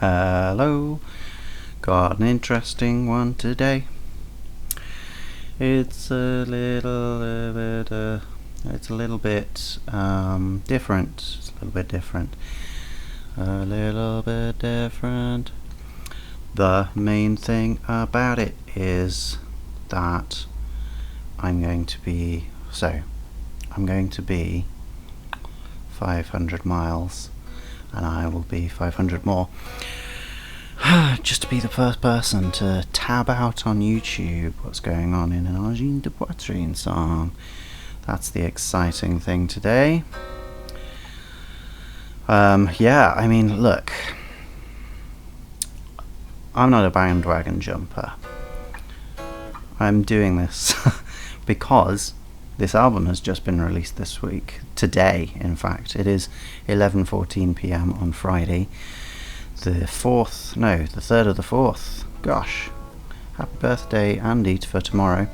Hello, got an interesting one today. It's a little bit different. It's a little bit different. The main thing about it is that I'm going to be 500 miles, and I will be 500 more. Just to be the first person to tab out on YouTube what's going on in an Angine de Poitrine song. That's the exciting thing today. Yeah, I mean, look, I'm not a bandwagon jumper. I'm doing this because this album has just been released this week. Today, in fact. It is 11:14 p.m. on Friday. The 3rd of the 4th. Gosh. Happy birthday, Andy, for tomorrow.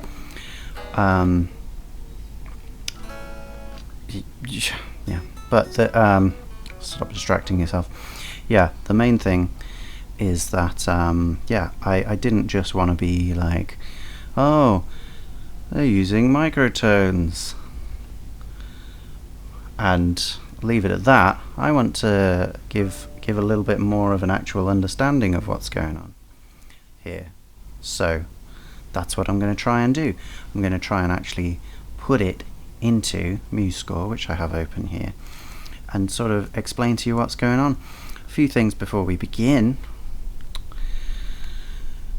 Yeah. But stop distracting yourself. Yeah, the main thing is that I didn't just want to be like, oh, they're using microtones and leave it at that. I want to give a little bit more of an actual understanding of what's going on here. So that's what I'm going to try and do. I'm going to try and actually put it into MuseScore, which I have open here, and sort of explain to you what's going on. A few things before we begin.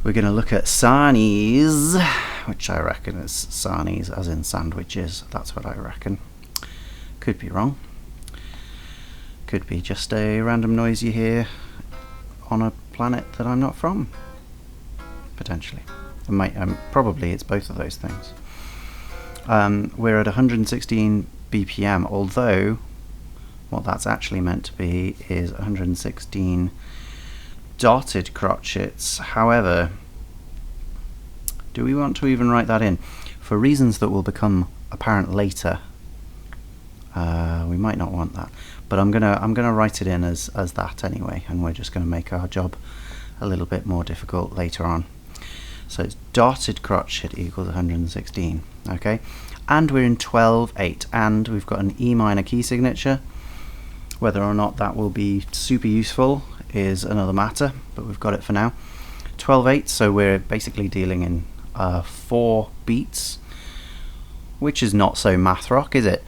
We're going to look at Sarniezz, which I reckon is Sarniezz as in sandwiches. That's what I reckon. Could be wrong. Could be just a random noise you hear on a planet that I'm not from. Potentially. Probably it's both of those things. We're at 116 BPM, although what that's actually meant to be is 116 dotted crotchets. However, do we want to even write that in? For reasons that will become apparent later, we might not want that. But I'm gonna write it in as that anyway, and we're just gonna make our job a little bit more difficult later on. So it's dotted crotchet equals 116. Okay, and we're in 12/8, and we've got an E minor key signature. Whether or not that will be super useful is another matter, but we've got it for now. 12/8, so we're basically dealing in 4 beats, which is not so math rock, is it?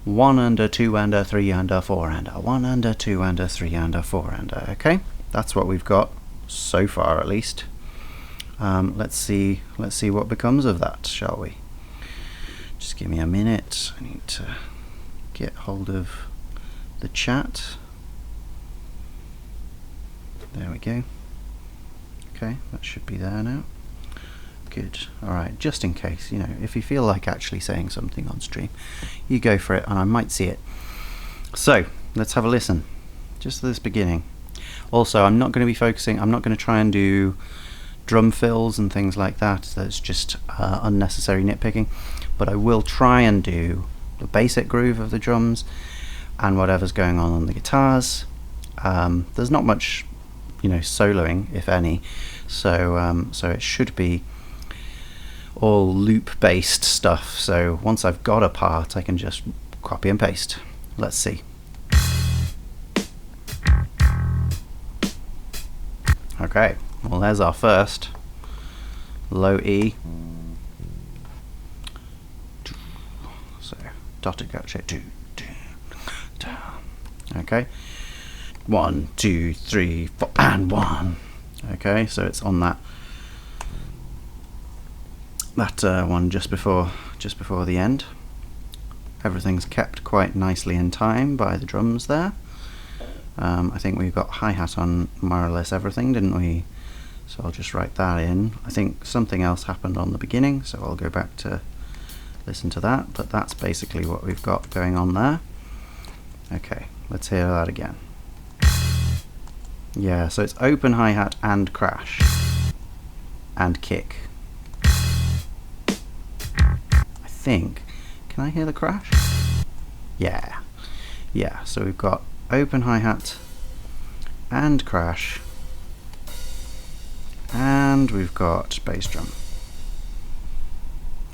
1 under, 2 under, 3 under, 4 under, 1 under, 2 under, 3 under, 4 under. Okay, that's what we've got so far, at least. Let's see what becomes of that, shall we? Just give me a minute. I need to get hold of the chat. There we go. Okay, that should be there now. Good. Alright, just in case, if you feel like actually saying something on stream, you go for it and I might see it. So, let's have a listen. Just to this beginning. Also, I'm not going to try and do drum fills and things like that. That's just unnecessary nitpicking. But I will try and do the basic groove of the drums and whatever's going on the guitars. There's not much, soloing, if any. So it should be all loop-based stuff. So once I've got a part, I can just copy and paste. Let's see. Okay, well there's our first low E. So dotted crotchet 2. Okay, 1, 2, 3, 4, and 1. Okay, so it's on that one just before the end. Everything's kept quite nicely in time by the drums there. I think we've got hi-hat on more or less everything, didn't we? So I'll just write that in. I think something else happened on the beginning, so I'll go back to listen to that, but that's basically what we've got going on there. Okay, let's hear that again. Yeah, so it's open hi-hat and crash and kick. I think. Can I hear the crash? Yeah, so we've got open hi-hat and crash and we've got bass drum.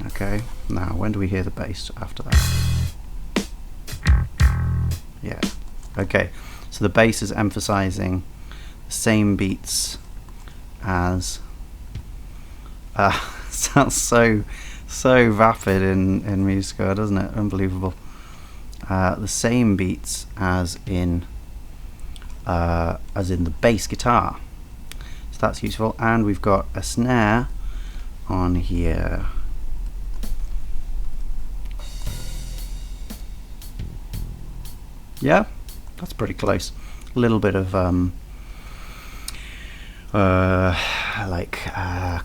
Okay, now when do we hear the bass after that? Yeah, okay, so the bass is emphasizing the same beats as sounds so vapid in musical, doesn't it? Unbelievable. The same beats as in the bass guitar, so that's useful. And we've got a snare on here. Yeah, that's pretty close. A little bit of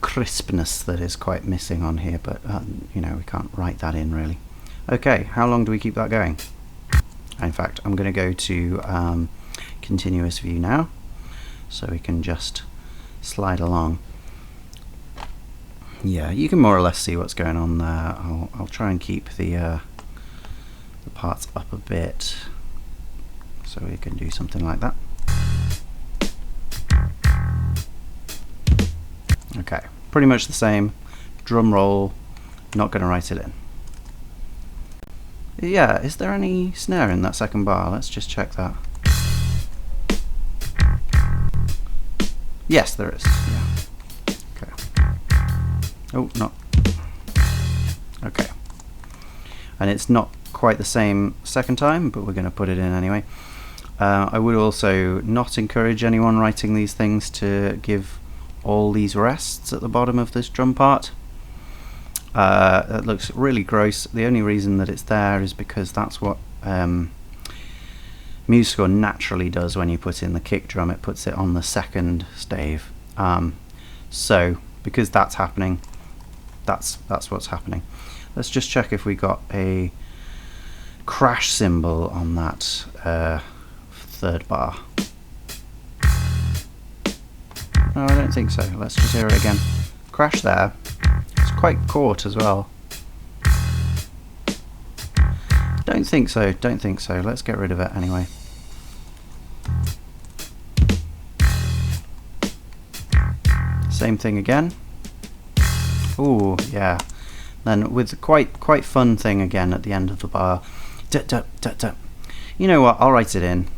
crispness that is quite missing on here, but you know, we can't write that in really. Okay, how long do we keep that going? In fact, I'm going to go to continuous view now, so we can just slide along. Yeah, you can more or less see what's going on there. I'll try and keep the parts up a bit, so we can do something like that. Okay, pretty much the same. Drum roll, not going to write it in. Yeah, is there any snare in that second bar? Let's just check that. Yes, there is. Yeah. Okay. Oh, not. Okay. And it's not quite the same second time, but we're going to put it in anyway. I would also not encourage anyone writing these things to give all these rests at the bottom of this drum part. It looks really gross. The only reason that it's there is because that's what musical naturally does when you put in the kick drum. It puts it on the second stave. So because that's happening, that's what's happening. Let's just check if we got a crash cymbal on that third bar. No, I don't think so. Let's just hear it again. Crash there. It's quite caught as well. Don't think so, don't think so. Let's get rid of it anyway. Same thing again. Ooh, yeah. Then with quite fun thing again at the end of the bar. You know what, I'll write it in.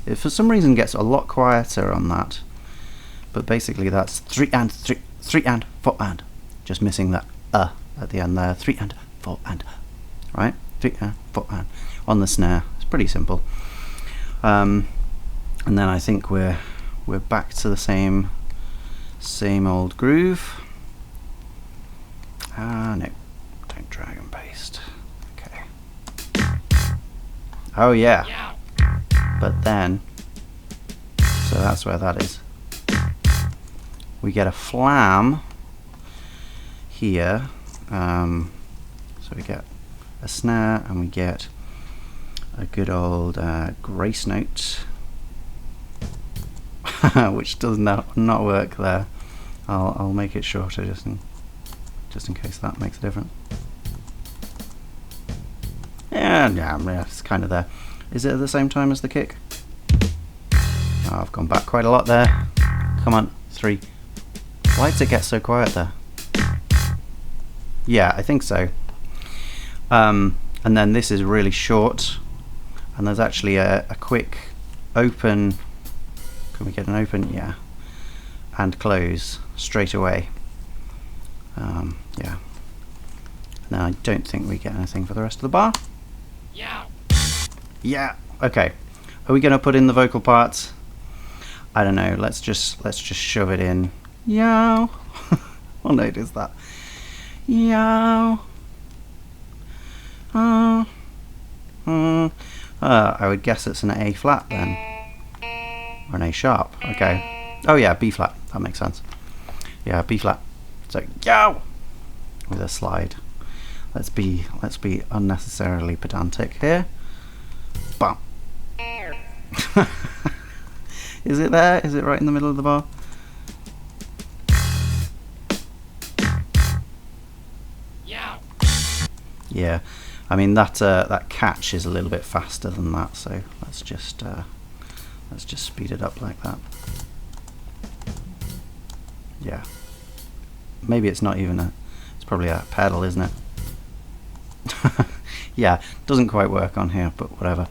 It for some reason gets a lot quieter on that. But basically that's 3 and 3, 3 and 4 and. Just missing that at the end there. 3 and 4 and. Right? 3 and 4 and. On the snare. It's pretty simple. And then I think we're back to the same old groove. No. Don't drag and paste. Okay. Oh yeah. But then, so that's where that is. We get a flam here, so we get a snare and we get a good old grace note, which does not work there. I'll make it shorter just in case that makes a difference. Yeah, it's kind of there. Is it at the same time as the kick? Oh, I've gone back quite a lot there. Come on, 3. Why does it get so quiet there? Yeah, I think so. And then this is really short, and there's actually a quick open. Can we get an open? Yeah. And close straight away. Yeah. Now I don't think we get anything for the rest of the bar. Yeah. Yeah. Okay. Are we going to put in the vocal parts? I don't know. Let's just shove it in. Yow. What note is that? Yow. I would guess it's an A flat then, or an A sharp. Okay. Oh yeah, B flat. That makes sense. Yeah, B flat. So yow with a slide. Let's be unnecessarily pedantic here. Bam. Is it there? Is it right in the middle of the bar? Yeah, I mean that catch is a little bit faster than that, so let's just speed it up like that. Yeah, maybe it's not even it's probably a pedal, isn't it? Yeah, doesn't quite work on here, but whatever.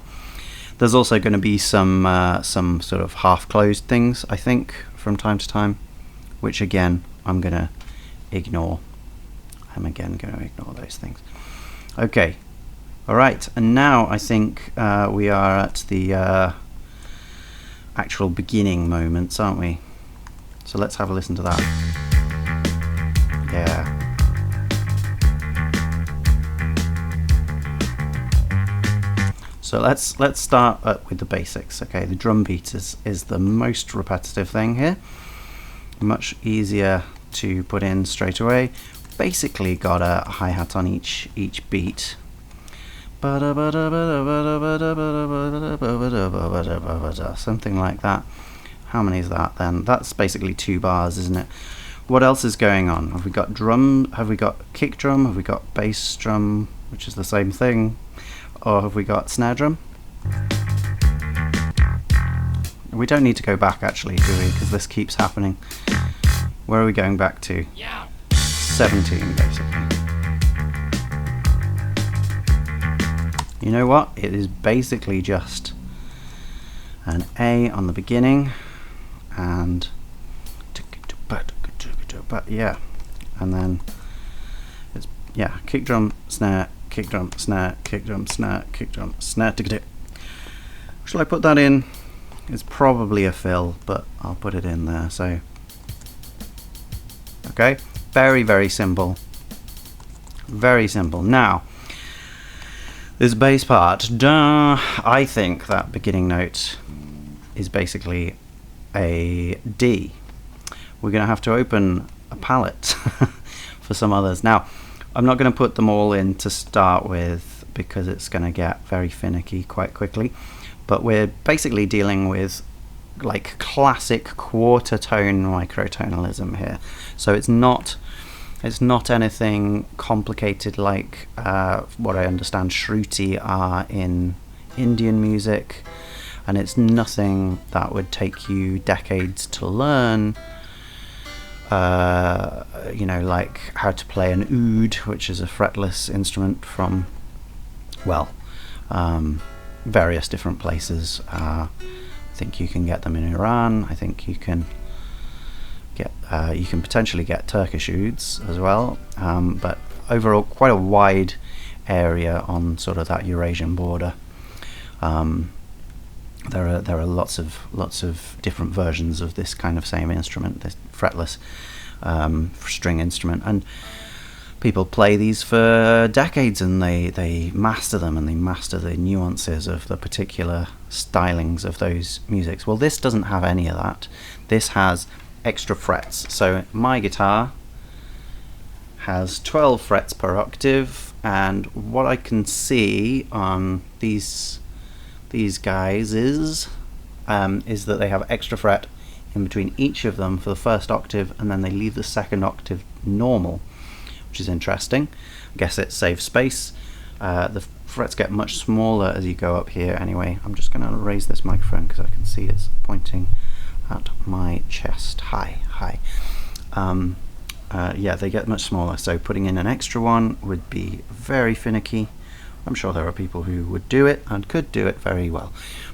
There's also going to be some sort of half-closed things, I think, from time to time, which again I'm going to ignore. I'm again going to ignore those things. Okay, all right, and now I think we are at the actual beginning moments, aren't we? So let's have a listen to that. Yeah. So let's start with the basics. Okay, the drum beat is the most repetitive thing here. Much easier to put in straight away. Basically got a hi-hat on each beat. Something like that. How many is that then? That's basically 2 bars, isn't it? What else is going on? Have we got drum? Have we got kick drum? Have we got bass drum, which is the same thing? Or have we got snare drum? We don't need to go back actually, do we? Because this keeps happening. Where are we going back to? Yeah. 17 basically. You know what? It is basically just an A on the beginning and yeah, and then it's kick drum, snare, kick drum, snare, kick drum, snare, kick drum, snare. Shall I put that in? It's probably a fill, but I'll put it in there. So okay, very, very simple. Very simple. Now this bass part, I think that beginning note is basically a D. We're going to have to open a palette for some others. Now, I'm not going to put them all in to start with because it's going to get very finicky quite quickly. But we're basically dealing with like classic quarter tone microtonalism here. So it's not anything complicated like what I understand Shruti are in Indian music, and it's nothing that would take you decades to learn. You know, like how to play an oud, which is a fretless instrument from, well, various different places. I think you can get them in Iran. I think you can get you can potentially get Turkish ouds as well, but overall quite a wide area on sort of that Eurasian border. There are lots of different versions of this kind of same instrument, this fretless string instrument, and people play these for decades, and they master them, and they master the nuances of the particular stylings of those musics. Well, this doesn't have any of that. This has extra frets. So my guitar has 12 frets per octave, and what I can see on these guys is that they have extra fret in between each of them for the first octave, and then they leave the second octave normal, which is interesting. I guess it saves space. The frets get much smaller as you go up here anyway. I'm just going to raise this microphone because I can see it's pointing at my chest. Hi. Yeah, they get much smaller, so putting in an extra one would be very finicky. I'm sure there are people who would do it and could do it very well,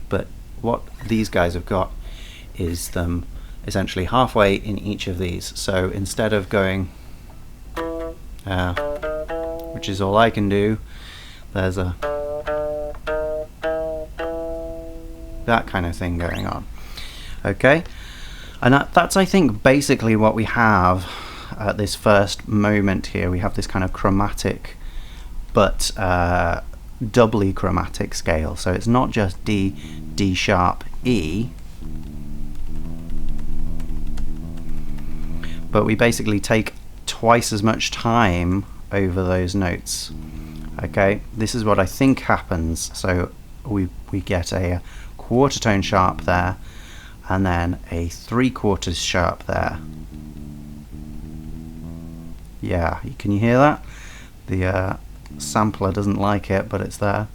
but what these guys have got is them essentially halfway in each of these. So instead of going, which is all I can do, there's that kind of thing going on. Okay, and that's I think basically what we have at this first moment here. We have this kind of chromatic but doubly chromatic scale. So it's not just D, D sharp, E, but we basically take twice as much time over those notes. Okay, this is what I think happens. So we get a quarter tone sharp there, and then a 3/4 sharp there. Yeah, can you hear that? The sampler doesn't like it, but it's there.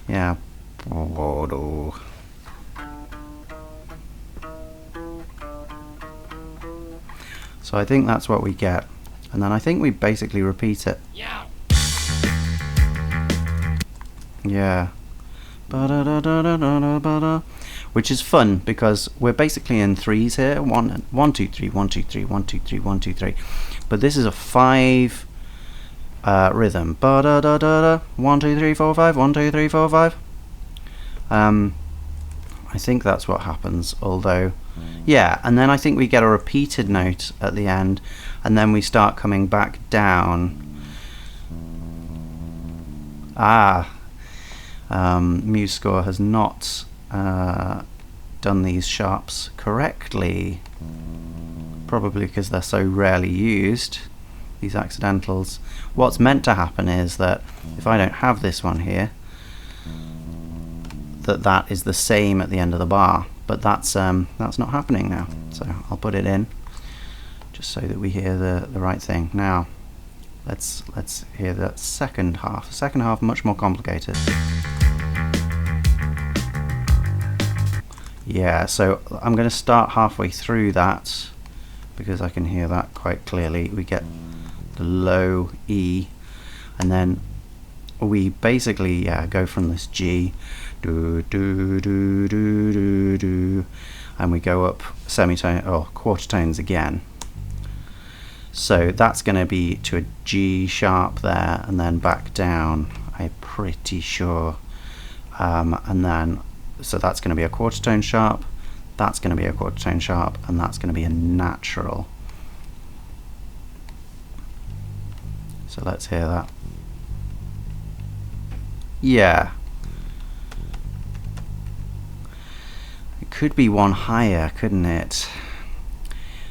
Yeah. So I think that's what we get. And then I think we basically repeat it. Yeah. Yeah. Which is fun because we're basically in threes here. 1, 1, 2, 3, 1, 2, 3, 1, 2, 3, 1, 2, 3. But this is a 5 rhythm. 1, 2, 3, 4, 5. 1, 2, 3, 4, 5. I think that's what happens. Although, yeah. And then I think we get a repeated note at the end, and then we start coming back down. MuseScore has not done these sharps correctly, probably because they're so rarely used, these accidentals. What's meant to happen is that if I don't have this one here, that is the same at the end of the bar, but that's not happening now. So I'll put it in just so that we hear the right thing. Now let's hear that second half. The second half much more complicated. Yeah, so I'm going to start halfway through that because I can hear that quite clearly. We get the low E, and then we basically go from this G, do do do do do do, and we go up semitone or quarter tones again. So that's going to be to a G sharp there, and then back down, I'm pretty sure, and then so that's going to be a quarter tone sharp, that's going to be a quarter tone sharp, and that's going to be a natural. So let's hear that. Yeah. It could be one higher, couldn't it?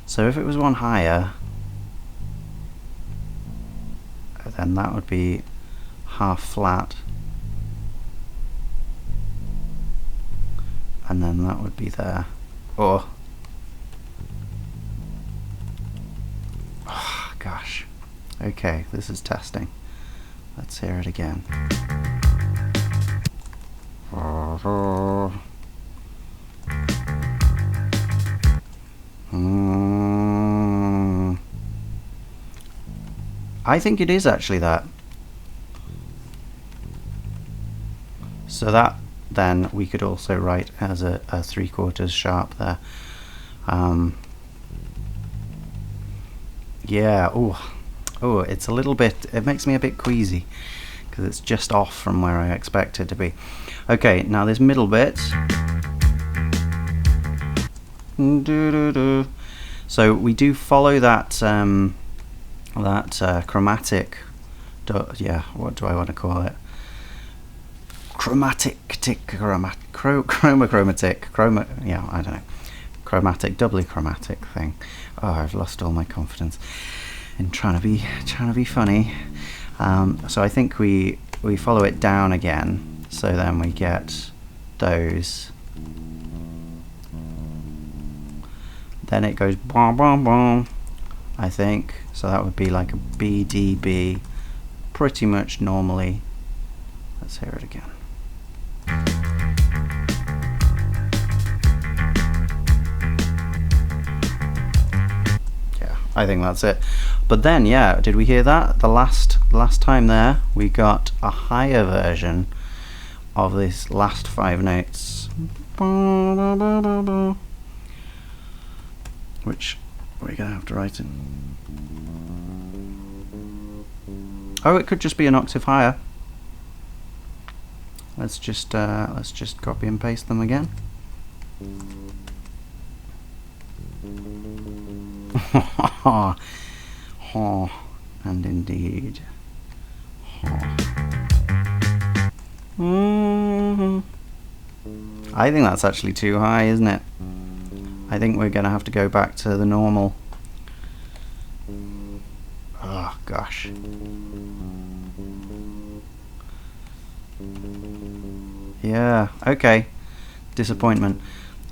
So if it was one higher, then that would be half flat. And then that would be there. Oh gosh. Okay, this is testing. Let's hear it again. I think it is actually that. So that then we could also write as a 3/4 sharp there. Yeah, oh, it's a little bit, it makes me a bit queasy because it's just off from where I expect it to be. Okay, now this middle bit. So we do follow that chromatic, yeah, what do I want to call it? Chromatic, yeah, I don't know. Chromatic, doubly chromatic thing. Oh, I've lost all my confidence in trying to be funny. So I think we follow it down again. So then we get those. Then it goes boom, boom, boom, I think. So that would be like a B, D, B, pretty much normally. Let's hear it again. Yeah, I think that's it. But then, yeah, did we hear that? The last time there, we got a higher version of these last 5 notes. Which we're going to have to write in. Oh, it could just be an octave higher. Let's just copy and paste them again. And indeed. I think that's actually too high, isn't it? I think we're going to have to go back to the normal. Oh gosh. Yeah, okay. Disappointment.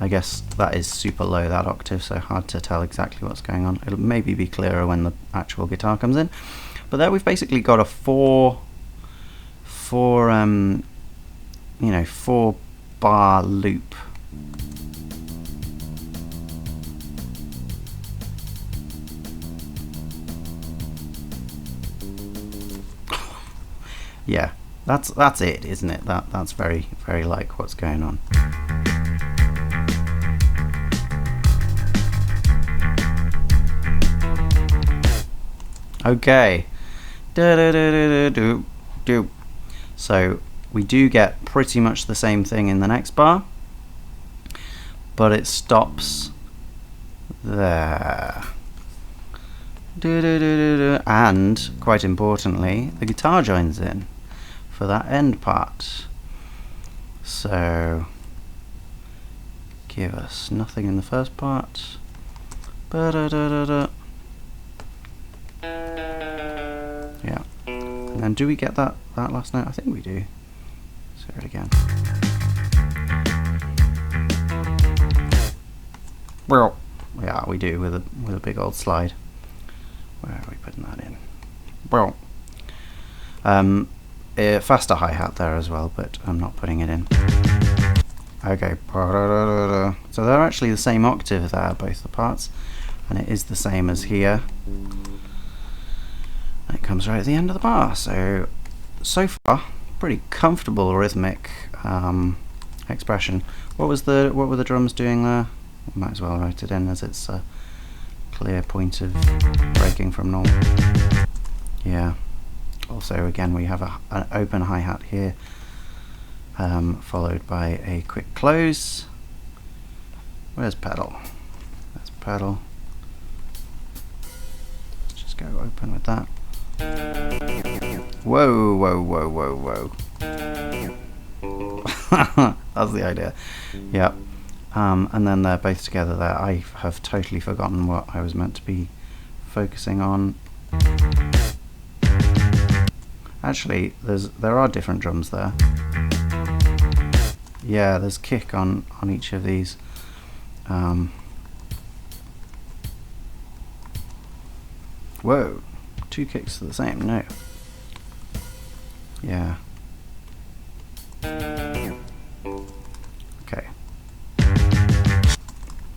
I guess that is super low, that octave, so hard to tell exactly what's going on. It'll maybe be clearer when the actual guitar comes in. But there we've basically got a 4 bar loop. Yeah, that's it, isn't it? That's very, very like what's going on. Okay. Do. So we do get pretty much the same thing in the next bar, but it stops there. And quite importantly, the guitar joins in for that end part. So give us nothing in the first part. Yeah. And then do we get that last note? I think we do. Let's hear it again. Well, yeah, we do with a big old slide. Where are we putting that in? Well, faster hi-hat there as well, but I'm not putting it in. Okay, so they're actually the same octave there, both the parts, and it is the same as here. And it comes right at the end of the bar. So far, pretty comfortable rhythmic expression. What were the drums doing there? Might as well write it in, as it's a clear point of breaking from normal. Yeah. Also, again, we have an open hi-hat here, followed by a quick close. Where's pedal? That's pedal. Let's just go open with that. Whoa, whoa, whoa, whoa, whoa. That's the idea. Yeah. And then they're both together there. I have totally forgotten what I was meant to be focusing on. Actually, there are different drums there. Yeah, there's kick on each of these. Whoa, 2 kicks are the same. No. Yeah. Okay.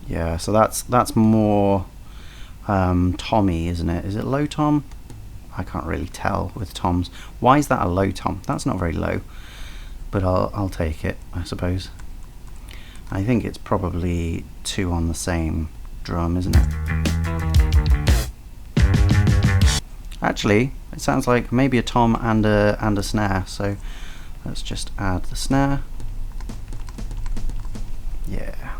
Yeah, so that's more tommy, isn't it? Is it low tom? I can't really tell with toms. Why is that a low tom? That's not very low, but I'll take it, I suppose. I think it's probably 2 on the same drum, isn't it? Actually, it sounds like maybe a tom and a snare. So let's just add the snare. Yeah.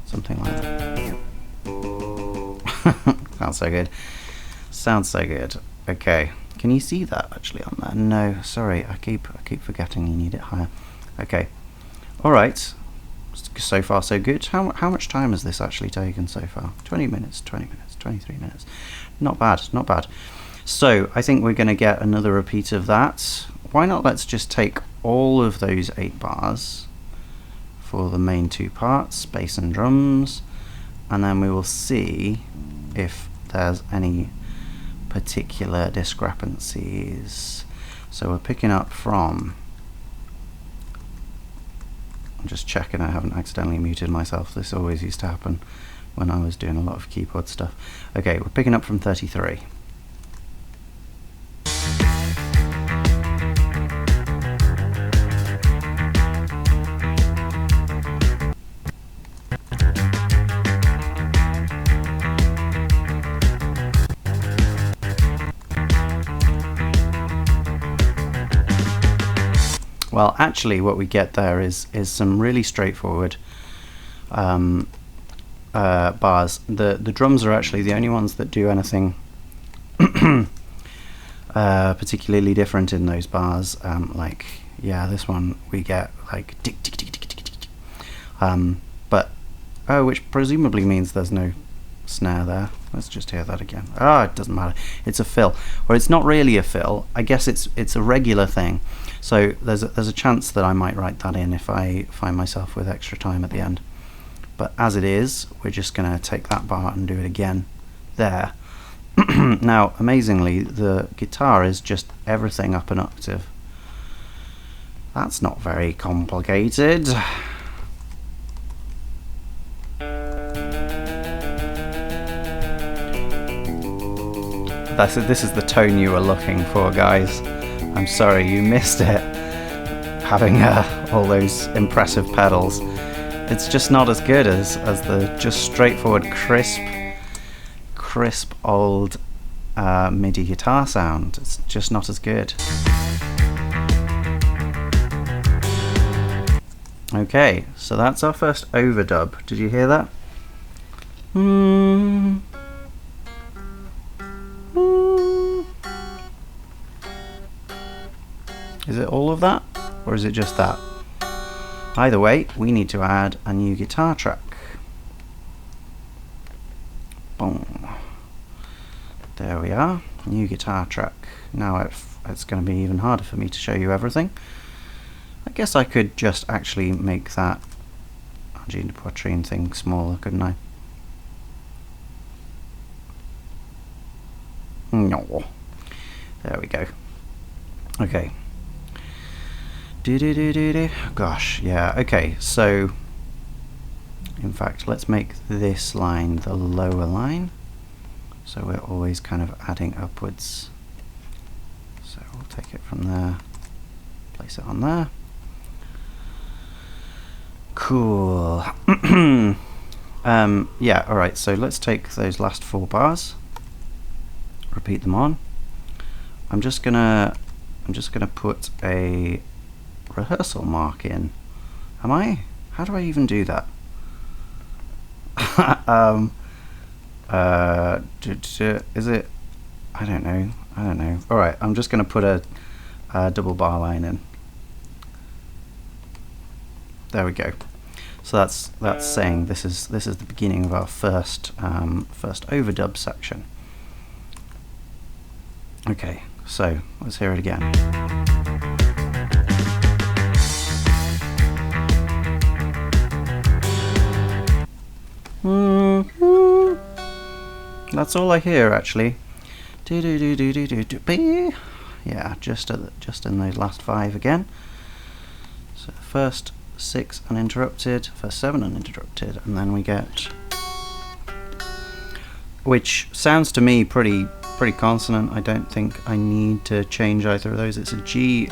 Something like that. Sounds so good. Sounds so good. Okay. Can you see that actually on there? No, sorry. I keep forgetting you need it higher. Okay. All right. So far so good. How much time has this actually taken so far? 20 minutes, 20 minutes, 23 minutes. Not bad, not bad. So I think we're going to get another repeat of that. Why not let's just take all of those 8 bars for the main 2 parts, bass and drums, and then we will see if there's any particular discrepancies. So we're picking up from, I'm just checking I haven't accidentally muted myself. This always used to happen when I was doing a lot of keyboard stuff. Okay, we're picking up from 33. Well, actually what we get there is some really straightforward bars. The drums are actually the only ones that do anything particularly different in those bars. Like, yeah, this one we get like tick tick tick tick tick tick. But which presumably means there's no snare there. Let's just hear that again. It doesn't matter. It's a fill, or it's not really a fill. I guess it's a regular thing. So there's a chance that I might write that in if I find myself with extra time at the end. But as it is, we're just going to take that bar and do it again there. Now, amazingly, the guitar is just everything up an octave. That's not very complicated. This is the tone you were looking for, guys. I'm sorry you missed it. Having all those impressive pedals. It's just not as good as the just straightforward, crisp old MIDI guitar sound. It's just not as good. Okay, so that's our first overdub. Did you hear that? Is it all of that, or is it just that? Either way, we need to add a new guitar track. Boom. There we are, new guitar track. Now it's going to be even harder for me to show you everything. I guess I could just actually make that Angine de Poitrine thing smaller, couldn't I? No. There we go. Okay. Gosh, yeah, okay, so in fact let's make this line the lower line, so we're always kind of adding upwards. So we'll take it from there, place it on there. Cool. Yeah, alright, so let's take those last 4 bars, repeat them on. I'm just gonna put a rehearsal mark in. Am I? How do I even do that? Is it? I don't know. Alright, I'm just going to put a double bar line in. There we go. So that's saying this is the beginning of our first overdub section. Okay, so let's hear it again. That's all I hear, actually. Yeah, just in those last 5 again. So first 6 uninterrupted, first 7 uninterrupted, and then we get, which sounds to me pretty consonant. I don't think I need to change either of those. It's a G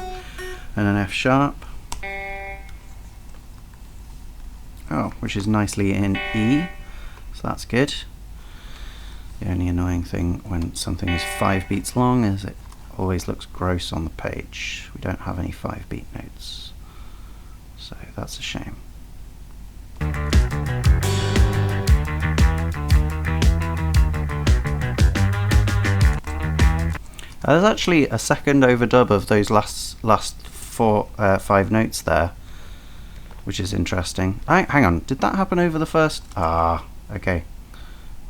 and an F sharp. Oh, which is nicely in E, so that's good. The only annoying thing when something is 5 beats long is it always looks gross on the page. We don't have any 5-beat notes, so that's a shame. There's actually a second overdub of those last 5 notes there, which is interesting. Hang on, did that happen over the first? Ah, okay.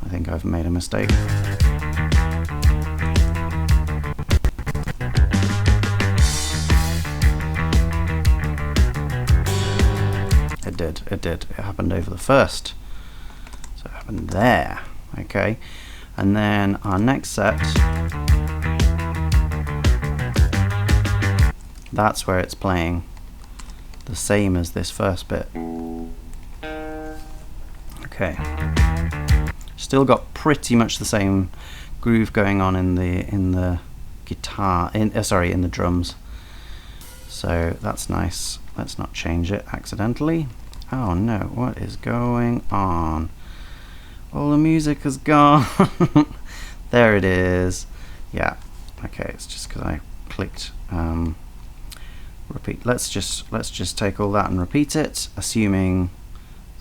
I think I've made a mistake. It did. It happened over the first. So it happened there. Okay. And then our next set, that's where it's playing the same as this first bit. Okay. Still got pretty much the same groove going on in the guitar, in the drums. So that's nice. Let's not change it accidentally. Oh no, what is going on? All the music has gone. There it is. Yeah. Okay, it's just because I clicked repeat. Let's just take all that and repeat it, assuming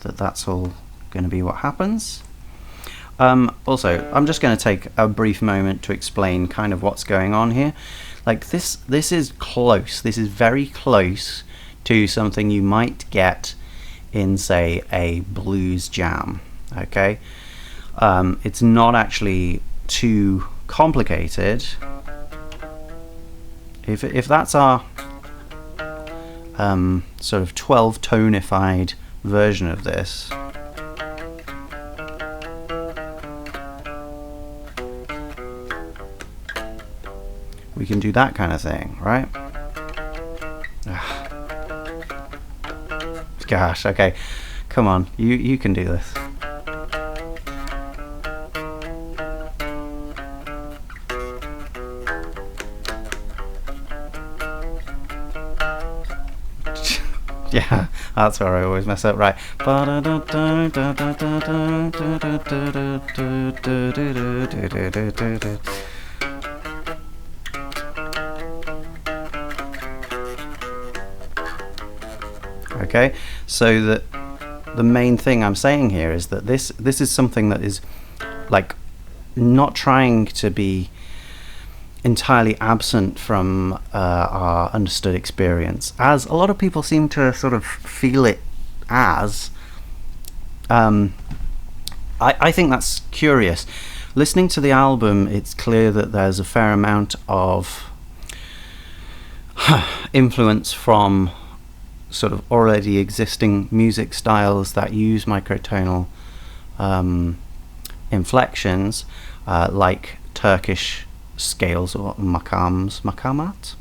that that's all going to be what happens. Also, I'm just going to take a brief moment to explain kind of what's going on here. Like this is close. This is very close to something you might get in, say, a blues jam. Okay, it's not actually too complicated. If that's our sort of 12-tonified version of this, we can do that kind of thing, right? Ugh. Gosh, okay, come on, you can do this. Yeah, that's where I always mess up. Right. Okay, so the main thing I'm saying here is that this is something that is like not trying to be entirely absent from our understood experience, as a lot of people seem to sort of feel it as. I think that's curious. Listening to the album, it's clear that there's a fair amount of influence from sort of already existing music styles that use microtonal inflections, like Turkish scales or makamat,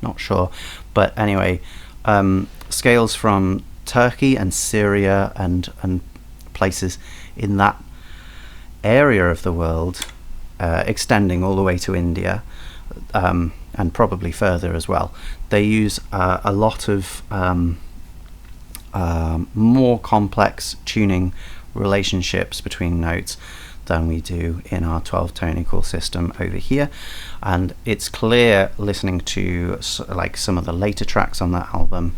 not sure, but anyway, scales from Turkey and Syria and places in that area of the world, extending all the way to India, and probably further as well. They use a lot of more complex tuning relationships between notes than we do in our 12-tone equal system over here, and it's clear listening to like some of the later tracks on that album,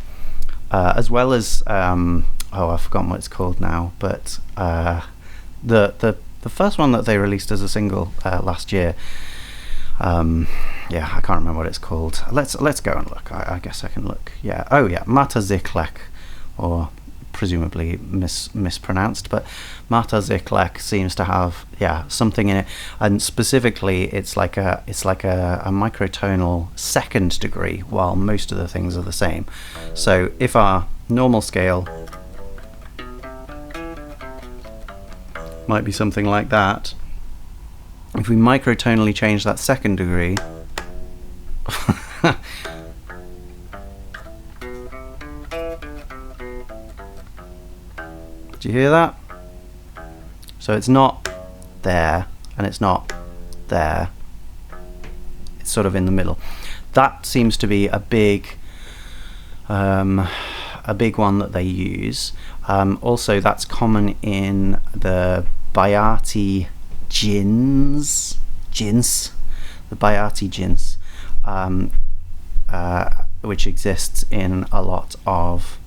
as well as I've forgotten what it's called now, but the first one that they released as a single last year. Yeah, I can't remember what it's called. Let's go and look. I guess I can look. Yeah. Oh yeah, Mata Ziklek, or presumably mispronounced, but Mata Ziklek seems to have something in it, and specifically it's like a microtonal second degree, while most of the things are the same. So if our normal scale might be something like that, if we microtonally change that second degree, do you hear that? So it's not there and it's not there, it's sort of in the middle. That seems to be a big one that they use. Also, that's common in the Bayati jins, the Bayati jins, which exists in a lot of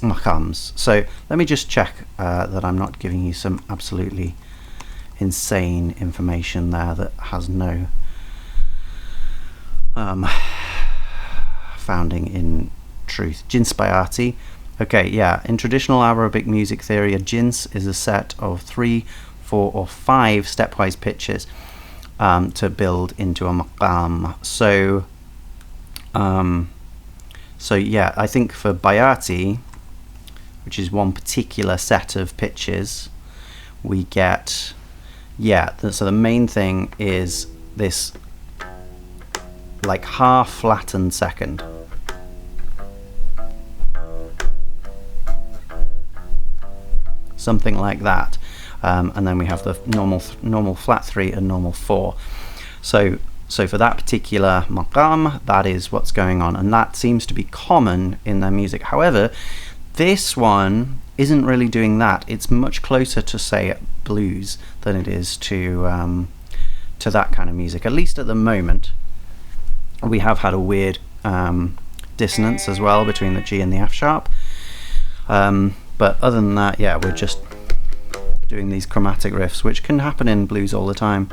maqams. So let me just check that I'm not giving you some absolutely insane information there that has no founding in truth. Jins Bayati. Okay, yeah, in traditional Arabic music theory, a jins is a set of 3, 4 or 5 stepwise pitches to build into a maqam. So yeah, I think for Bayati, which is one particular set of pitches, we get, so the main thing is this like half flattened second. Something like that, and then we have the normal flat 3 and normal 4. So for that particular maqam, that is what's going on, and that seems to be common in their music. However, this one isn't really doing that. It's much closer to, say, blues than it is to that kind of music. At least at the moment, we have had a weird dissonance as well between the G and the F sharp. But other than that, yeah, we're just doing these chromatic riffs, which can happen in blues all the time.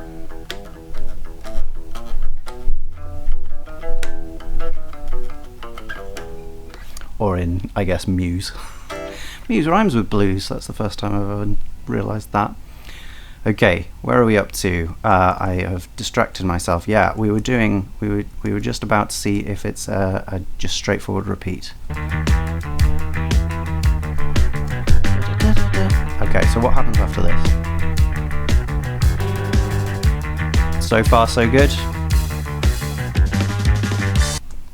Or in, I guess, Muse. Muse rhymes with blues. That's the first time I've ever realised that. Okay, where are we up to? I have distracted myself. Yeah, we were just about to see if it's a just straightforward repeat. Okay, so what happens after this? So far, so good.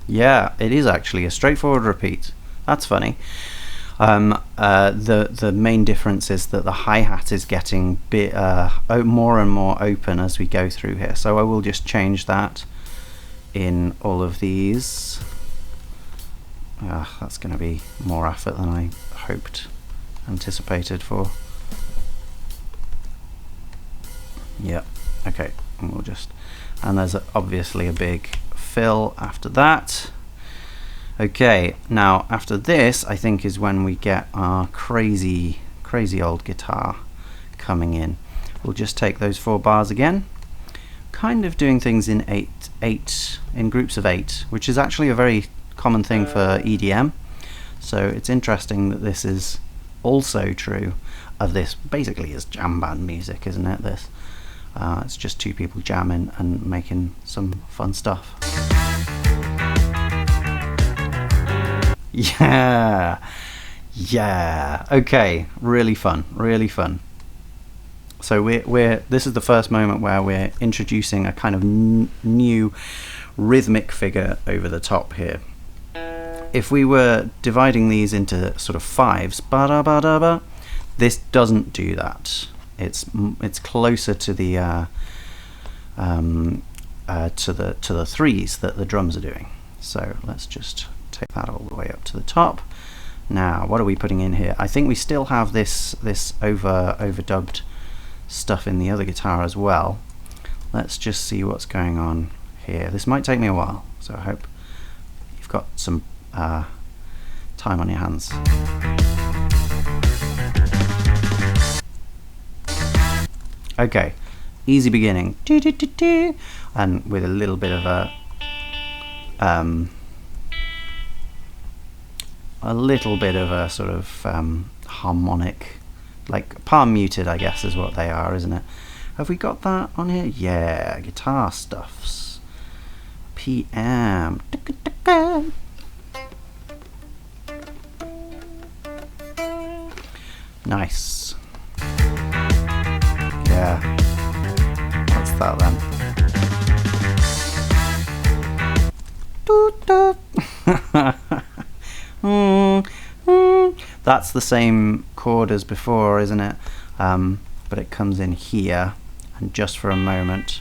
Yeah, it is actually a straightforward repeat. That's funny. The main difference is that the hi-hat is getting more and more open as we go through here. So I will just change that in all of these. That's going to be more effort than I anticipated for. Yep, okay, and we'll just, and there's obviously a big fill after that. Okay, now after this I think is when we get our crazy old guitar coming in. We'll just take those 4 bars again, kind of doing things in in groups of 8, which is actually a very common thing for EDM. So it's interesting that this is also true of this. Basically is jam band music, isn't it, this? It's just 2 people jamming and making some fun stuff. Yeah, okay, really fun. So this is the first moment where we're introducing a kind of new rhythmic figure over the top here. If we were dividing these into sort of 5s, ba-da-ba-da-ba, this doesn't do that. It's closer to the to the 3s that the drums are doing. So let's just take that all the way up to the top. Now, what are we putting in here? I think we still have this overdubbed stuff in the other guitar as well. Let's just see what's going on here. This might take me a while, so I hope you've got some time on your hands. Okay, easy beginning, and with a little bit of a sort of harmonic, like palm muted, I guess is what they are, isn't it? Have we got that on here? Yeah, guitar stuffs. PM. Nice. Yeah. What's that then? That's the same chord as before, isn't it? But it comes in here, and just for a moment.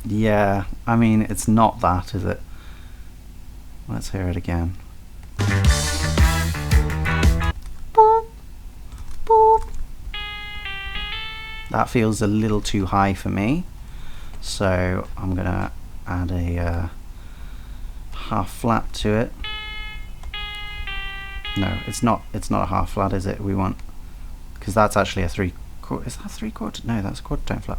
Yeah, I mean, it's not that, is it? Let's hear it again. That feels a little too high for me, so I'm gonna add a half flat to it. No, it's not a half flat, is it? We want, because that's actually a 3/4. Is that 3/4? No, that's a quarter tone flat.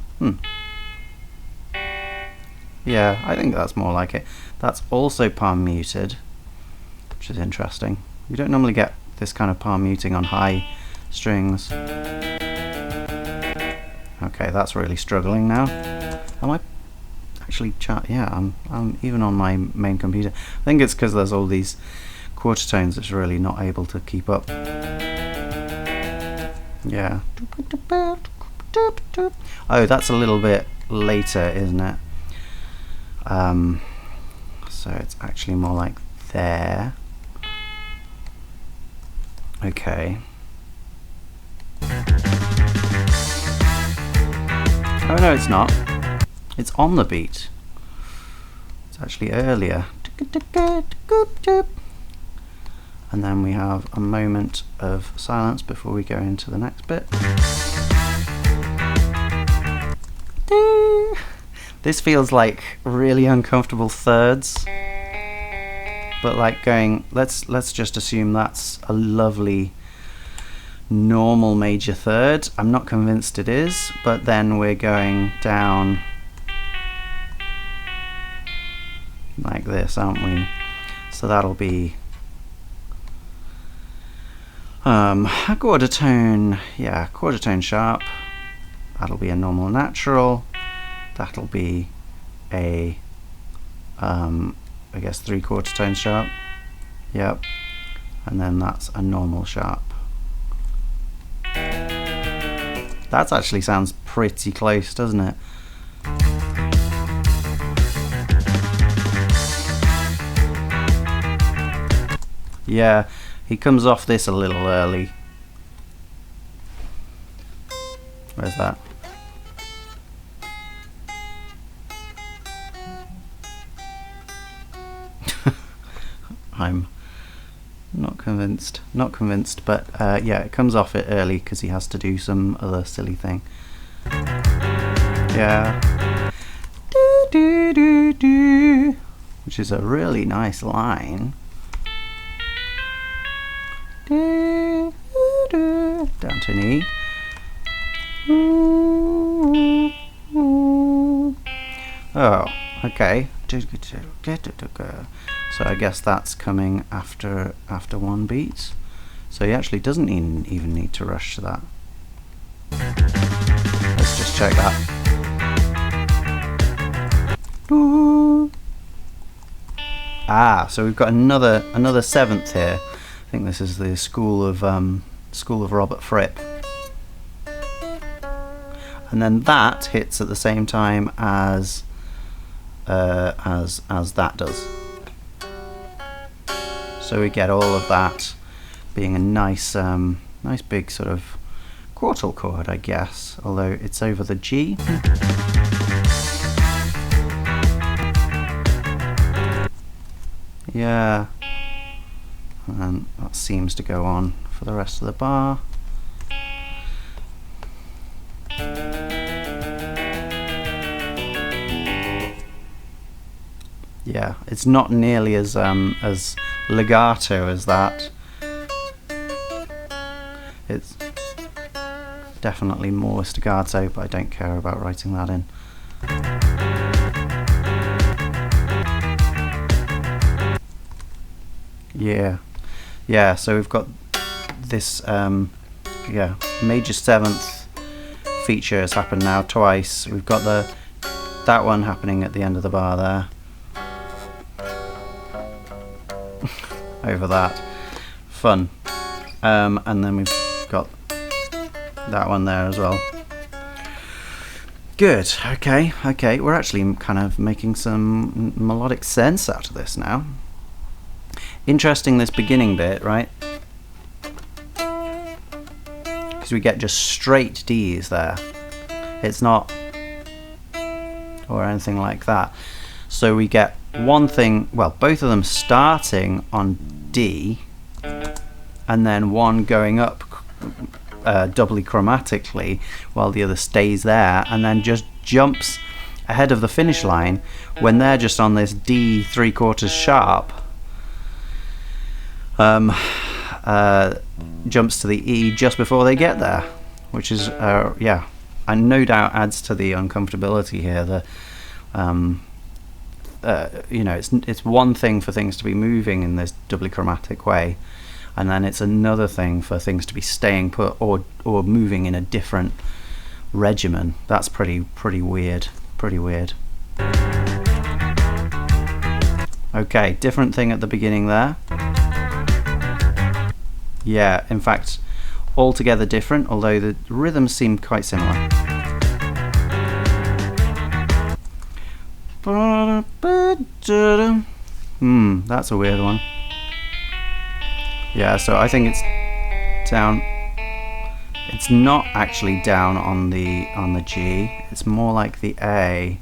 Yeah, I think that's more like it. That's also palm muted, which is interesting. You don't normally get this kind of palm muting on high strings. Okay, that's really struggling now. Am I actually yeah, I'm even on my main computer. I think it's because there's all these quarter tones that's really not able to keep up. Yeah. Oh, that's a little bit later, isn't it? So it's actually more like there. Okay. Oh no, it's not. It's on the beat. It's actually earlier. And then we have a moment of silence before we go into the next bit. This feels like really uncomfortable thirds, but like going, let's just assume that's a lovely normal major third. I'm not convinced it is, but then we're going down like this, aren't we? So that'll be a quarter tone, yeah, quarter tone sharp. That'll be a normal natural. That'll be a I guess 3/4 tone sharp. Yep. And then that's a normal sharp. That actually sounds pretty close, doesn't it? Yeah, he comes off this a little early. Where's that? I'm not convinced. Not convinced, but yeah, it comes off it early because he has to do some other silly thing. Yeah. Do, do, do, do. Which is a really nice line. Do, do, do. Down to an E. Oh, okay. So I guess that's coming after one beat. So he actually doesn't even need to rush to that. Let's just check that. Ah, so we've got another seventh here. I think this is the school of Robert Fripp. And then that hits at the same time as that does. So we get all of that being a nice big sort of quartal chord, I guess, although it's over the G. Yeah, and that seems to go on for the rest of the bar. Yeah, it's not nearly as legato as that. It's definitely more staccato, but I don't care about writing that in. Yeah, so we've got this major seventh feature has happened now twice. We've got that one happening at the end of the bar there. Over that. Fun. And then we've got that one there as well. Good. Okay. We're actually kind of making some melodic sense out of this now. Interesting, this beginning bit, right? Because we get just straight Ds there. It's not or anything like that. So we get one thing, well, both of them starting on D, and then one going up doubly chromatically while the other stays there, and then just jumps ahead of the finish line when they're just on this D 3/4 sharp. Jumps to the E just before they get there, which is yeah, and no doubt adds to the uncomfortability here. You know, it's one thing for things to be moving in this doubly chromatic way, and then it's another thing for things to be staying put or moving in a different regimen. That's pretty weird. Okay, different thing at the beginning there. Yeah, in fact, altogether different, although the rhythms seem quite similar. That's a weird one. Yeah, so I think it's down. It's not actually down on the G. It's more like the A.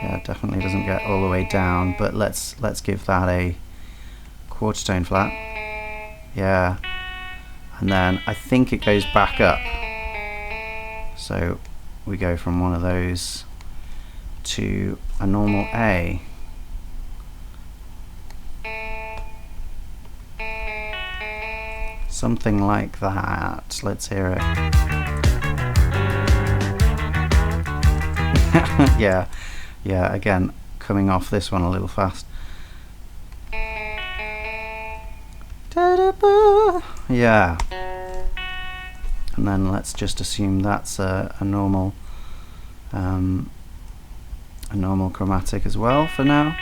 Yeah, it definitely doesn't get all the way down, but let's give that a quarter tone flat. Yeah. And then I think it goes back up. So we go from one of those to a normal A. Something like that. Let's hear it. Yeah, again, coming off this one a little fast. Yeah. And then let's just assume that's a normal chromatic as well for now.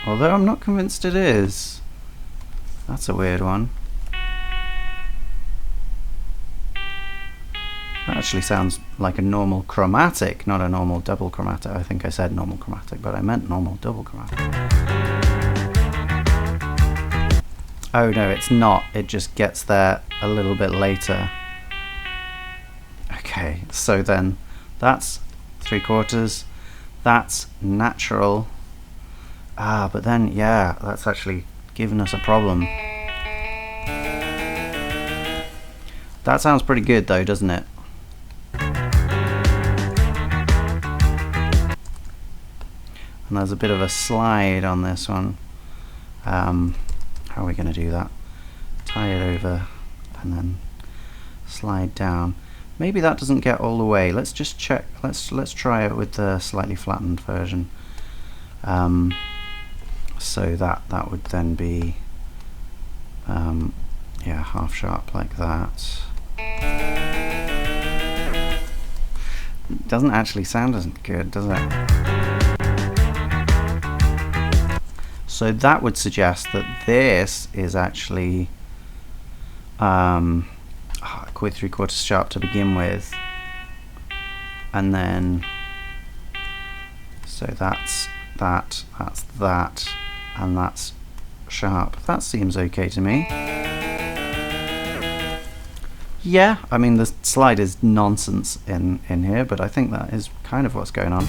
Although I'm not convinced it is. That's a weird one. That actually sounds like a normal chromatic, not a normal double chromatic. I think I said normal chromatic, but I meant normal double chromatic. Oh no, it's not. It just gets there a little bit later. Okay, So then that's 3/4, that's natural. But then, yeah, that's actually given us a problem. That sounds pretty good though, doesn't it? And there's a bit of a slide on this one. How are we going to do that? Tie it over and then slide down. Maybe that doesn't get all the way. Let's just check. Let's try it with the slightly flattened version. So that would then be yeah, half sharp like that. It doesn't actually sound as good, does it? So that would suggest that this is actually quit 3/4 sharp to begin with, and then so that's that, and that's sharp. That seems okay to me. Yeah, I mean the slide is nonsense in here, but I think that is kind of what's going on.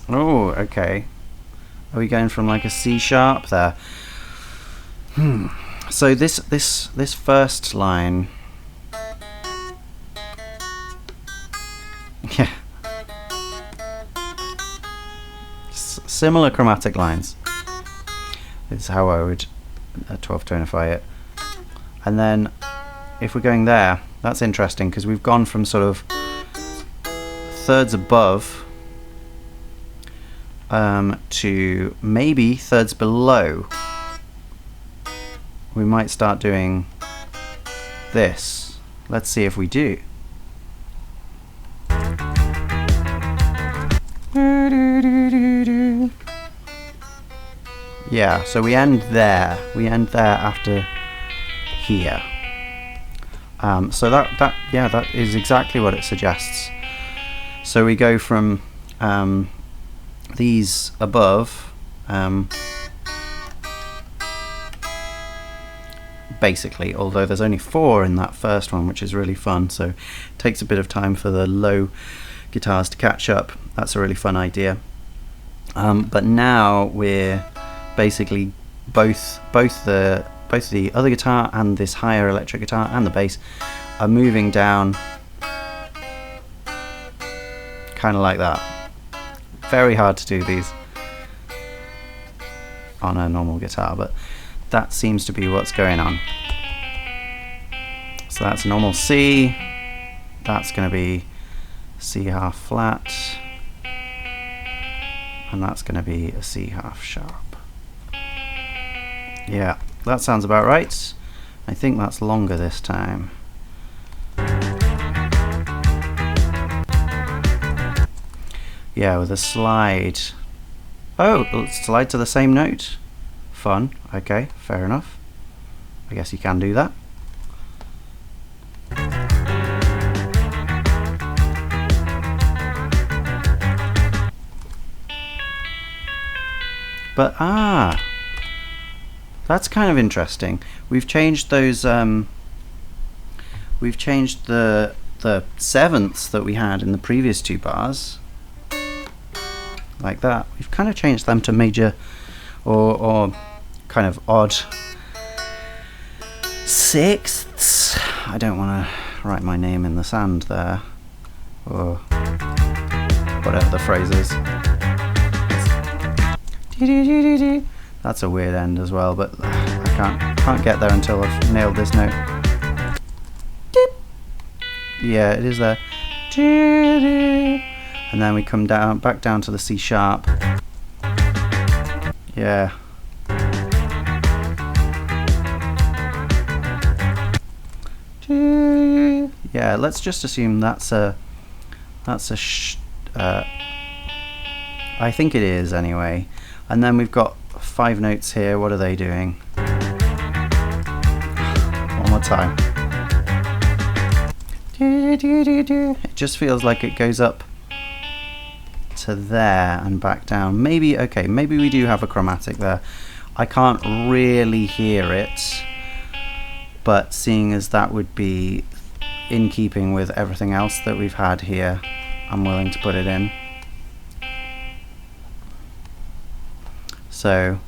Oh, okay. Are we going from like a C sharp there? So this first line, yeah, similar chromatic lines is how I would 12th tonify it. And then if we're going there, that's interesting because we've gone from sort of thirds above to maybe thirds below. We might start doing this. Let's see if we do. Yeah, so we end there. We end there after here. So that is exactly what it suggests. So we go from these above, basically, although there's only 4 in that first one, which is really fun, so it takes a bit of time for the low guitars to catch up. That's a really fun idea. But now we're basically both the other guitar and this higher electric guitar and the bass are moving down kind of like that. Very hard to do these on a normal guitar, but that seems to be what's going on. So that's a normal C, that's going to be C half flat, and that's going to be a C half sharp. Yeah, that sounds about right. I think that's longer this time. Yeah, with a slide. Oh, let's slide to the same note. Fun. Okay, fair enough. I guess you can do that. But that's kind of interesting. We've changed those. We've changed the sevenths that we had in the previous 2 bars, like that. We've kind of changed them to major or kind of odd sixths. I don't want to write my name in the sand there, or whatever the phrase is. That's a weird end as well, but I can't get there until I've nailed this note. Yeah, it is there. And then we come down, back down to the C sharp. Yeah. Yeah, let's just assume that's a I think it is anyway. And then we've got 5 notes here. What are they doing? One more time. It just feels like it goes up to there and back down. Maybe, okay, maybe we do have a chromatic there. I can't really hear it, but seeing as that would be in keeping with everything else that we've had here, I'm willing to put it in. So,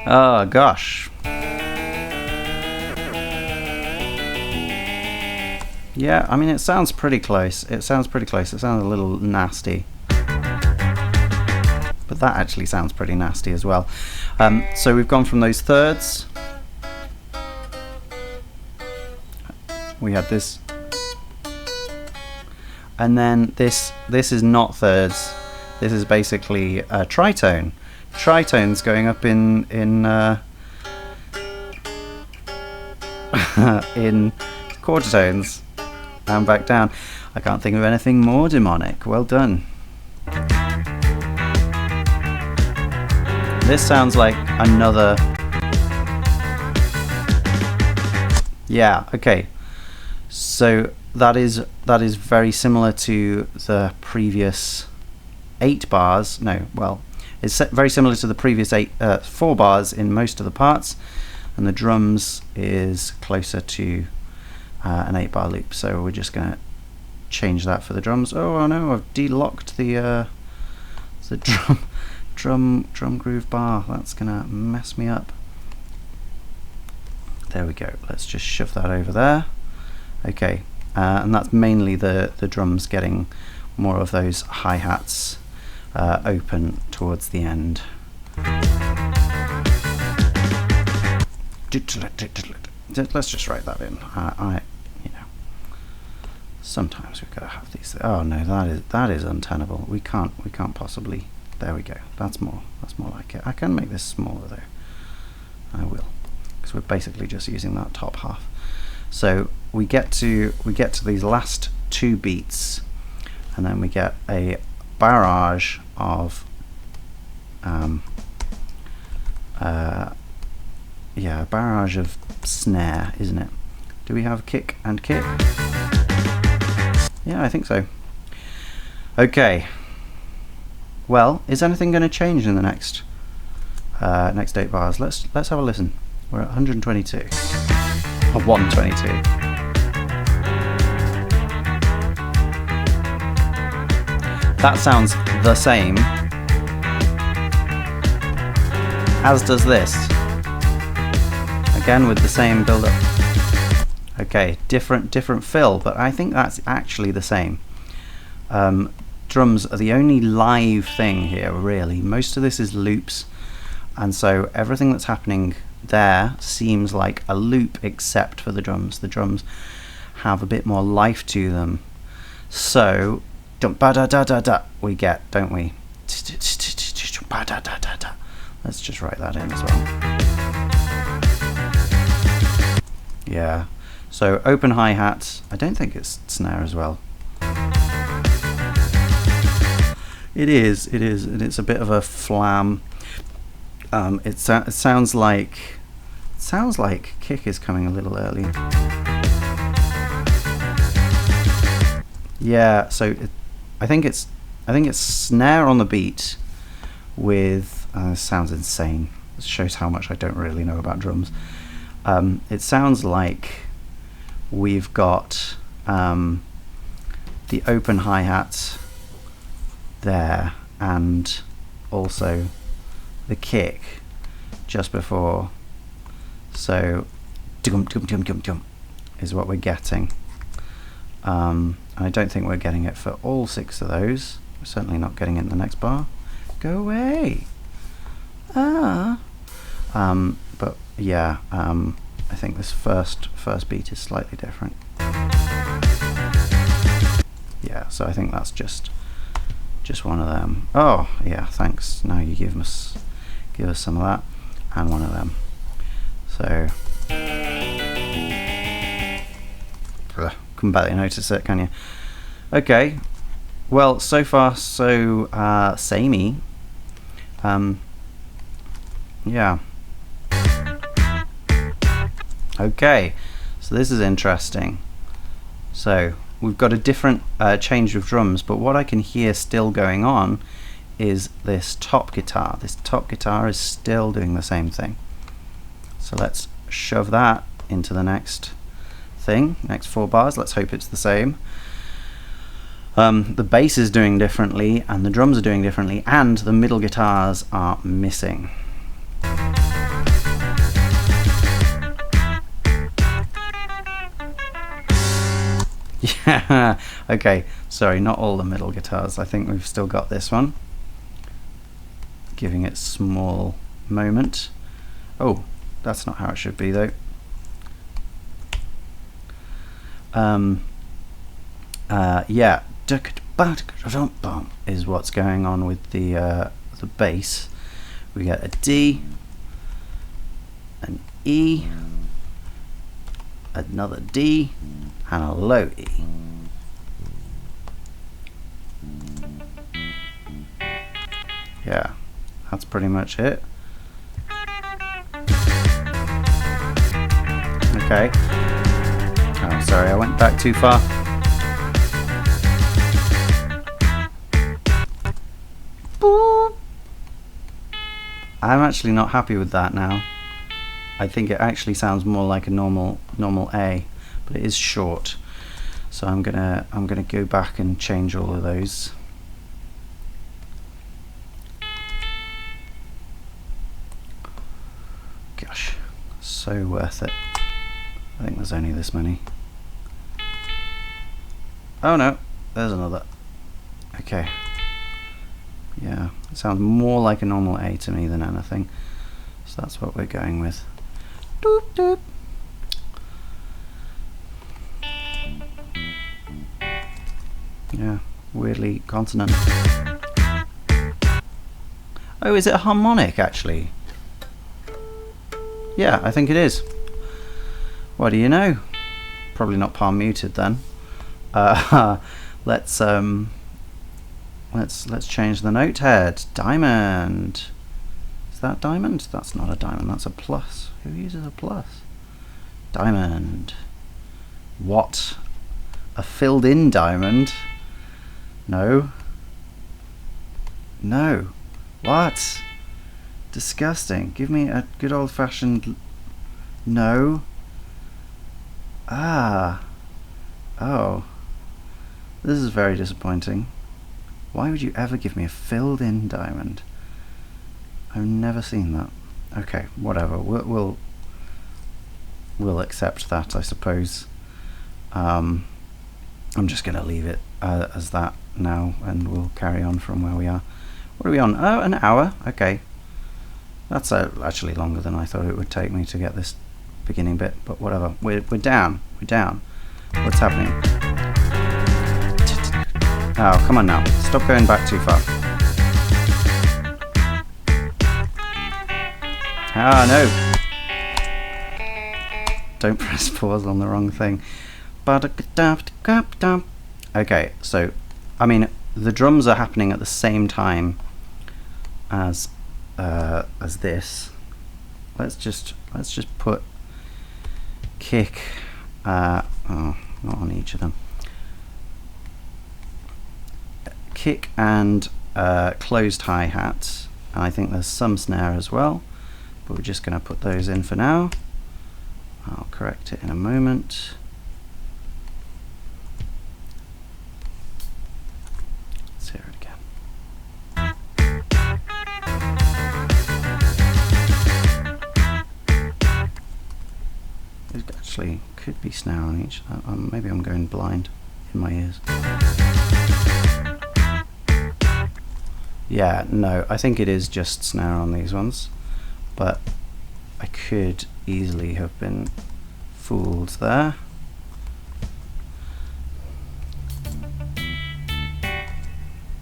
oh gosh. Yeah, I mean, it sounds pretty close. It sounds pretty close. It sounds a little nasty. But that actually sounds pretty nasty as well. So we've gone from those thirds. We had this. And then this is not thirds. This is basically a tritone. Tritones going up in in quarter tones and back down. I can't think of anything more demonic. Well done. This sounds like another. Yeah, okay. So that is very similar to the previous 8 bars. No, well, it's very similar to the previous 4 bars in most of the parts, and the drums is closer to an 8-bar loop. So we're just going to change that for the drums. Oh no, I've de-locked the drum groove bar. That's gonna mess me up. There we go. Let's just shove that over there. Okay, and that's mainly the drums getting more of those hi-hats open towards the end. Let's just write that in. You know, sometimes we've got to have these. Oh no, that is untenable. We can't possibly. There we go. That's more like it. I can make this smaller though. I will, because we're basically just using that top half. So we get to these last 2 beats, and then we get a barrage of a barrage of snare, isn't it? Do we have kick and kick? Yeah, I think so. Okay. Well, is anything going to change in the next 8 bars? Let's have a listen. We're at 122. Or 122. That sounds the same, as does this. Again with the same build-up. Okay, different fill, but I think that's actually the same. Drums are the only live thing here, really. Most of this is loops, and so everything that's happening there seems like a loop except for the drums. The drums have a bit more life to them. So, ba-da-da-da-da we get, don't we? Ba-da-da-da-da. Let's just write that in as well. Yeah. So open hi-hats. I don't think it's snare as well. It is, and it's a bit of a flam. It sounds like kick is coming a little early. Yeah, so I think it's snare on the beat with sounds insane. This shows how much I don't really know about drums. It sounds like we've got the open hi-hats there, and also the kick just before. So dum dum dum dum dum is what we're getting. I don't think we're getting it for all 6 of those. We're certainly not getting it in the next bar. Go away. But yeah, I think this first beat is slightly different. Yeah, so I think that's just one of them. Oh yeah, thanks. Now you give us some of that and one of them. So couldn't barely notice it, can you? Okay, well, so far so samey. Yeah. Okay, so this is interesting. So we've got a different change of drums, but what I can hear still going on is this top guitar. This top guitar is still doing the same thing. So let's shove that into the next thing, next 4 bars. Let's hope it's the same. The bass is doing differently, and the drums are doing differently, and the middle guitars are missing. Yeah, okay, sorry, not all the middle guitars. I think we've still got this one. Giving it small moment. Oh, that's not how it should be though. Yeah, is what's going on with the bass. We get a D, an E, another D, and a low E. Yeah, that's pretty much it. Okay. Oh, sorry, I went back too far. Boop. I'm actually not happy with that now. I think it actually sounds more like a normal A, but it is short. So I'm gonna go back and change all of those. Gosh, so worth it. I think there's only this many. Oh no, there's another. Okay. Yeah, it sounds more like a normal A to me than anything. So that's what we're going with. Doop doop. Yeah, weirdly consonant. Oh, is it a harmonic actually? Yeah, I think it is. What do you know? Probably not palm muted then. Let's change the note head. Diamond. Is that diamond? That's not a diamond. That's a plus. Who uses a plus? Diamond. What? A filled-in diamond? No. No. What? Disgusting. Give me a good old-fashioned. No. Ah. Oh. This is very disappointing. Why would you ever give me a filled-in diamond? I've never seen that. Okay, whatever. We'll accept that, I suppose. I'm just going to leave it as that now, and we'll carry on from where we are. What are we on? Oh, an hour. Okay. That's actually longer than I thought it would take me to get this beginning bit, but whatever. We're down. We're down. What's happening? Oh, come on now. Stop going back too far. Ah, no. Don't press pause on the wrong thing. Okay, so, I mean, the drums are happening at the same time as this. Let's just put kick. Oh, not on each of them. Kick and closed hi-hat, and I think there's some snare as well, but we're just going to put those in for now. I'll correct it in a moment. Let's hear it again. There actually could be snare on each. Maybe I'm going blind in my ears. Yeah, no, I think it is just snare on these ones, but I could easily have been fooled there.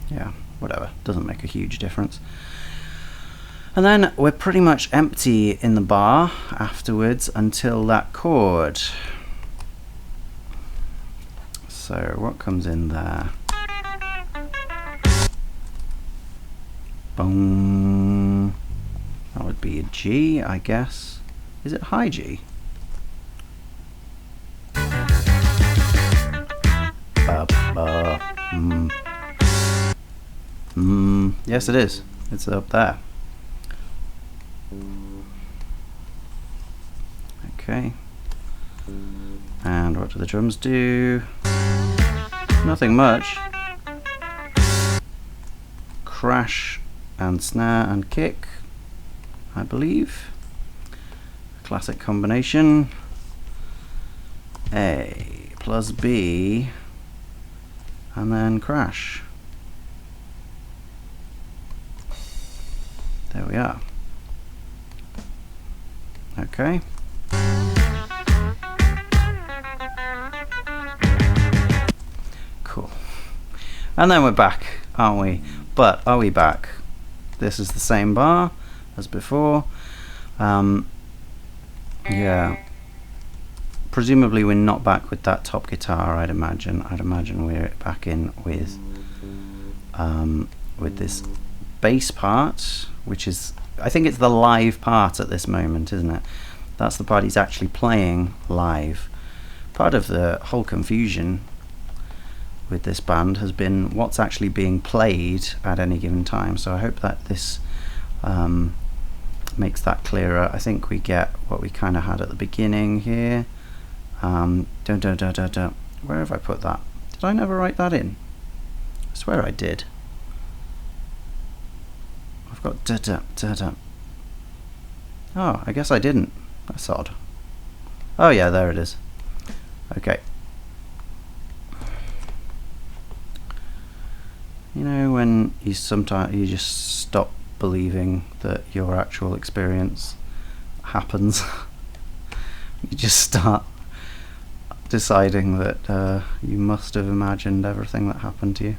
Yeah, whatever, doesn't make a huge difference. And then we're pretty much empty in the bar afterwards until that chord. So what comes in there? Boom. That would be a G, I guess. Is it high G? Yes, it is. It's up there. Okay. And what do the drums do? Nothing much. Crash and snare and kick, I believe. Classic combination. A plus B, and then crash. There we are. Okay. Cool. And then we're back, aren't we? But are we back? This is the same bar as before. Yeah. Presumably we're not back with that top guitar, I'd imagine. I'd imagine we're back in with this bass part, which is, I think it's the live part at this moment, isn't it? That's the part he's actually playing live. Part of the whole confusion with this band has been what's actually being played at any given time, so I hope that this makes that clearer. I think we get what we kind of had at the beginning here. Where have I put that? Did I never write that in? I swear I did. I've got da-da. Oh, I guess I didn't. That's odd. Oh yeah, there it is. Okay. You know when you sometimes you just stop believing that your actual experience happens. You just start deciding that you must have imagined everything that happened to you.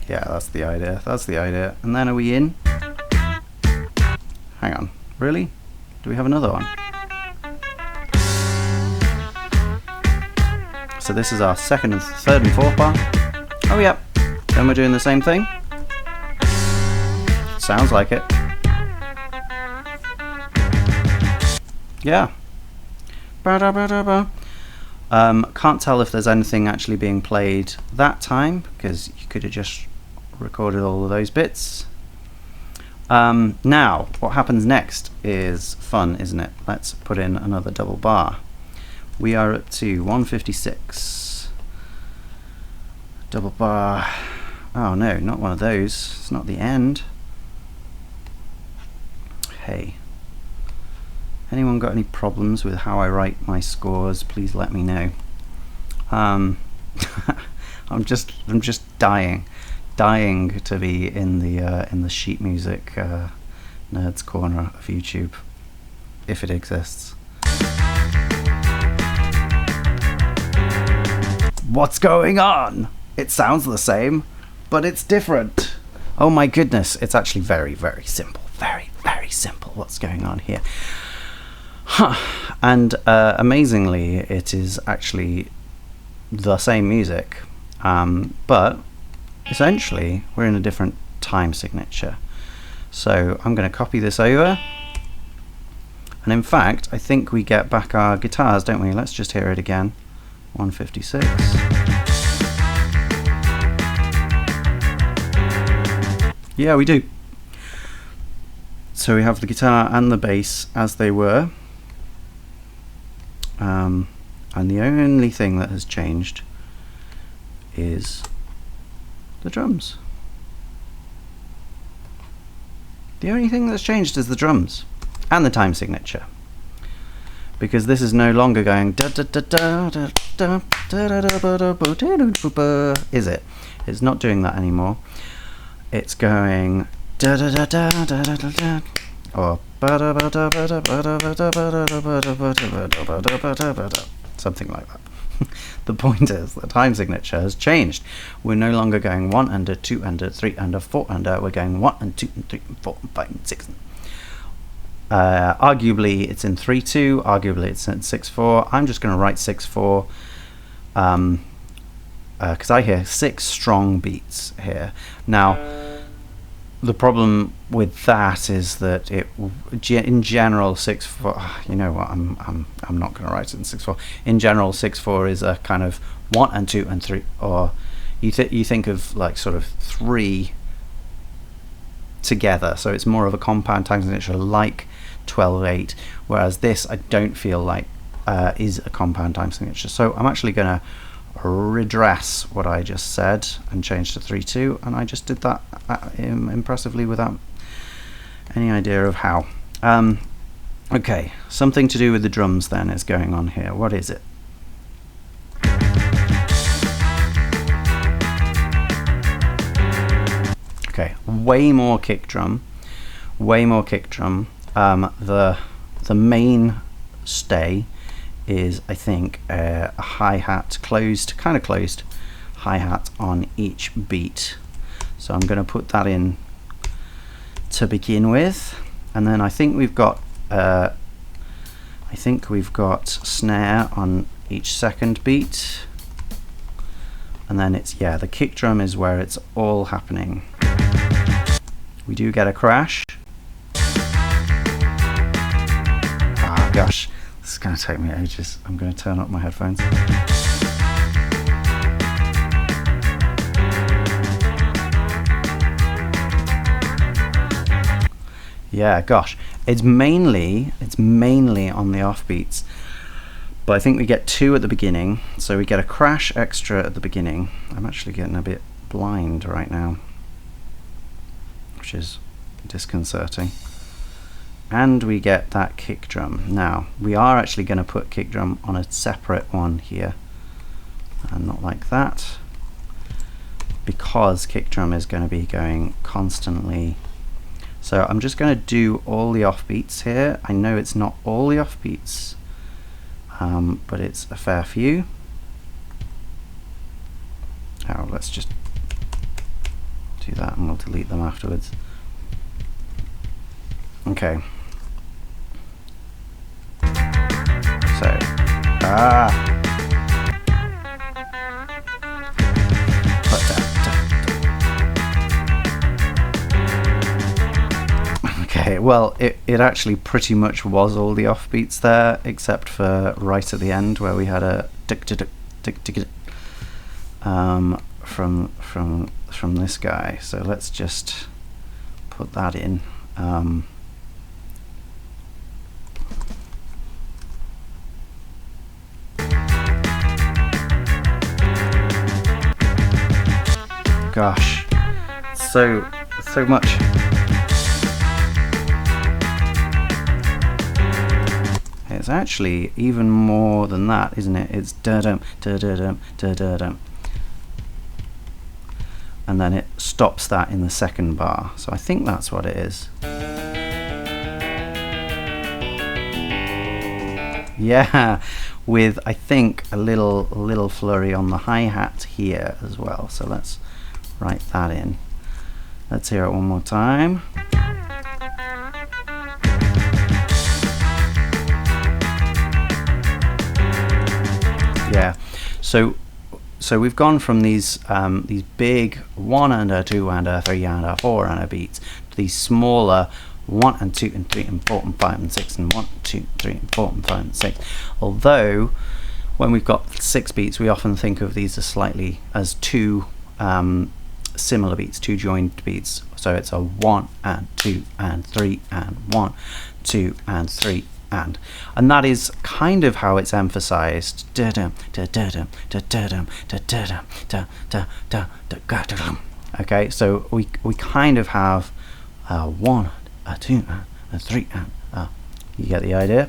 Yeah, that's the idea. That's the idea. And then are we in? Hang on. Really? Do we have another one? So this is our second and third and fourth bar. Oh yep. Then we're doing the same thing. Sounds like it. Yeah. Can't tell if there's anything actually being played that time, because you could have just recorded all of those bits. Now, what happens next is fun, isn't it? Let's put in another double bar. We are up to 156. Double bar. Oh no, not one of those. It's not the end. Hey. Anyone got any problems with how I write my scores? Please let me know. I'm just dying to be in the sheet music nerds corner of YouTube, if it exists. What's going on? It sounds the same, but it's different. Oh my goodness! It's actually very, very simple. Very, very simple. What's going on here? Huh. And amazingly, it is actually the same music, but essentially we're in a different time signature. So I'm going to copy this over, and in fact I think we get back our guitars, don't we? Let's just hear it again. 156. Yeah, we do. So we have the guitar and the bass as they were. And the only thing that has changed is the drums. The only thing that's changed is the drums and the time signature, because this is no longer going da da da da da da da da da, is it? It's not doing that anymore. It's going da da da da da da da da, or something like that. The point is, the time signature has changed. We're no longer going 1 under, 2 under, 3 under, 4 under. We're going 1 and 2 and 3 and 4 and 5 and 6. Arguably it's in 3/2. Arguably it's in 6/4. I'm just going to write 6/4 because I hear 6 strong beats here. Now, the problem with that is that it, in general, 6/4. You know what? I'm not going to write it in 6/4. In general, 6/4 is a kind of 1 and 2 and 3, or you think of like sort of 3 together. So it's more of a compound time signature like 12/8, whereas this I don't feel like is a compound time signature. So I'm actually going to redress what I just said and change to 3/2, and I just did that impressively without any idea of how. Okay, something to do with the drums then is going on here. What is it? Okay, way more kick drum, way more kick drum. The main stay is, I think, a hi-hat, kind of closed hi-hat on each beat. So I'm going to put that in to begin with, and then I think we've got snare on each second beat, and then it's, yeah, the kick drum is where it's all happening. We do get a crash. Ah, gosh. This is going to take me ages. I'm going to turn up my headphones. Yeah, gosh. It's mainly on the offbeats. But I think we get 2 at the beginning. So we get a crash extra at the beginning. I'm actually getting a bit blind right now, which is disconcerting. And we get that kick drum. Now, we are actually going to put kick drum on a separate one here, and not like that, because kick drum is going to be going constantly. So I'm just going to do all the offbeats here. I know it's not all the offbeats, but it's a fair few. Oh, let's just do that and we'll delete them afterwards. Okay. So, okay, well, it actually pretty much was all the offbeats there, except for right at the end where we had a tick tick tick tick from this guy. So let's just put that in. Gosh, so much. It's actually even more than that, isn't it? It's da-dum, da-da-dum, da-da-dum. And then it stops that in the second bar. So I think that's what it is. Yeah, with, I think, a little flurry on the hi-hat here as well. So let's write that in. Let's hear it one more time. Yeah, so we've gone from these big 1 and a 2 and a 3 and a 4 and a beats to these smaller 1 and 2 and 3 and 4 and 5 and 6 and 1, 2, 3 and 4 and 5 and 6. Although when we've got 6 beats, we often think of these as 2 similar beats, 2 joined beats. So it's a 1 and 2 and 3 and 1, 2 and 3 and that is kind of how it's emphasized. Okay, so we kind of have 1, a 2, a 3, and you get the idea.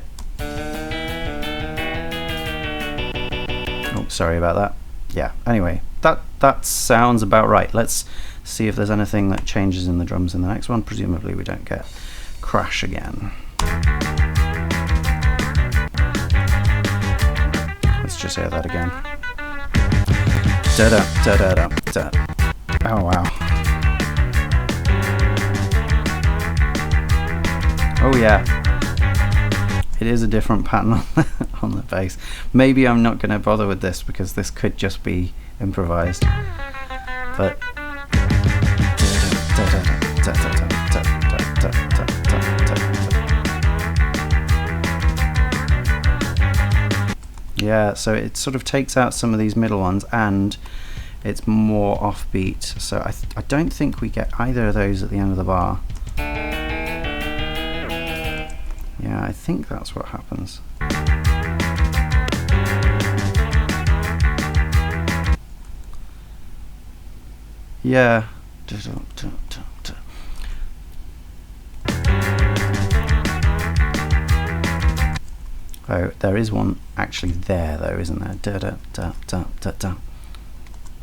Oh, sorry about that. Yeah, anyway, that sounds about right. Let's see if there's anything that changes in the drums in the next one. Presumably we don't get crash again. Let's just hear that again. Da-da, da-da-da, da. Oh wow. Oh yeah. It is a different pattern on the bass. Maybe I'm not going to bother with this because this could just be improvised. But Yeah, so it sort of takes out some of these middle ones, and it's more offbeat. So I don't think we get either of those at the end of the bar. Yeah, I think that's what happens. Yeah. Oh, there is one actually there though, isn't there? Da da da da da da.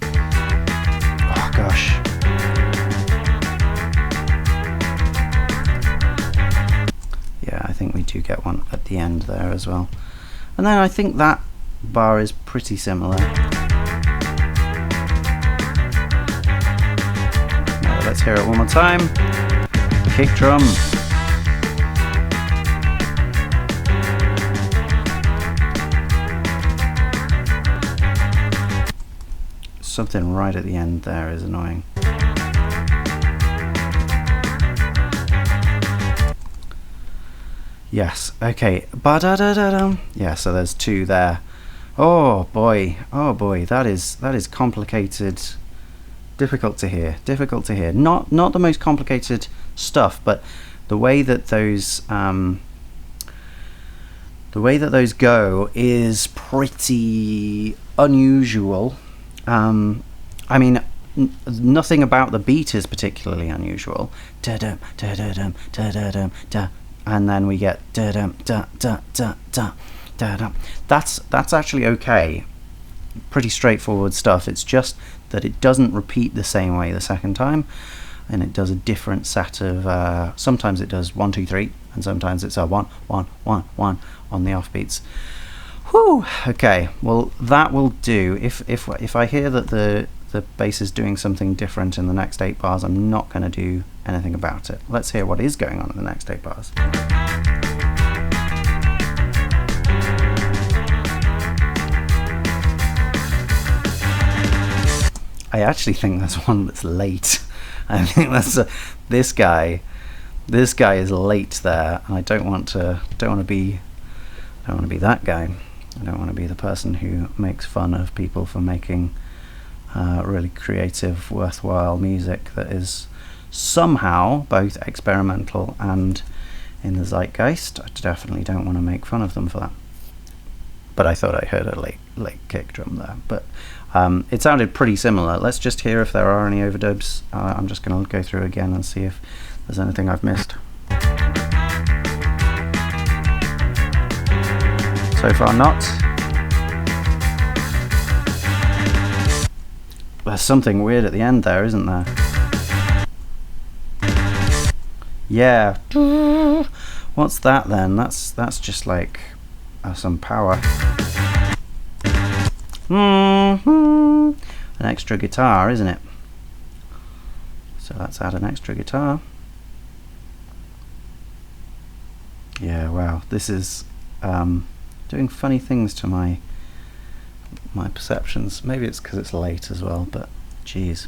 Oh gosh. Yeah, I think we do get one at the end there as well. And then I think that bar is pretty similar. Now let's hear it one more time. Kick drum. Something right at the end there is annoying. Yes, okay. Ba-da-da-da-dum. Yeah, so there's two there. Oh boy, that is complicated. Difficult to hear. Not the most complicated stuff, but the way that those go is pretty unusual. I mean, nothing about the beat is particularly unusual. Da-dum, da-da-dum, da-da-dum, da. And then we get da-dum, da-da-da-da, da-dum. That's actually okay. Pretty straightforward stuff. It's just that it doesn't repeat the same way the second time, and it does a different set of. Sometimes it does 1 2 3, and sometimes it's a 1 1 1 1 on the offbeats. Whew. Okay. Well, that will do. If I hear that the bass is doing something different in the next 8 bars, I'm not going to do anything about it. Let's hear what is going on in the next 8 bars. I actually think there's one that's late. I think that's this guy. This guy is late there, and I don't want to be that guy. I don't want to be the person who makes fun of people for making really creative, worthwhile music that is somehow both experimental and in the zeitgeist. I definitely don't want to make fun of them for that. But I thought I heard a late kick drum there. But it sounded pretty similar. Let's just hear if there are any overdubs. I'm just going to go through again and see if there's anything I've missed. So far not. There's something weird at the end there, isn't there? Yeah. What's that then? That's just like some power. An extra guitar, isn't it? So let's add an extra guitar. Yeah, wow. This is doing funny things to my perceptions. Maybe it's because it's late as well, but geez.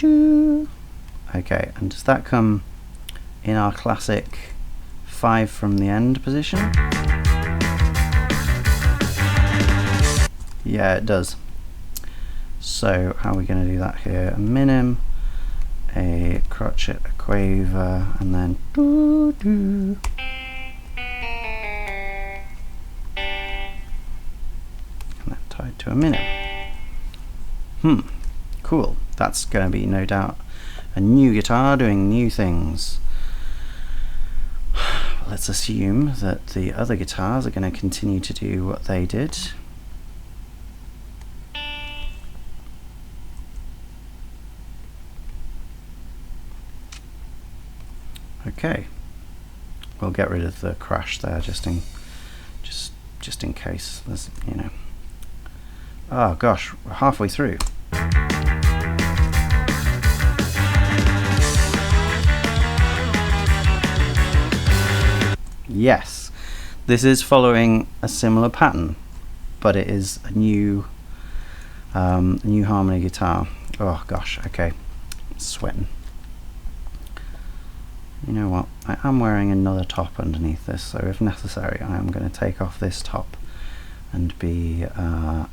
Okay, and does that come in our classic 5 from the end position? Yeah, it does. So how are we going to do that here? A minim, a crotchet, a quaver, and then doo-doo. Tied to a minim. Cool. That's going to be no doubt a new guitar doing new things. Let's assume that the other guitars are going to continue to do what they did. Okay. We'll get rid of the crash there just in case there's, you know. Oh gosh, we're halfway through. Yes, this is following a similar pattern, but it is a new harmony guitar. Oh gosh, okay, I'm sweating. You know what, I am wearing another top underneath this, so if necessary I am going to take off this top and be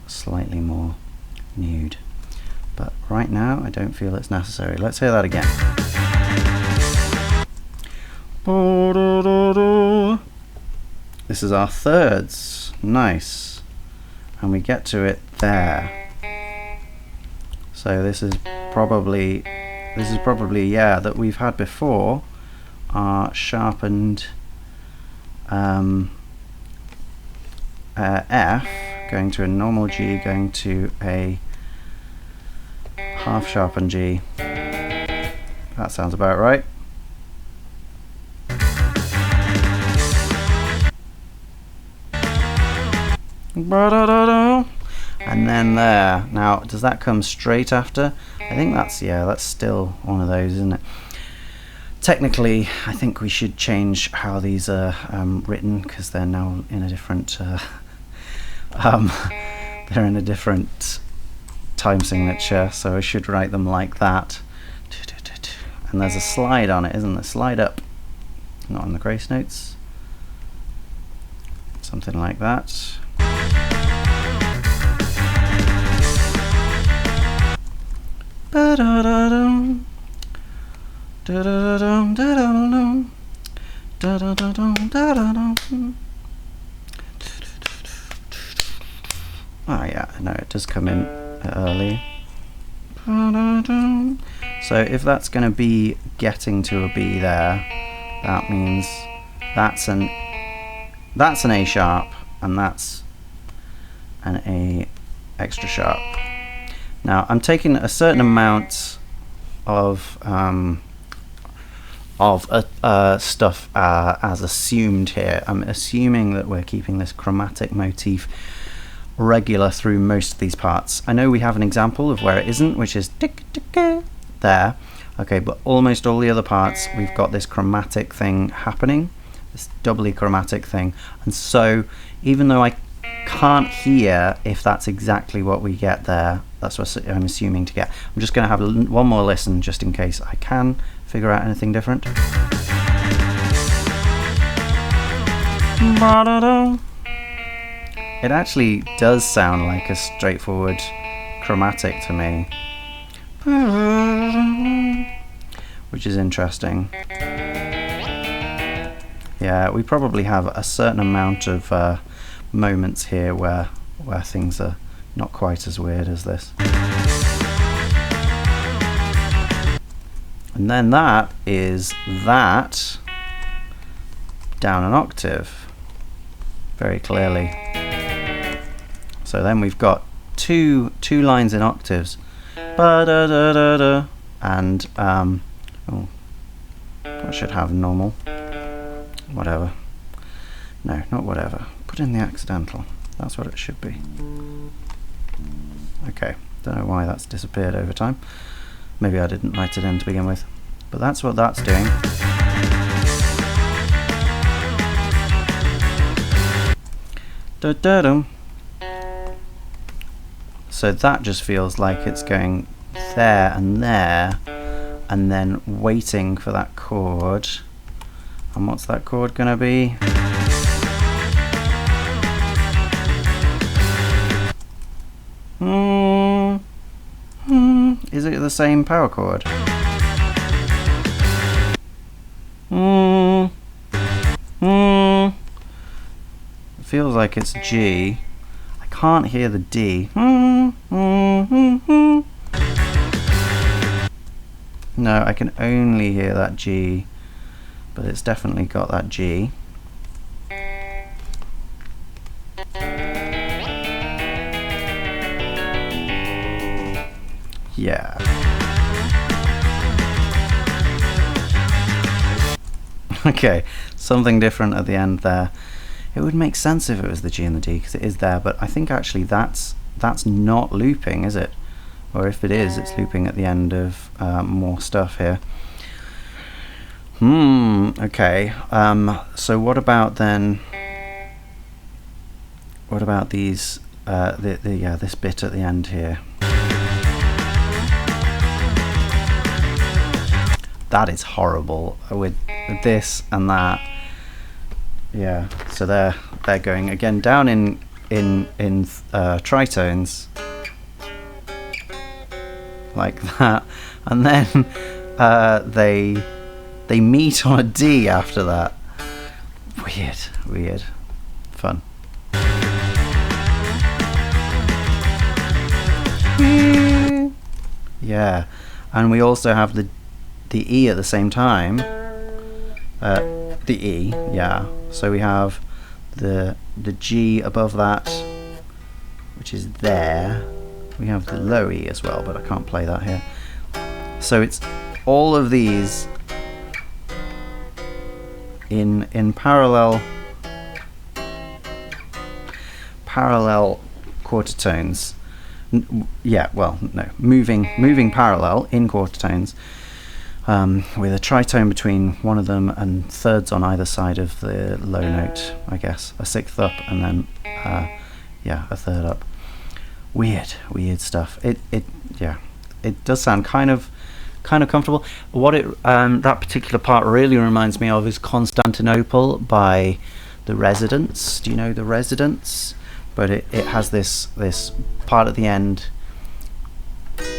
slightly more nude. But right now, I don't feel it's necessary. Let's hear that again. This is our thirds. Nice. And we get to it there. So this is probably yeah, that we've had before our sharpened F going to a normal G, going to a half sharpened G. That sounds about right. And then there. Now, does that come straight after? I think that's, yeah, that's still one of those, isn't it? Technically, I think we should change how these are written, because they're now in a different they're in a different time signature, so I should write them like that. And there's a slide on it, isn't there? Slide up. Not on the grace notes. Something like that. Oh yeah, no, it does come in early. So if that's going to be getting to a B there, that means that's an A sharp, and that's an A extra sharp. Now I'm taking a certain amount of stuff as assumed here. I'm assuming that we're keeping this chromatic motif regular through most of these parts. I know we have an example of where it isn't, which is tick tick there. Okay, but almost all the other parts we've got this chromatic thing happening, this doubly chromatic thing, and so even though I can't hear if that's exactly what we get there, that's what I'm assuming to get. I'm just going to have one more listen just in case I can figure out anything different. It actually does sound like a straightforward chromatic to me, which is interesting. Yeah, we probably have a certain amount of moments here where things are not quite as weird as this. And then that is that down an octave, very clearly. So then we've got two lines in octaves, ba-da-da-da-da, and oh, I should have normal. Whatever. No, not whatever. Put in the accidental. That's what it should be. Okay, don't know why that's disappeared over time. Maybe I didn't write it in to begin with. But that's what that's doing. Da-da-dum. So that just feels like it's going there, and then waiting for that chord. And what's that chord gonna be? Is it the same power chord? It feels like it's G. I can't hear the D. No, I can only hear that G, but it's definitely got that G. Yeah. Okay, something different at the end there. It would make sense if it was the G and the D, because it is there, but I think actually that's not looping, is it? Or if it is, it's looping at the end of more stuff here. Okay. So what about then? What about these? This bit at the end here. That is horrible with this and that. Yeah. So they're going again down in in tritones, like that, and then they meet on a D after that. Weird, fun. Yeah, and we also have the E at the same time. The E, yeah. So we have the G above that, which is there. We have the low E as well, but I can't play that here. So it's all of these in parallel quarter tones. Yeah, well, no, moving parallel in quarter tones, with a tritone between one of them and thirds on either side of the low note, I guess. A sixth up and then yeah, a third up. Weird stuff. It does sound kind of comfortable. What that particular part really reminds me of is Constantinople by The Residents. Do you know The Residents? But it has this part at the end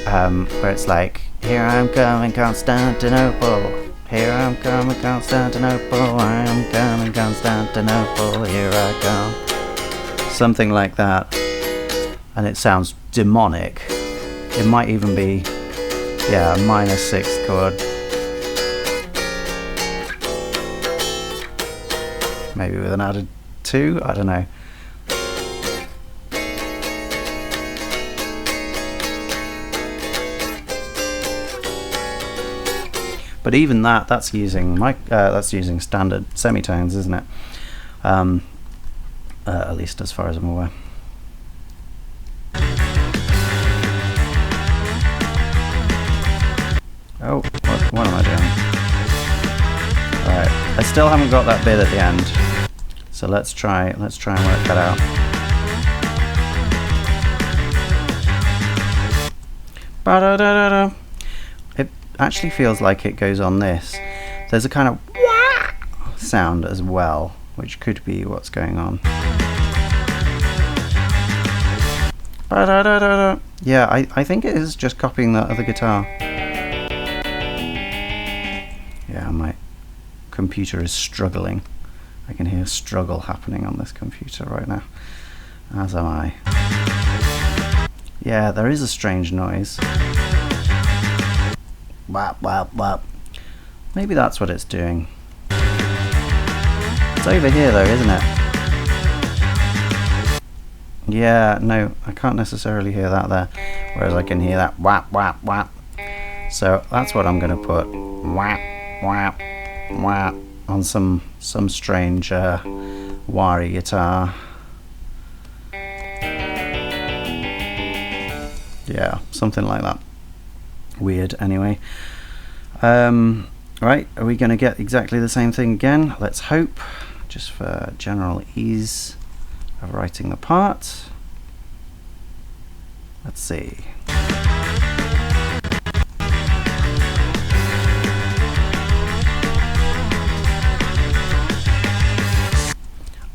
where it's like, here I'm coming Constantinople, here I'm coming Constantinople, I'm coming Constantinople, here I come. Something like that. And it sounds demonic. It might even be, yeah, a minor sixth chord. Maybe with an added 2, I don't know. But even that's using standard semitones, isn't it? At least as far as I'm aware. Oh, what am I doing? Alright, I still haven't got that bit at the end. So let's try and work that out. Ba-da-da-da-da. It actually feels like it goes on this. There's a kind of wah sound as well, which could be what's going on. Ba-da-da-da-da. Yeah, I think it is just copying that other guitar. Yeah, my computer is struggling. I can hear struggle happening on this computer right now, as am I. Yeah, there is a strange noise. Wap, wap, wap. Maybe that's what it's doing. It's over here though, isn't it? Yeah, no, I can't necessarily hear that there, whereas I can hear that wap, wap, wap. So that's what I'm going to put. Wap, wap, wap on some strange wiry guitar. Yeah, something like that. Weird, anyway. Right, are we going to get exactly the same thing again? Let's hope, just for general ease of writing the part. Let's see.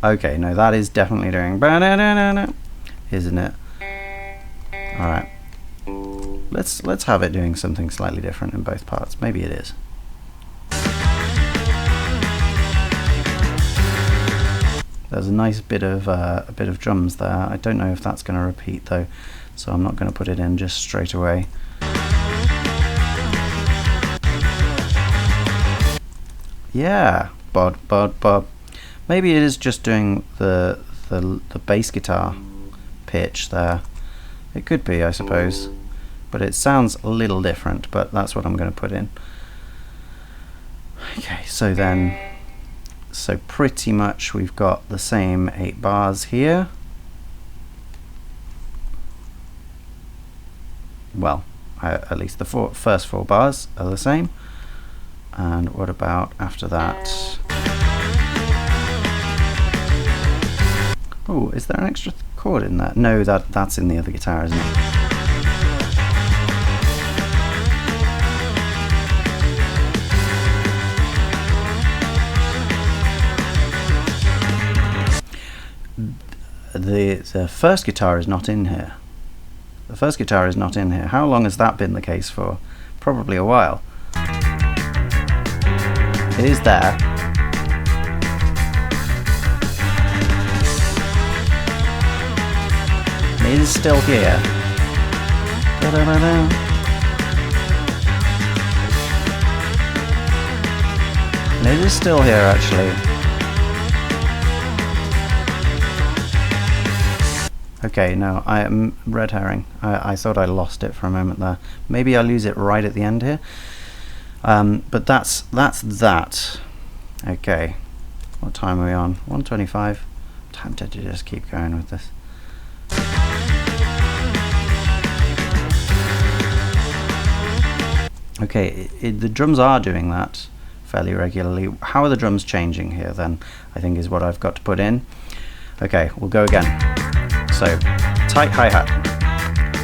Okay, no, that is definitely doing ba-da-da-da-da, isn't it? All right. Let's have it doing something slightly different in both parts. Maybe it is. There's a nice bit of drums there. I don't know if that's going to repeat though, so I'm not going to put it in just straight away. Yeah, bod. Maybe it is just doing the bass guitar pitch there. It could be, I suppose. But it sounds a little different, but that's what I'm going to put in. Okay, so pretty much we've got the same 8 bars here. Well, at least the first 4 bars are the same. And what about after that? Oh, is there an extra chord in that? No, that's in the other guitar, isn't it? the first guitar is not in here. The first guitar is not in here. How long has that been the case for? Probably a while. It is there. It is still here. Da-da-da-da. And it is still here, actually. Okay, no, I am red herring. I thought I lost it for a moment there. Maybe I lose it right at the end here. But that's that. Okay. What time are we on? 1:25. I'm tempted to just keep going with this. Okay, the drums are doing that fairly regularly. How are the drums changing here then, I think is what I've got to put in. Okay, we'll go again. So, tight hi-hat.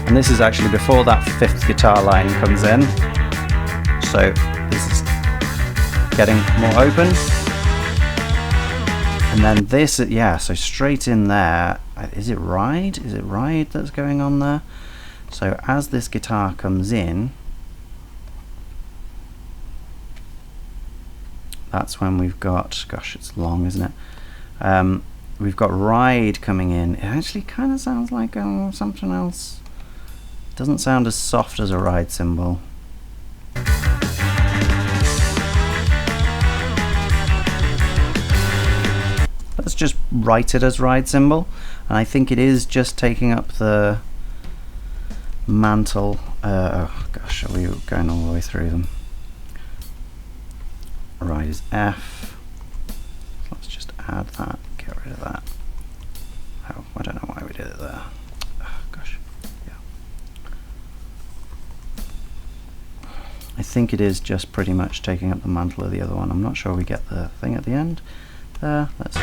And this is actually before that fifth guitar line comes in. So, this is getting more open. And then this, yeah, so straight in there. Is it ride? Is it ride that's going on there? So, as this guitar comes in, that's when we've got, gosh, it's long, isn't it? We've got ride coming in. It actually kind of sounds like something else. It doesn't sound as soft as a ride cymbal. Let's just write it as ride cymbal. And I think it is just taking up the mantle. Oh gosh, are we going all the way through them? Ride is F. Let's just add that, get rid of that. Oh, I don't know why we did it there. Oh, gosh, yeah. I think it is just pretty much taking up the mantle of the other one. I'm not sure we get the thing at the end. There, let's.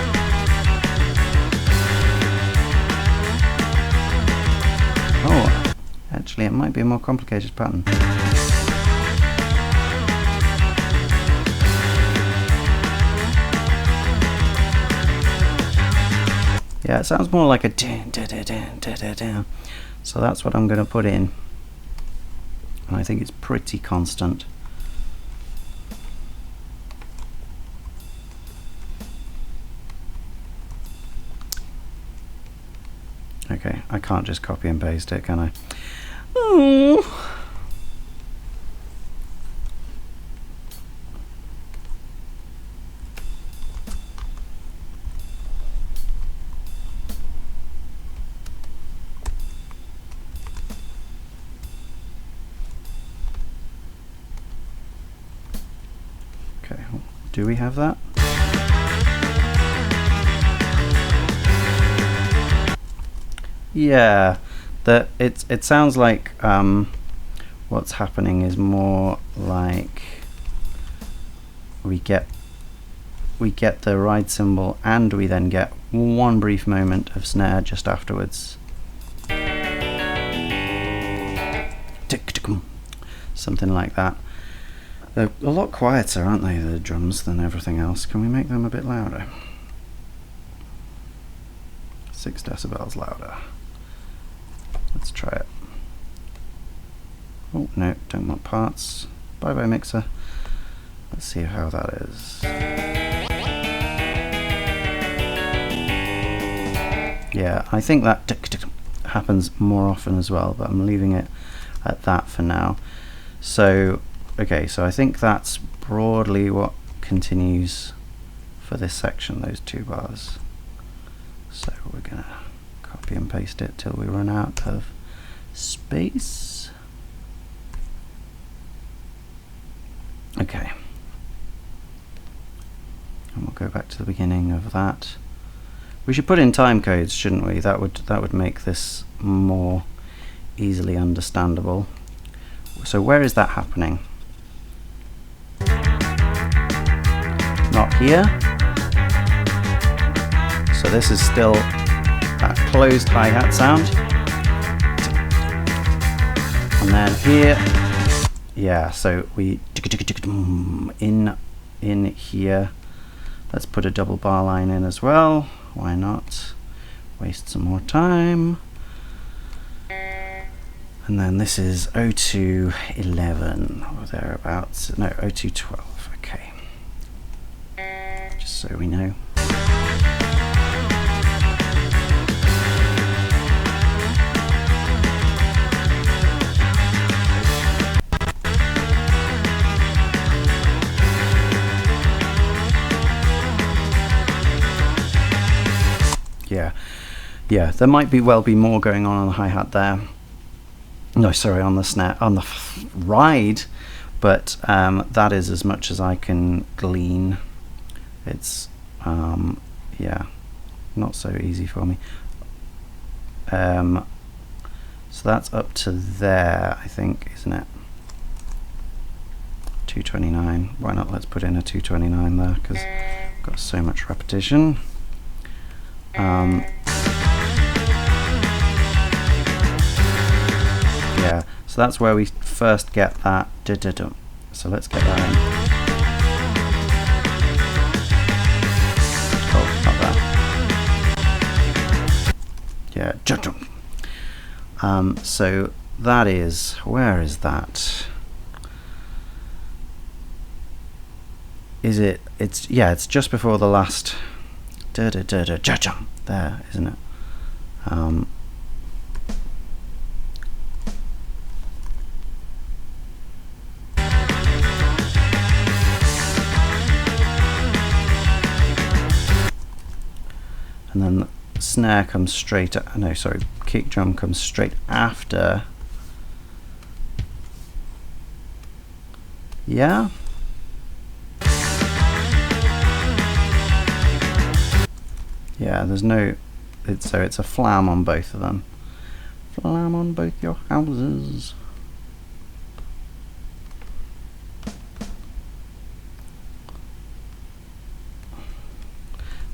Oh, actually it might be a more complicated pattern. Yeah, it sounds more like a dun, dun, dun, dun, dun, dun, dun. So that's what I'm going to put in. And I think it's pretty constant. Okay, I can't just copy and paste it, can I? Oh. Okay, do we have that? Yeah, it sounds like what's happening is more like we get the ride cymbal and we then get one brief moment of snare just afterwards. Something like that. They're a lot quieter, aren't they, the drums, than everything else. Can we make them a bit louder? 6 decibels louder. Let's try it. Oh no, don't want parts. Bye bye mixer. Let's see how that is. Yeah, I think that happens more often as well, but I'm leaving it at that for now. So, okay, so I think that's broadly what continues for this section, those 2 bars. So we're going to copy and paste it till we run out of space. Okay. And we'll go back to the beginning of that. We should put in time codes, shouldn't we? That would make this more easily understandable. So where is that happening? Not here. So this is still that closed hi-hat sound. And then here, yeah, so we in here. Let's put a double bar line in as well. Why not? waste some more time. And then this is 0211 or thereabouts. No, 0212. Okay. Just so we know. Yeah, there might well be more going on the hi-hat there. No, sorry, on the snare, on the ride, but that is as much as I can glean. It's, yeah, not so easy for me. So that's up to there, I think, isn't it? 229. Why not? Let's put in a 229 there, because I've got so much repetition. Yeah, so that's where we first get that da-da-dum. So let's get that in. Oh, not that. Yeah, da-dum. So that is, where is that? Is it, yeah, it's just before the last da-da-da-da-da-dum. There, isn't it? And then the snare comes straight, no, sorry, kick drum comes straight after. Yeah? Yeah, there's no, so it's a flam on both of them. Flam on both your houses.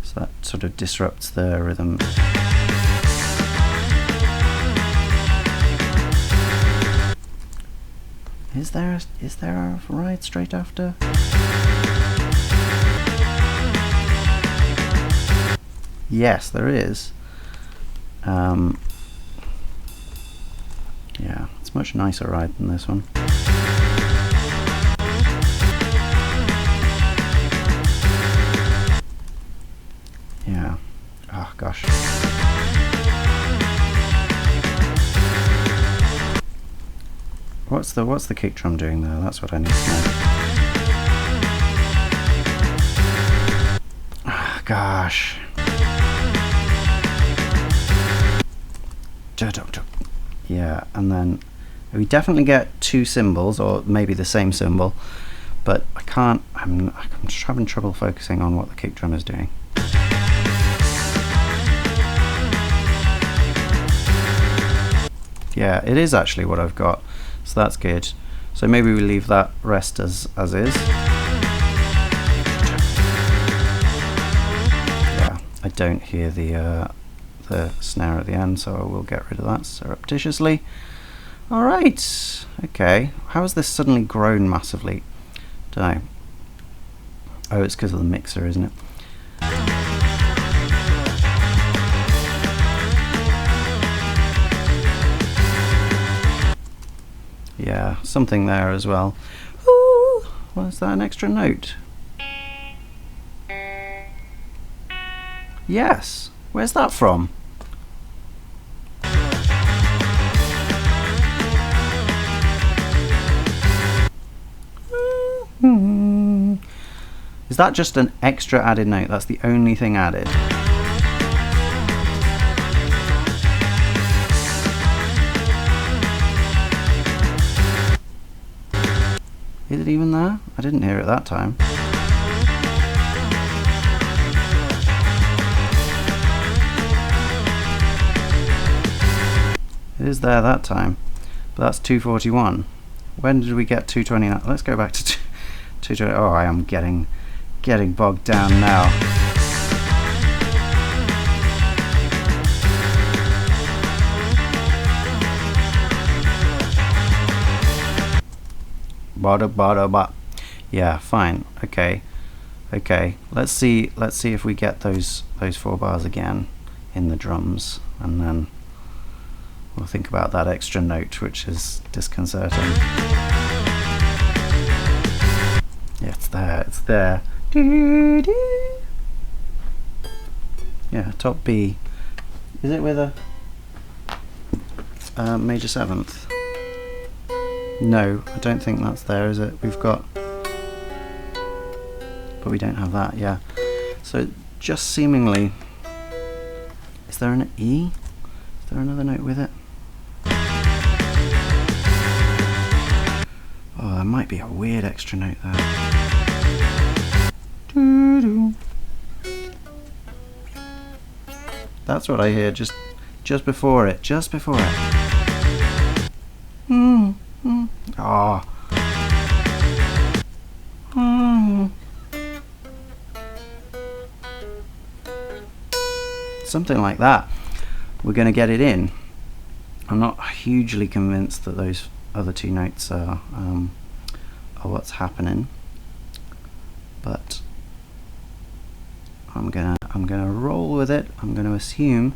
So that sort of disrupts the rhythm. Is there a ride straight after? Yes, there is. Yeah, it's a much nicer ride than this one. Yeah. Oh gosh. What's the kick drum doing there? That's what I need to know. Oh, gosh. Yeah, and then we definitely get two cymbals, or maybe the same cymbal, but I can't. I'm just having trouble focusing on what the kick drum is doing. Yeah, it is actually what I've got, so that's good. So maybe we leave that rest as is. Yeah, I don't hear the snare at the end, so I will get rid of that surreptitiously. Alright, okay. How has this suddenly grown massively? Don't know. Oh, it's because of the mixer, isn't it? Yeah, something there as well. Ooh, was that an extra note? Yes. Where's that from? Is that just an extra added note? That's the only thing added. Is it even there? I didn't hear it that time. It is there that time, but that's 241. When did we get 229? Let's go back to 220. Oh, I am getting bogged down now. Bada. Yeah, fine. Okay. Let's see if we get those 4 bars again in the drums, and then we'll think about that extra note, which is disconcerting. Yeah, it's there, it's there. Yeah, top B. Is it with a major seventh? No, I don't think that's there, is it? We've got, but we don't have that, yeah. So just seemingly, is there an E? Is there another note with it? Oh, there might be a weird extra note there. That's what I hear just before it, just before it. Ah. Something like that. We're going to get it in. I'm not hugely convinced that those other two notes are what's happening, but I'm gonna roll with it. I'm going to assume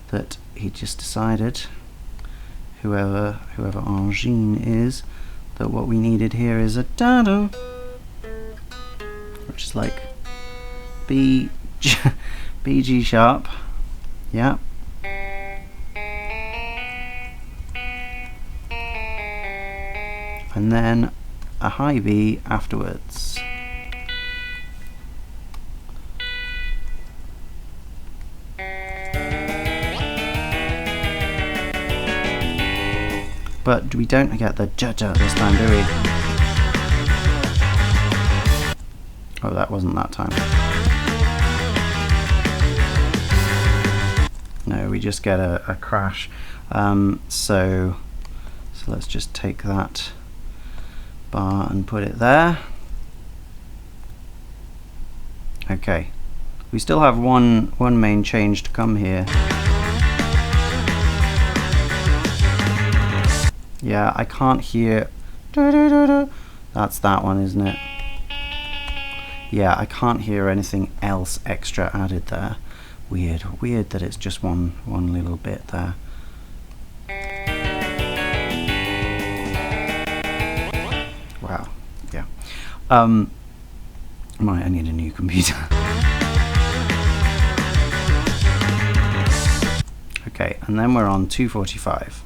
that he just decided, whoever Angine is, that what we needed here is a da-da, which is like B, G sharp, yeah. And then a high B afterwards. But we don't get the ja-ja this time, do we? Oh, that wasn't that time. No, we just get a crash. So let's just take that bar and put it there. Okay, we still have one main change to come here. Yeah, I can't hear. That's that one, isn't it? Yeah, I can't hear anything else extra added there. Weird that it's just one little bit there. Wow, yeah. I need a new computer. Okay, and then we're on 245.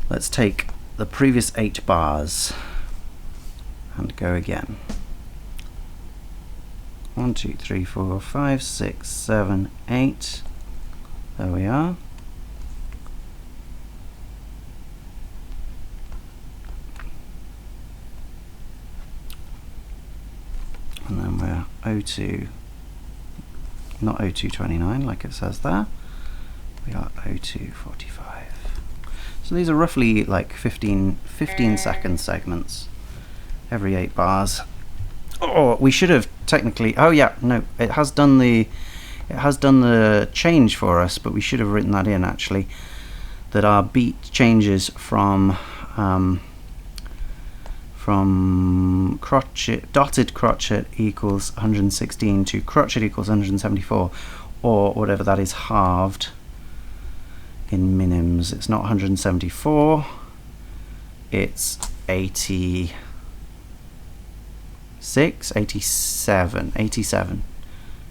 Let's take the previous 8 bars and go again. 1, 2, 3, 4, 5, 6, 7, 8. There we are. And then we're O2, not O229 like it says there. We are O245. So these are roughly like 15 second segments every 8 bars. Oh, we should have technically, oh yeah, no, it has done the change for us, but we should have written that in actually, that our beat changes from crotchet, dotted crotchet equals 116 to crotchet equals 174, or whatever that is halved in minims. It's not 174, it's 86, 87.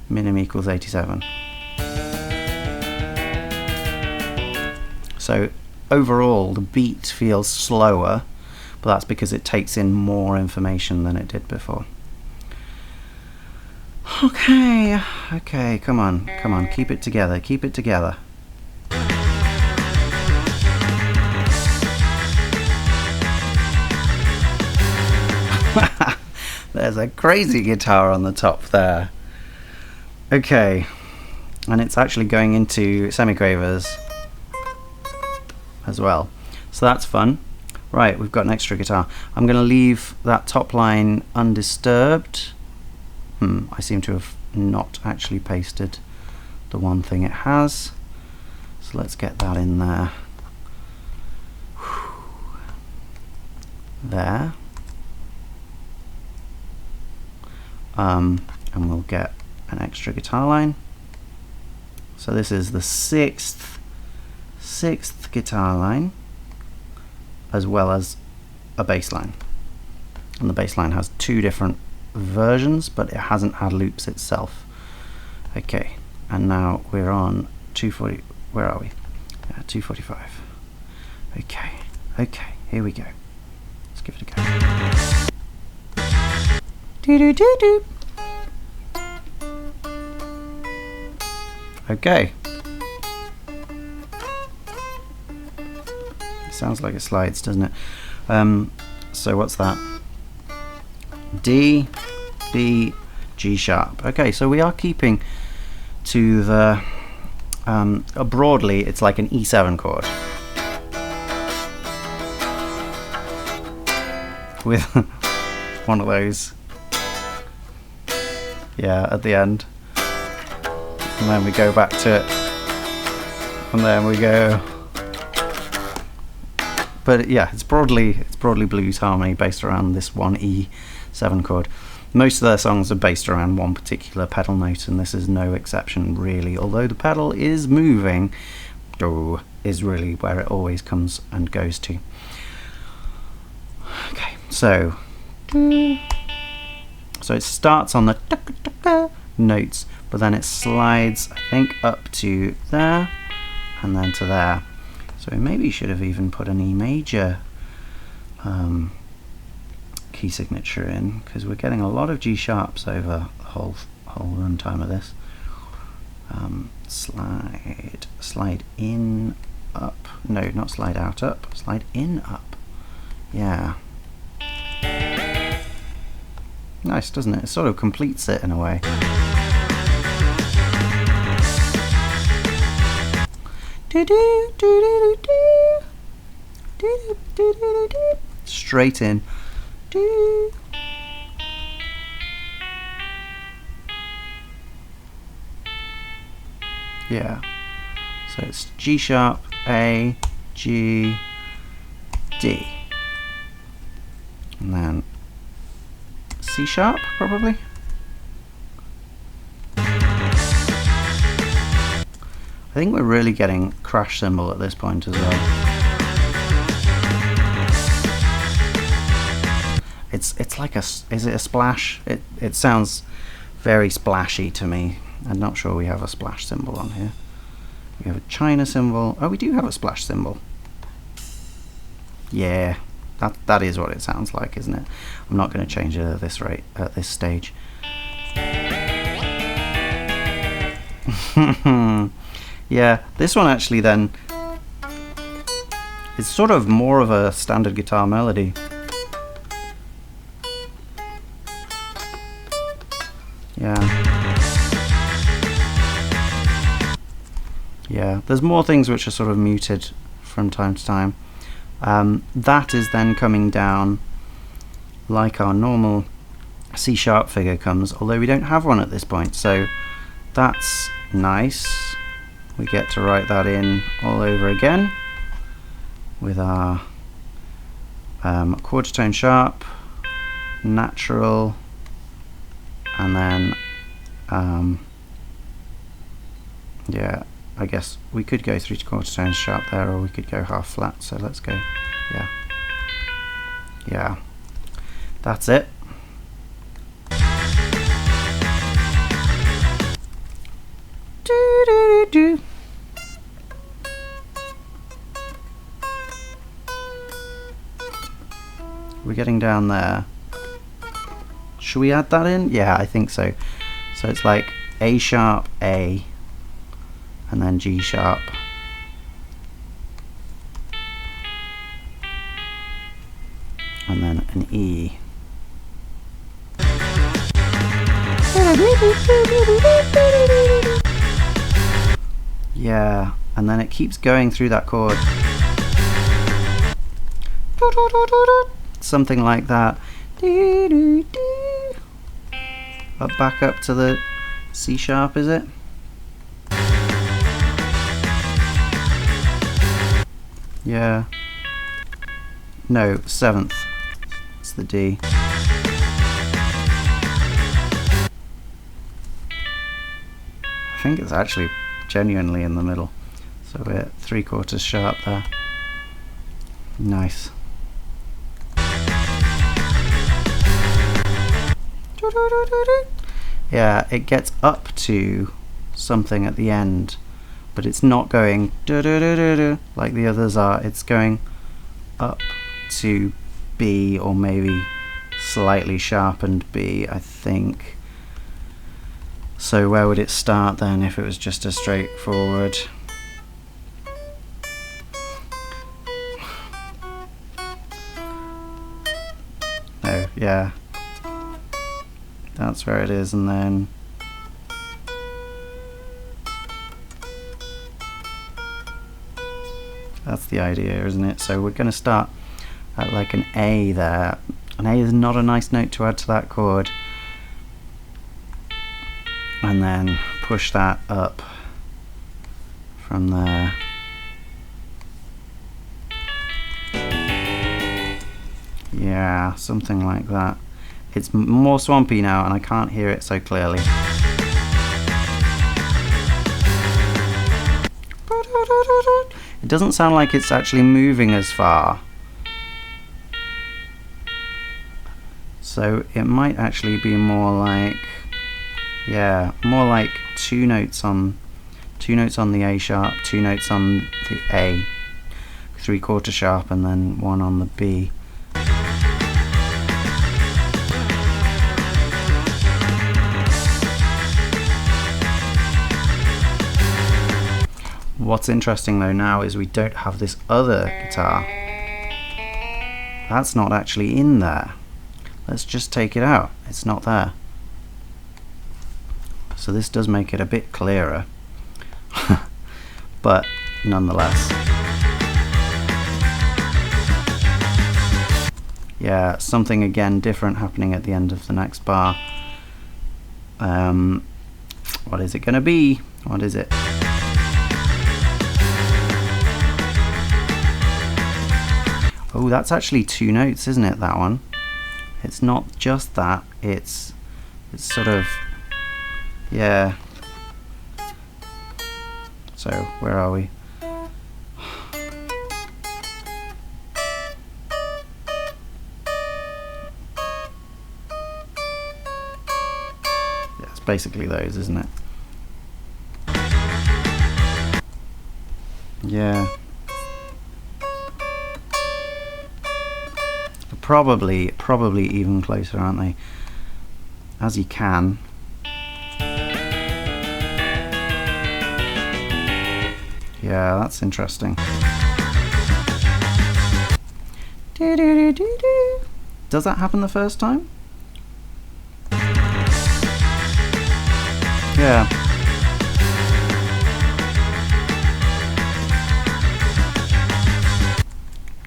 Minim equals 87. So overall the beat feels slower, but that's because it takes in more information than it did before. Okay, come on, keep it together, keep it together. There's a crazy guitar on the top there. Okay, and it's actually going into semiquavers as well, so that's fun. Right, we've got an extra guitar. I'm going to leave that top line undisturbed. I seem to have not actually pasted the one thing it has, so let's get that in there. There. And we'll get an extra guitar line So this is the sixth guitar line, as well as a bass line. And the bass line has two different versions, but it hasn't had loops itself. Okay, and now we're on 240. Where are we? 245. Okay, here we go. Let's give it a go. Do do do do. Okay. Sounds like it slides, doesn't it? So what's that? D, B, G sharp. Okay, so we are keeping to the broadly it's like an E7 chord with one of those, yeah, at the end, and then we go back to it, and then we go. But yeah, it's broadly blues harmony based around this one E7 chord. Most of their songs are based around one particular pedal note, and this is no exception really. Although the pedal is moving, is really where it always comes and goes to. Okay, so it starts on the notes, but then it slides, I think, up to there, and then to there. So maybe you should have even put an E major key signature in, because we're getting a lot of G sharps over the whole runtime of this. Slide in, up. No, not slide out, up. Slide in, up. Yeah. Nice, doesn't it? It sort of completes it in a way. Straight in. Yeah. So it's G sharp, A, G, D. And then C sharp, probably. I think we're really getting crash cymbal at this point as well. It's like is it a splash? It sounds very splashy to me. I'm not sure we have a splash cymbal on here. We have a China cymbal. Oh, we do have a splash cymbal. Yeah, that is what it sounds like, isn't it? I'm not going to change it at this rate, at this stage. Yeah, this one actually then is sort of more of a standard guitar melody. Yeah, there's more things which are sort of muted from time to time. That is then coming down like our normal C sharp figure comes, although we don't have one at this point, so that's nice. We get to write that in all over again with our quarter tone sharp, natural, and then yeah, I guess we could go through to quarter tone sharp there, or we could go half flat, so let's go, yeah, that's it. Do. We're getting down there. Should we add that in? Yeah, I think so. So it's like A sharp, A, and then G sharp. And then an E. Yeah, and then it keeps going through that chord. Something like that. Back up to the C sharp, is it? Yeah. No, 7th. It's the D. I think it's actually genuinely in the middle. So we're 3/4 sharp there. Nice. Yeah, it gets up to something at the end, but it's not going like the others are. It's going up to B, or maybe slightly sharpened B, I think. So where would it start then if it was just a straightforward? Oh, yeah. That's where it is, and then that's the idea, isn't it? So we're going to start at like an A there. An A is not a nice note to add to that chord. And then push that up from there. Yeah, something like that. It's more swampy now and I can't hear it so clearly. It doesn't sound like it's actually moving as far. So it might actually be more like, yeah, more like two notes on the A sharp, 2 notes on the A, 3/4 sharp, and then 1 on the B. What's interesting though now is we don't have this other guitar. That's not actually in there. Let's just take it out. It's not there. So this does make it a bit clearer, but nonetheless. Yeah, something again different happening at the end of the next bar. What is it going to be? What is it? Oh, that's actually 2 notes, isn't it, that one? It's not just that, it's sort of, yeah. So, where are we? Yeah, it's basically those, isn't it? Yeah. Probably even closer, aren't they? As you can. Yeah, that's interesting. Does that happen the first time? Yeah.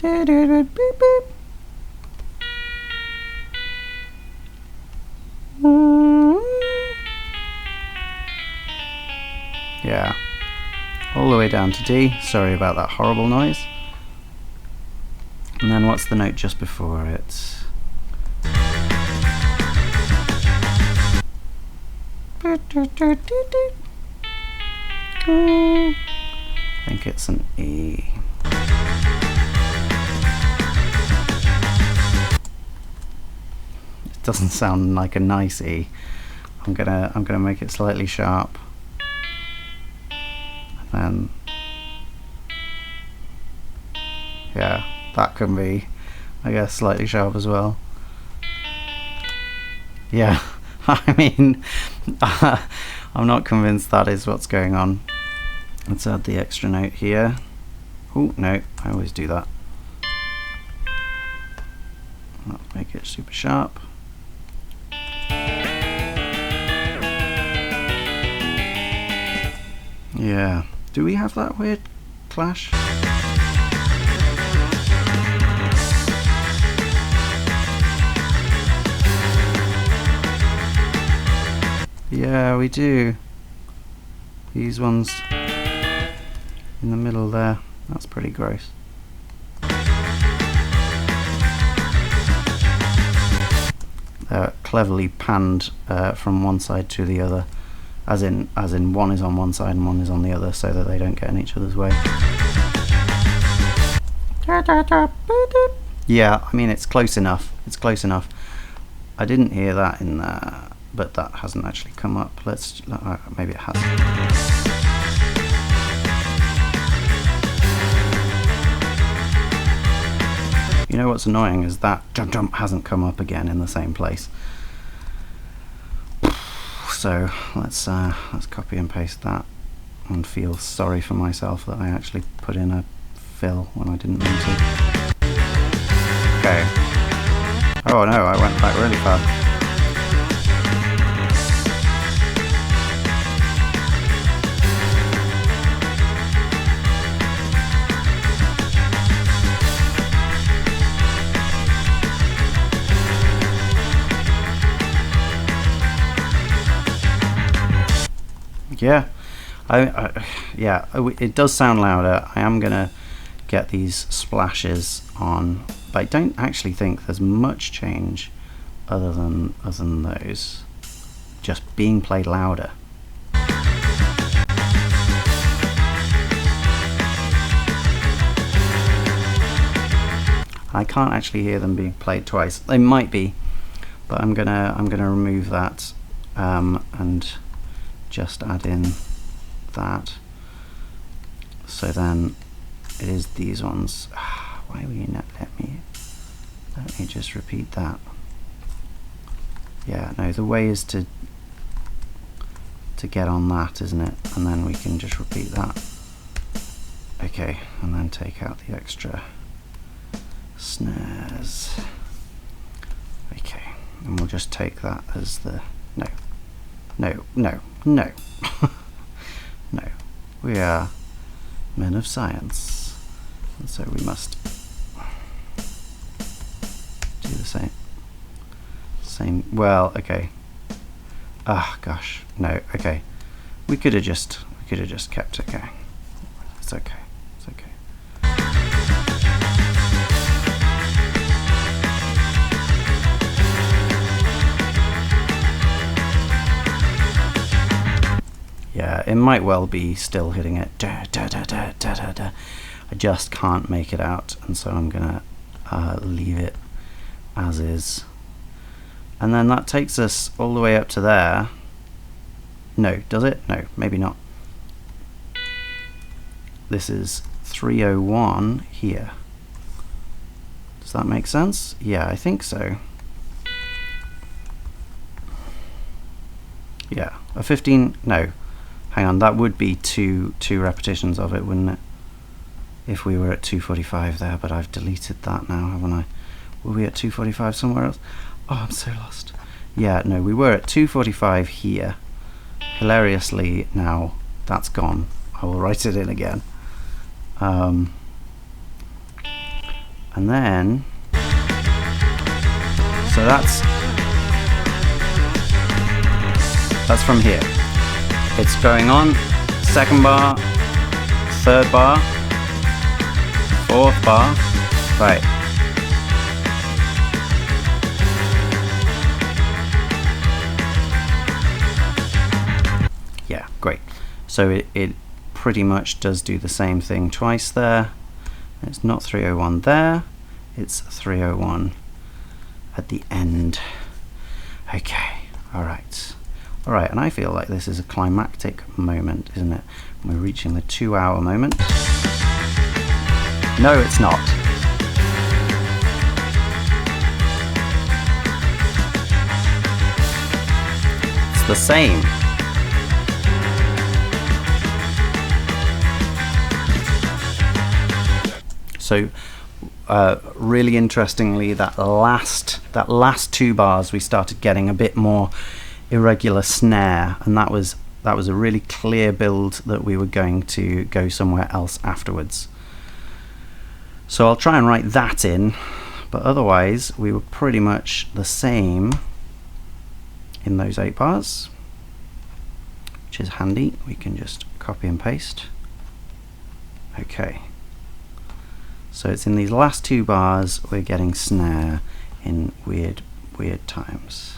Beep, beep. Yeah, all the way down to D. Sorry about that horrible noise. And then what's the note just before it? I think it's an E. It doesn't sound like a nice E. I'm gonna make it slightly sharp. And yeah, that can be, I guess, slightly sharp as well. Yeah, I mean, I'm not convinced that is what's going on. Let's add the extra note here. Oh no, I always do that. Let's make it super sharp. Yeah. Do we have that weird clash? Yeah, we do. These ones in the middle there. That's pretty gross. They're cleverly panned from one side to the other as in one is on one side and one is on the other, so that they don't get in each other's way. Yeah, I mean, it's close enough. It's close enough. I didn't hear that in there, but that hasn't actually come up. Let's maybe it hasn't. You know what's annoying is that jump jump hasn't come up again in the same place. So let's copy and paste that and feel sorry for myself that I actually put in a fill when I didn't mean to. Okay. Oh no, I went back really far. Yeah, yeah, it does sound louder. I am gonna get these splashes on, but I don't actually think there's much change other than those just being played louder. I can't actually hear them being played twice. They might be, but I'm gonna remove that and just add in that. So then it is these ones. Why will you not let me just repeat that? Yeah, no, the way is to get on that, isn't it? And then we can just repeat that. Okay, and then take out the extra snares. Okay, and we'll just take that as the no. No. We are men of science, and so we must do the same. Well, okay. Ah, gosh, no. Okay, we could have just kept it going. It's okay. It's okay. Yeah, it might well be still hitting it. Da, da, da, da, da, da, da. I just can't make it out, and so I'm gonna leave it as is. And then that takes us all the way up to there. No, does it? No, maybe not. This is 301 here. Does that make sense? Yeah, I think so. Yeah, a 15, no. Hang on, that would be two repetitions of it, wouldn't it? If we were at 245 there, but I've deleted that now, haven't I? Were we at 245 somewhere else? Oh, I'm so lost. Yeah, no, we were at 245 here. Hilariously, now that's gone. I will write it in again. And then, so that's from here. It's going on, second bar, third bar, fourth bar, right. Yeah, great. So it pretty much does do the same thing twice there. It's not 301 there, it's 301 at the end. Okay, all right. All right, and I feel like this is a climactic moment, isn't it? We're reaching the 2-hour moment. No, it's not. It's the same. So, really interestingly, that last 2 bars, we started getting a bit more irregular snare, and that was a really clear build that we were going to go somewhere else afterwards. So I'll try and write that in, but otherwise we were pretty much the same in those 8 bars, which is handy. We can just copy and paste. Okay, so it's in these last 2 bars we're getting snare in weird times.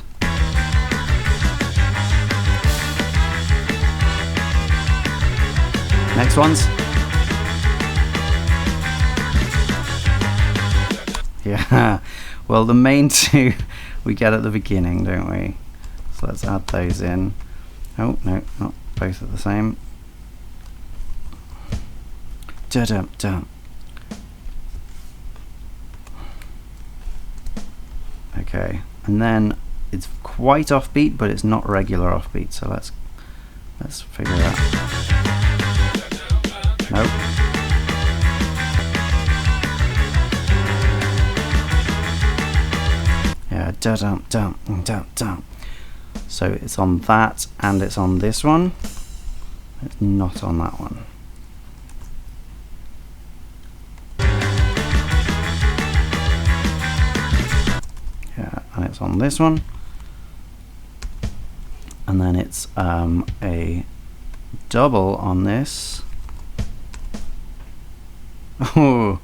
Next ones. Yeah, well, the main two we get at the beginning, don't we? So let's add those in. Oh, no, not both are the same. Da-dum-dum. Okay, and then it's quite offbeat, but it's not regular offbeat, so let's figure that. Nope. Yeah, da-dum-dum-dum-dum. So it's on that, and it's on this one. It's not on that one. Yeah, and it's on this one. And then it's a double on this. Oh,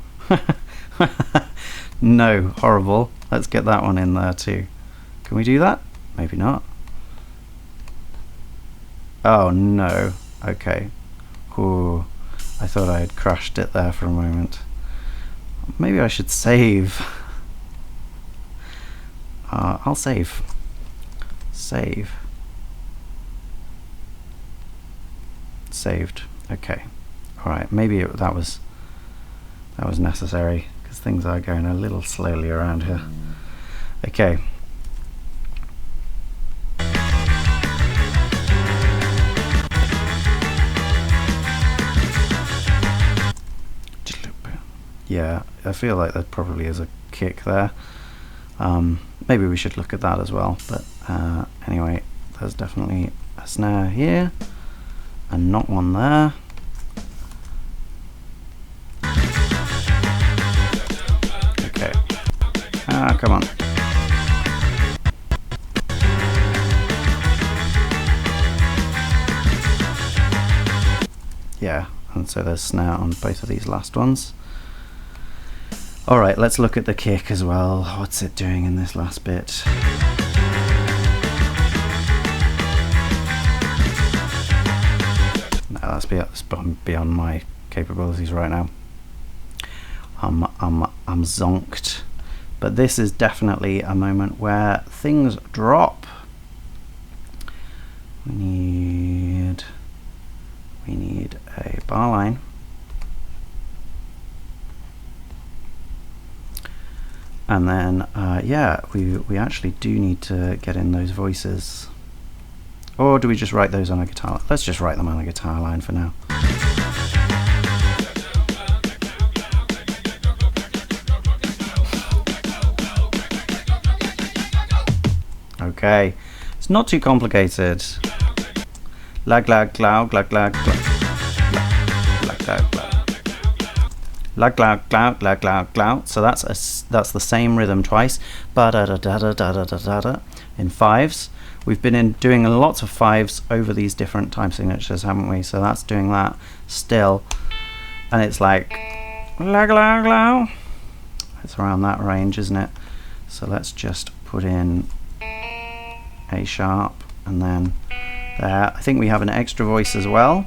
no, horrible. Let's get that one in there too. Can we do that? Maybe not. Oh no. Okay. Ooh, I thought I had crashed it there for a moment. Maybe I should save. I'll save. Save. Saved. Okay. All right. Maybe that was necessary because things are going a little slowly around here. Okay. Yeah, I feel like there probably is a kick there. Maybe we should look at that as well, but anyway, there's definitely a snare here and not one there. Okay. Come on. Yeah, and so there's snare on both of these last ones. Alright, let's look at the kick as well. What's it doing in this last bit? No, that's beyond my capabilities right now. I'm zonked. But this is definitely a moment where things drop. We need a bar line. And then, yeah, we actually do need to get in those voices. Or do we just write those on a guitar? Let's just write them on a guitar line for now. Okay, it's not too complicated. Lag, lag, glow, lag, lag, glow. Lag, lag, glow. Lag, lag, glow, lag, lag, glow. So that's the same rhythm twice. Ba da da da da da da da da in fives. We've been doing lots of fives over these different time signatures, haven't we? So that's doing that still, and it's like lag, lag, glow. It's around that range, isn't it? So let's just put in A sharp, and then there. I think we have an extra voice as well.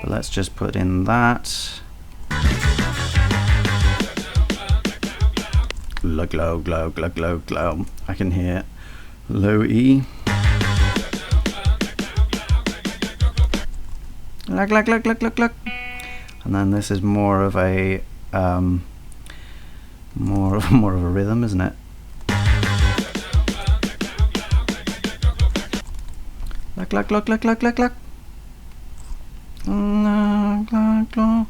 But let's just put in that. Glow, glow, glow, glow, glow, glow. I can hear low E. Lag, lag, lag, lag, lag, lag. And then this is more of a more of a rhythm, isn't it? Lag, lag, lag, lag, lag, lag, lag. Lag, lag, lag.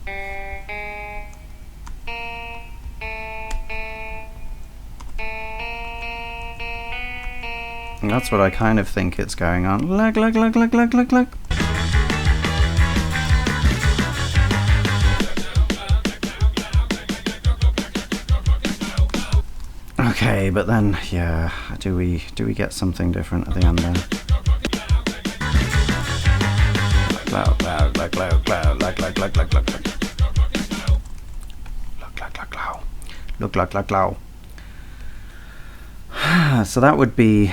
That's what I kind of think it's going on. Lag, lag, lag, lag, lag, lag, lag. Okay, but then, yeah, do we get something different at the end there? Loud, loud, like loud, loud, like loud. Look like loud. So that would be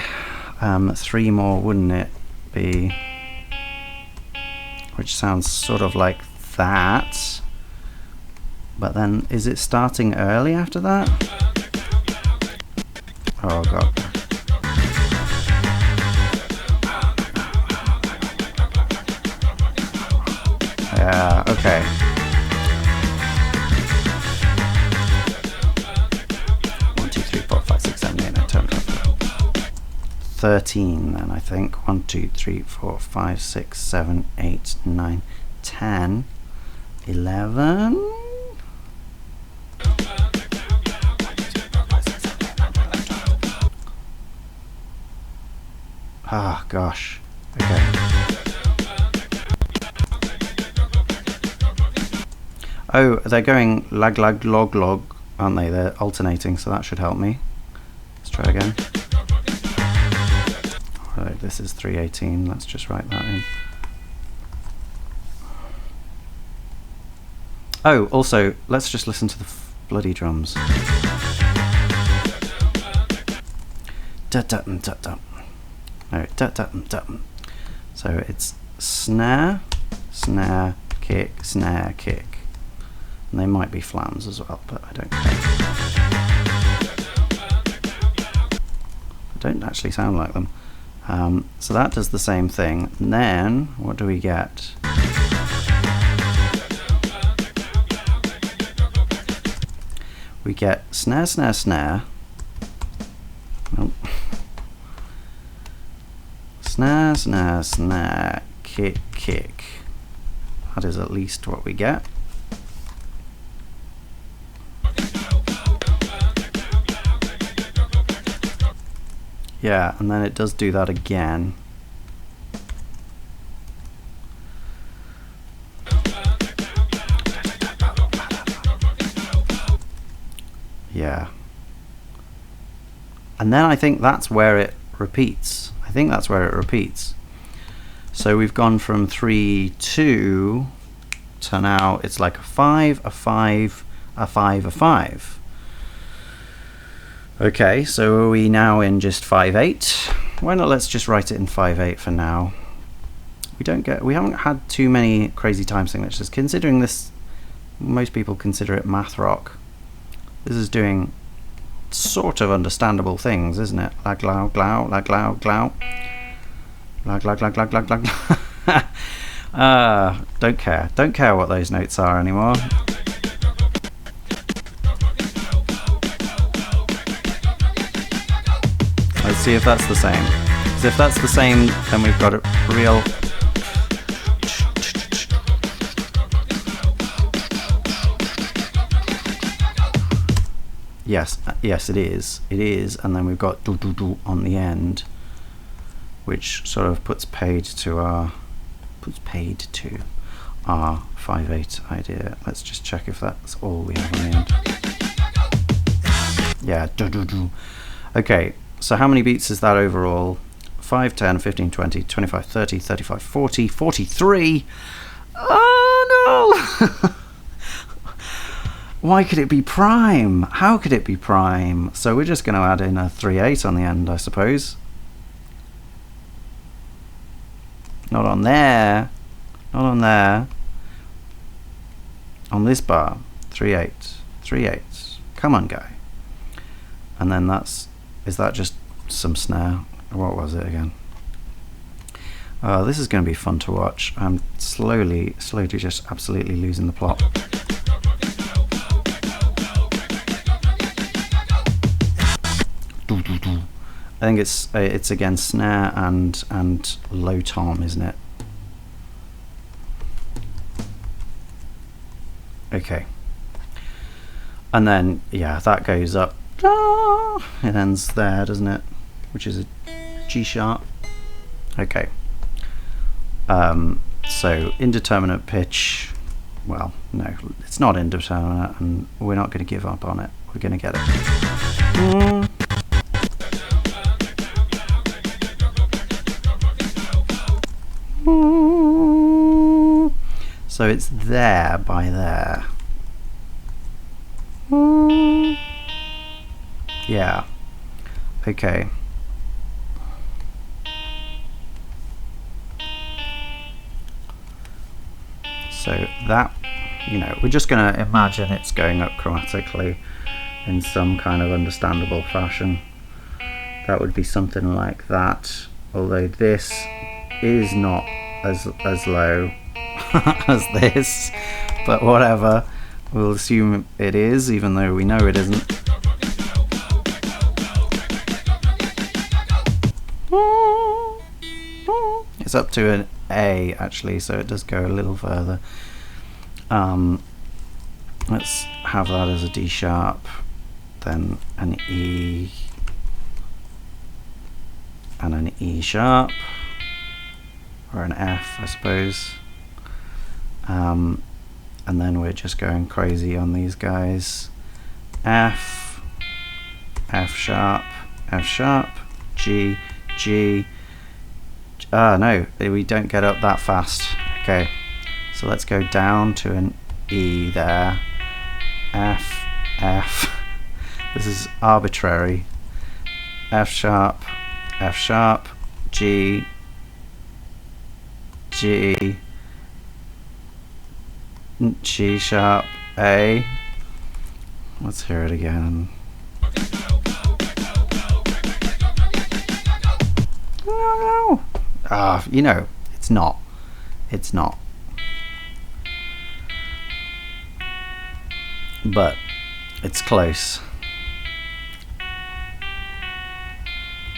3 more, wouldn't it? Be which sounds sort of like that. But then, is it starting early after that? Oh god. Yeah, okay. One, two, three, four, five, six, seven, eight, nine, 10, 13 then, I think. 1, 2, 3, 4, 5, 6, 7, 8, 9, 10, 11. Ah, gosh. Okay. Oh, they're going lag, lag, log, log, aren't they? They're alternating, so that should help me. Let's try again. Alright, this is 318. Let's just write that in. Oh, also, let's just listen to the bloody drums. Da-da-da-da. No, da-da-da-da. So it's snare, snare, kick, snare, kick. And they might be flams as well, but I don't care. They don't actually sound like them. So that does the same thing. And then, what do we get? We get snare, snare, snare. Nope. Snare, snare, snare, kick, kick. That is at least what we get. Yeah, and then it does do that again. Yeah. And then I think that's where it repeats. I think that's where it repeats. So we've gone from 3, 2 to now it's like a 5, a 5, a 5, a 5. Okay, so are we now in just 5/8? Why not let's just write it in 5/8 for now. We haven't had too many crazy time signatures. Considering this, most people consider it math rock. This is doing sort of understandable things, isn't it? Lag, glow, glow, lag, glow, glow. Lag, lag, lag, lag, lag, lag. Don't care. Don't care what those notes are anymore. Let's see if that's the same. Because if that's the same, then we've got a real... Yes, yes, it is. It is, and then we've got do do do on the end, which sort of puts paid to our 5/8 idea. Let's just check if that's all we have on the end. Yeah, do do do. Okay, so how many beats is that overall? 5, 10, 15, 20, 25, 30, 35, 40, 43. Oh no! Why could it be prime? How could it be prime? So we're just going to add in a 3/8 on the end, I suppose. Not on there. Not on there. On this bar. 3/8. 3/8. Come on, guy. And then that's... Is that just some snare? What was it again? This is going to be fun to watch. I'm slowly just absolutely losing the plot. I think it's again snare and low tom, isn't it? Okay. And then yeah, that goes up. It ends there, doesn't it? Which is a G sharp. Okay. So indeterminate pitch. Well, no, it's not indeterminate, and we're not going to give up on it. We're going to get it. So it's there by there. Yeah. Okay. So that, you know, we're just going to imagine it's going up chromatically in some kind of understandable fashion. That would be something like that, although this is not as low as this, but whatever, we'll assume it is, even though we know it isn't. It's up to an A actually, so it does go a little further. Let's have that as a D sharp, then an E, and an E sharp, or an F, I suppose. And then we're just going crazy on these guys. F, F sharp, G, G. No, we don't get up that fast. Okay, so let's go down to an E there. F, F. This is arbitrary. F sharp, G, G, G sharp, A. Let's hear it again. No. You know, it's not. It's not. But it's close.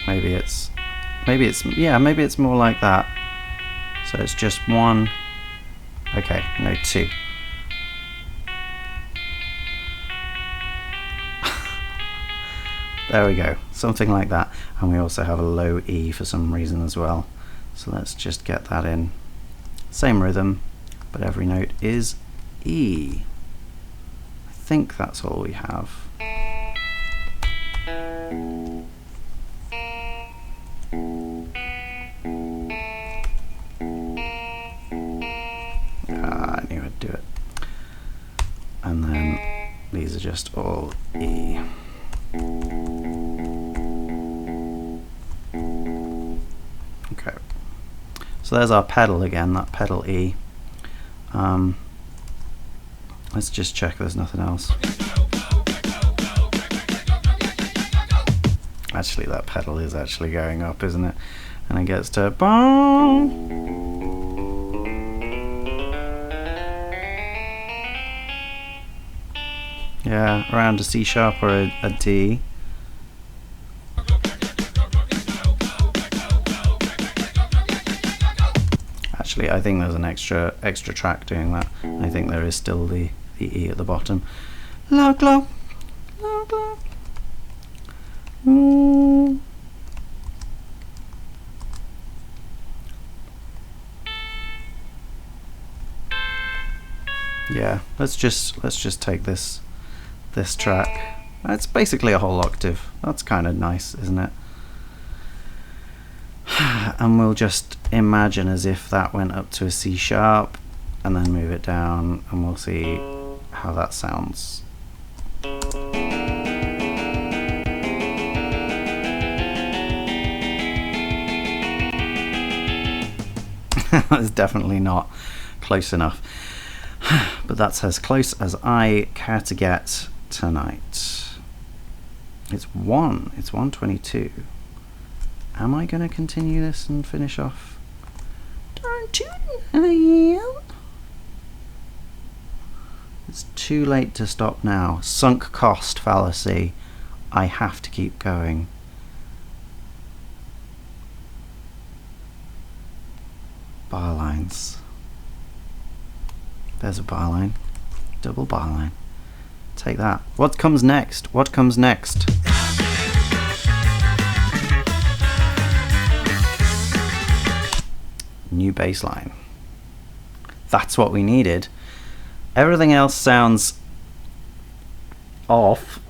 Maybe it's more like that. So it's just one. Okay, no, two. There we go, something like that. And we also have a low E for some reason as well. So let's just get that in. Same rhythm, but every note is E. I think that's all we have. I knew I'd do it. And then these are just all E. Okay, so there's our pedal again, that pedal E. Let's just check there's nothing else. Actually, that pedal is actually going up, isn't it? And it gets to boom. Yeah, around a C sharp or a D. Actually, I think there's an extra track doing that. I think there is still the E at the bottom. Loud glow, loud glow. Yeah, let's just take this track. It's basically a whole octave. That's kind of nice, isn't it? And we'll just imagine as if that went up to a C sharp and then move it down, and we'll see how that sounds. That's definitely not close enough. But that's as close as I care to get tonight. It's 1:22. Am I going to continue this and finish off? Don't you know? It's too late to stop now. Sunk cost fallacy. I have to keep going. Bar lines. There's a bar line. Double bar line. Take that. What comes next? What comes next? New bass line. That's what we needed. Everything else sounds off.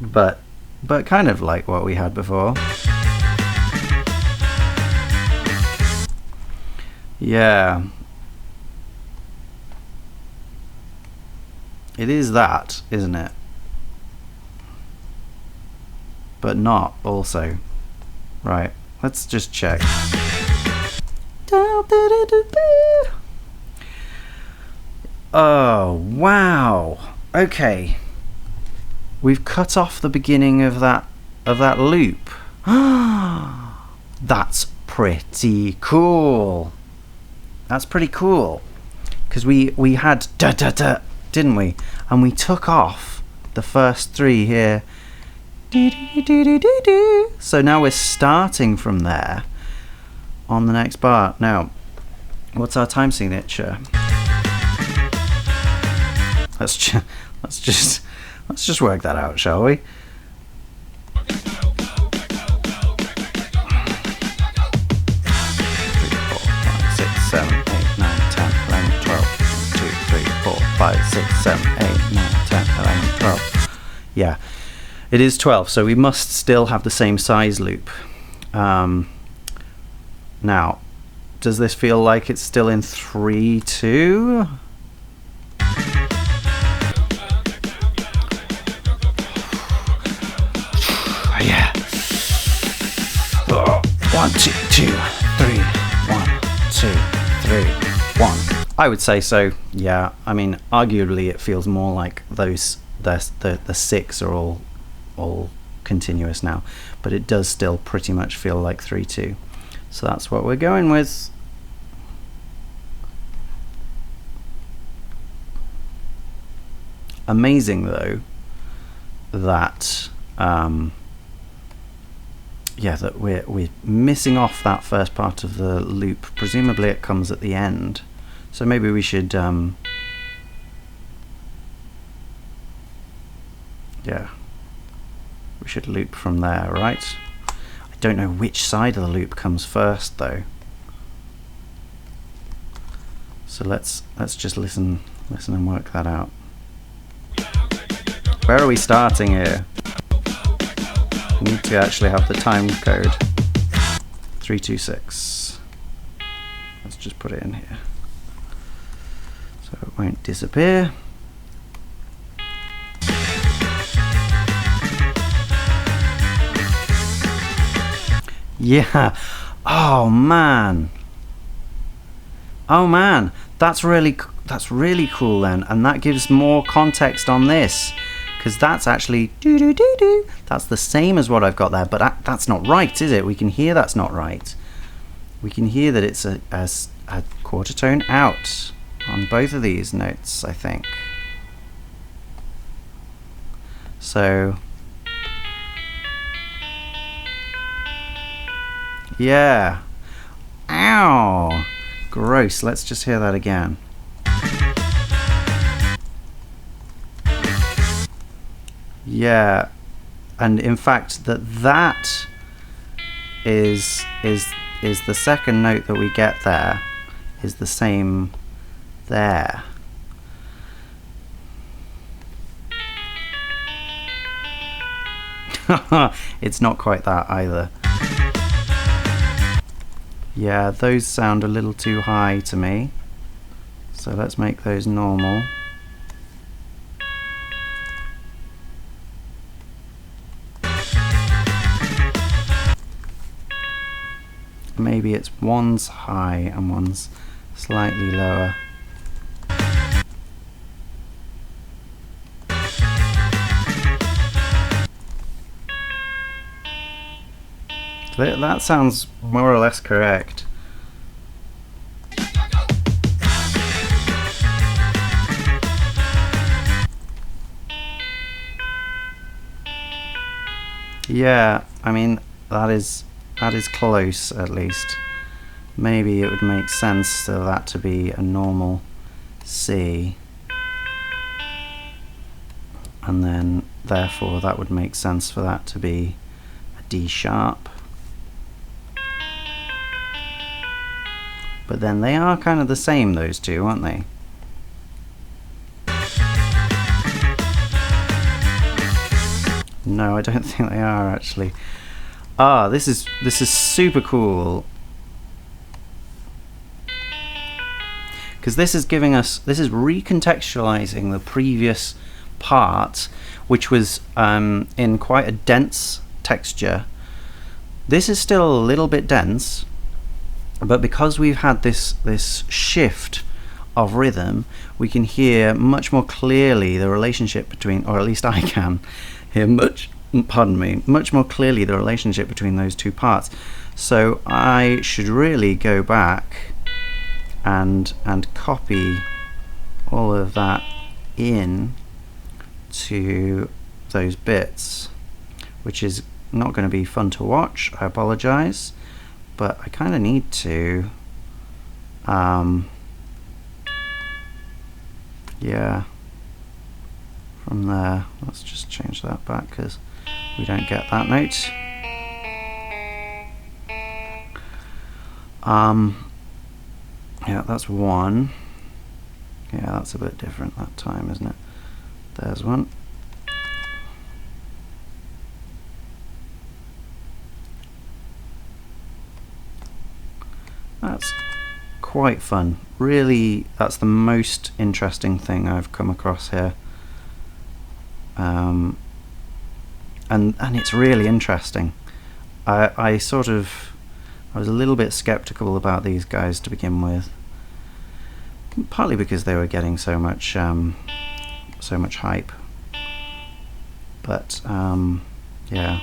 but kind of like what we had before. Yeah. It is that, isn't it? But not also. Right, let's just check. Oh, wow. Okay. We've cut off the beginning of that loop. That's pretty cool. That's pretty cool. Because we had da da da, didn't we? And we took off the first three here. So now we're starting from there on the next bar. Now, what's our time signature? Let's just work that out, shall we? 5, 6, 7, 8, 9, 10, 11, 12. Yeah, it is 12, so we must still have the same size loop. Now, does this feel like it's still in 3, 2? Yeah. 1, 2, 2, 3, 1, 2, 3, 1. I would say so. Yeah. I mean, arguably, it feels more like those the 6 are all continuous now, but it does still pretty much feel like 3, 2. So that's what we're going with. Amazing though that yeah, that we're missing off that first part of the loop. Presumably it comes at the end, so maybe we should yeah, we should loop from there, right? I don't know which side of the loop comes first though, so let's just listen and work that out. Where are we starting here? We need to actually have the time code. 326. Let's just put it in here so it won't disappear. Yeah. Oh man. Oh man. That's really cool then, and that gives more context on this. Because that's actually do-do-do-do. That's the same as what I've got there, but that's not right, is it? We can hear that's not right. We can hear that it's a quarter tone out on both of these notes, I think. So, yeah. Ow! Gross. Let's just hear that again. Yeah, and in fact that is the second note that we get there is the same there. It's not quite that either. Yeah, those sound a little too high to me, so let's make those normal. Maybe it's one's high and one's slightly lower. That sounds more or less correct. Yeah, I mean, that is close, at least. Maybe it would make sense for that to be a normal C, and then therefore that would make sense for that to be a D sharp. But then they are kind of the same, those two, aren't they? No, I don't think they are actually. Ah, this is super cool, because this is recontextualizing the previous part, which was in quite a dense texture. This is still a little bit dense, but because we've had this shift of rhythm, we can hear much more clearly the relationship between, or at least I can hear much more clearly the relationship between those two parts. So I should really go back and copy all of that in to those bits, which is not going to be fun to watch. I apologize, but I kind of need to. Yeah, from there, let's just change that back because we don't get that note. Yeah, that's one. Yeah, that's a bit different that time, isn't it? There's one. That's quite fun. Really, that's the most interesting thing I've come across here. And it's really interesting. I was a little bit skeptical about these guys to begin with, partly because they were getting so much hype. But yeah.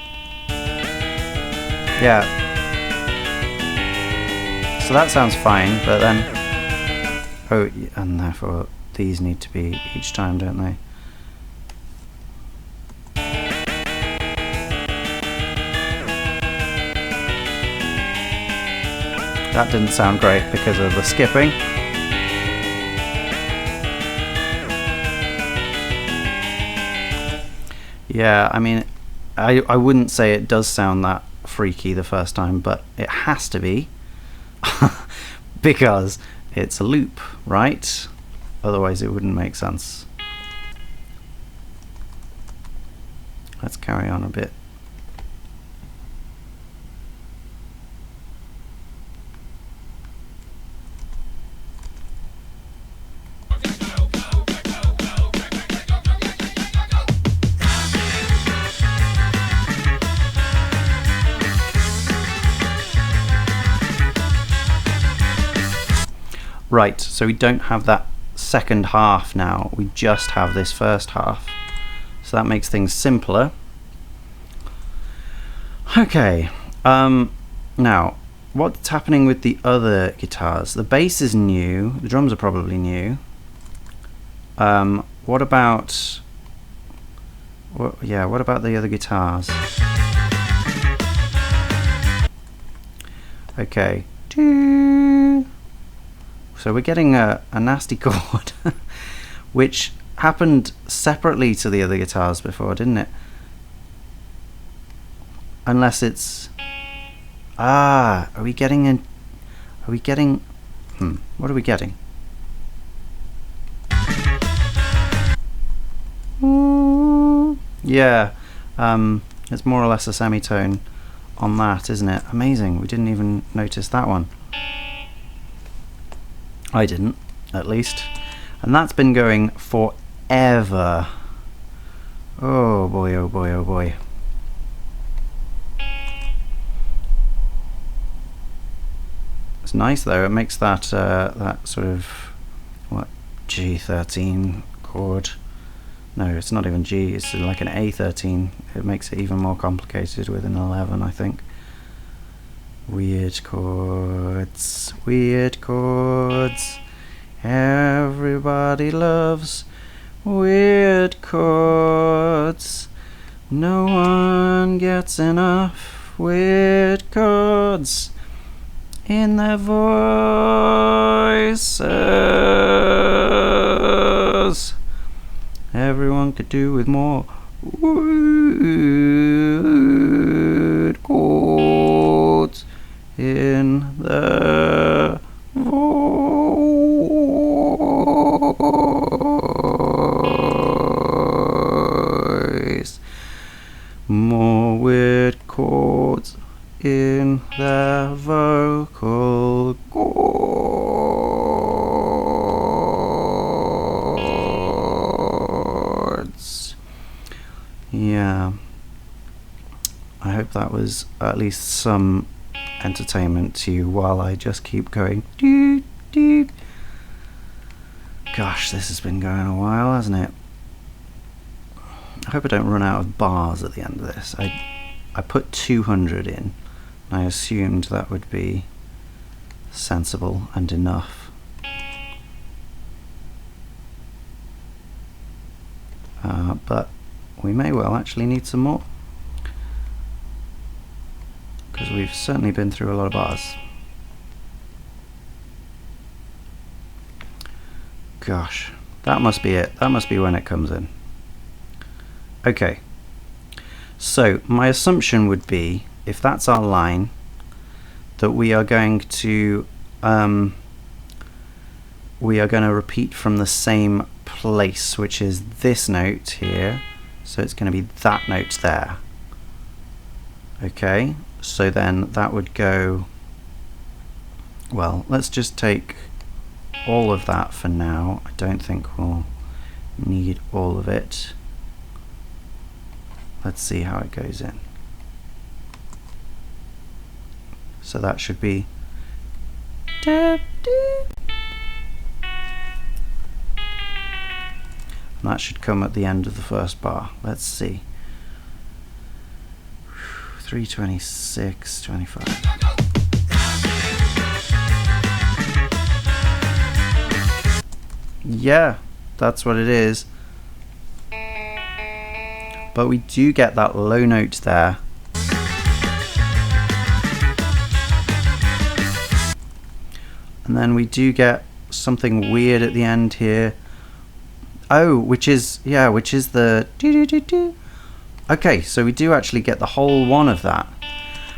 So that sounds fine, but then, oh, and therefore these need to be each time, don't they? That didn't sound great because of the skipping. Yeah, I mean, I wouldn't say it does sound that freaky the first time, but it has to be. Because it's a loop, right? Otherwise it wouldn't make sense. Let's carry on a bit. Right, so we don't have that second half now, we just have this first half. So that makes things simpler. Okay, now, what's happening with the other guitars? The bass is new, the drums are probably new. What about the other guitars? Okay. So we're getting a nasty chord, which happened separately to the other guitars before, didn't it? Unless it's... what are we getting? Yeah, it's more or less a semitone on that, isn't it? Amazing, we didn't even notice that one. I didn't, at least. And that's been going forever. Oh boy, oh boy, oh boy. It's nice though, it makes that that sort of, what, G13 chord. No, it's not even G, it's like an A13. It makes it even more complicated with an 11, I think. Weird chords, weird chords. Everybody loves weird chords. No one gets enough weird chords in their voices. Everyone could do with more weird chords in the voice. More weird chords in the vocal cords. Yeah. I hope that was at least some entertainment to you while I just keep going doot doot. Gosh, this has been going a while, hasn't it? I hope I don't run out of bars at the end of this. I put 200 in. I assumed that would be sensible and enough. But we may well actually need some more, because we've certainly been through a lot of bars. Gosh, that must be it. That must be when it comes in. Okay, so my assumption would be, if that's our line, that we are going to repeat from the same place, which is this note here. So it's going to be that note there. Okay, so then that would go, well, let's just take all of that for now. I don't think we'll need all of it. Let's see how it goes in. So that should be and that should come at the end of the first bar. Let's see. 326, 25. Yeah, that's what it is. But we do get that low note there. And then we do get something weird at the end here. Oh, which is the do-do-do-do. Okay, so we do actually get the whole one of that.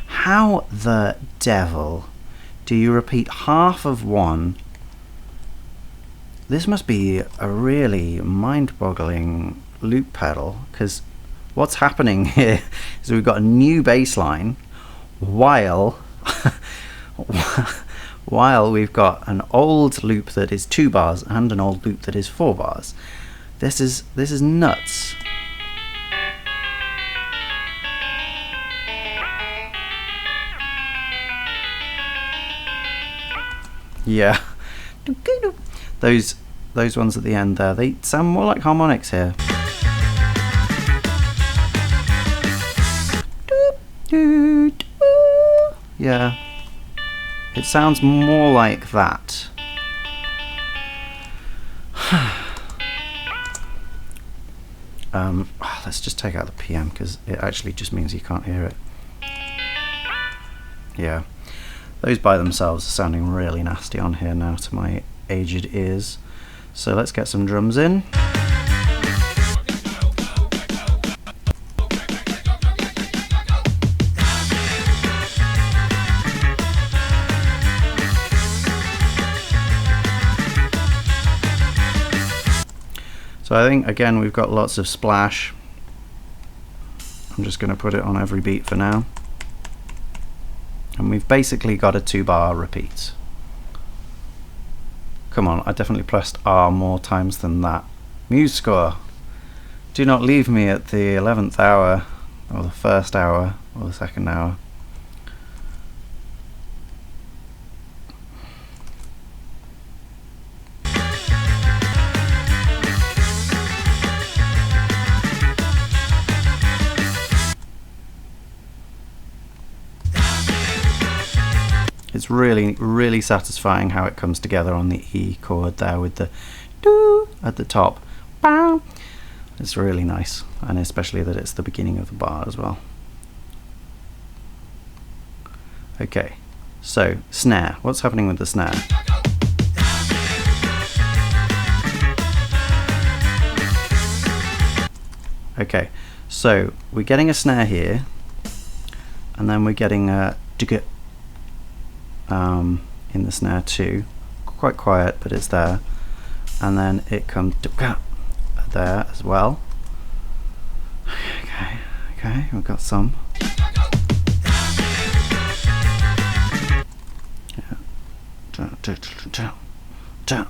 How the devil do you repeat half of one? This must be a really mind-boggling loop pedal, because what's happening here is we've got a new bass line while while we've got an old loop that is 2 bars and an old loop that is 4 bars. This is nuts. Yeah. Those ones at the end there, they sound more like harmonics here. Yeah. It sounds more like that. Let's just take out the PM, because it actually just means you can't hear it. Yeah, those by themselves are sounding really nasty on here now to my aged ears. So let's get some drums in. So I think, again, we've got lots of splash. I'm just going to put it on every beat for now. And we've basically got a 2-bar repeat. Come on, I definitely pressed R more times than that. Muse score. Do not leave me at the 11th hour, or the first hour, or the second hour. It's really, really satisfying how it comes together on the E chord there with the doo at the top. Bow. It's really nice, and especially that it's the beginning of the bar as well. Okay, so snare. What's happening with the snare? Okay, so we're getting a snare here, and then we're getting a digit in the snare too. Quite quiet, but it's there. And then it comes there as well. Okay, we've got some. Yeah.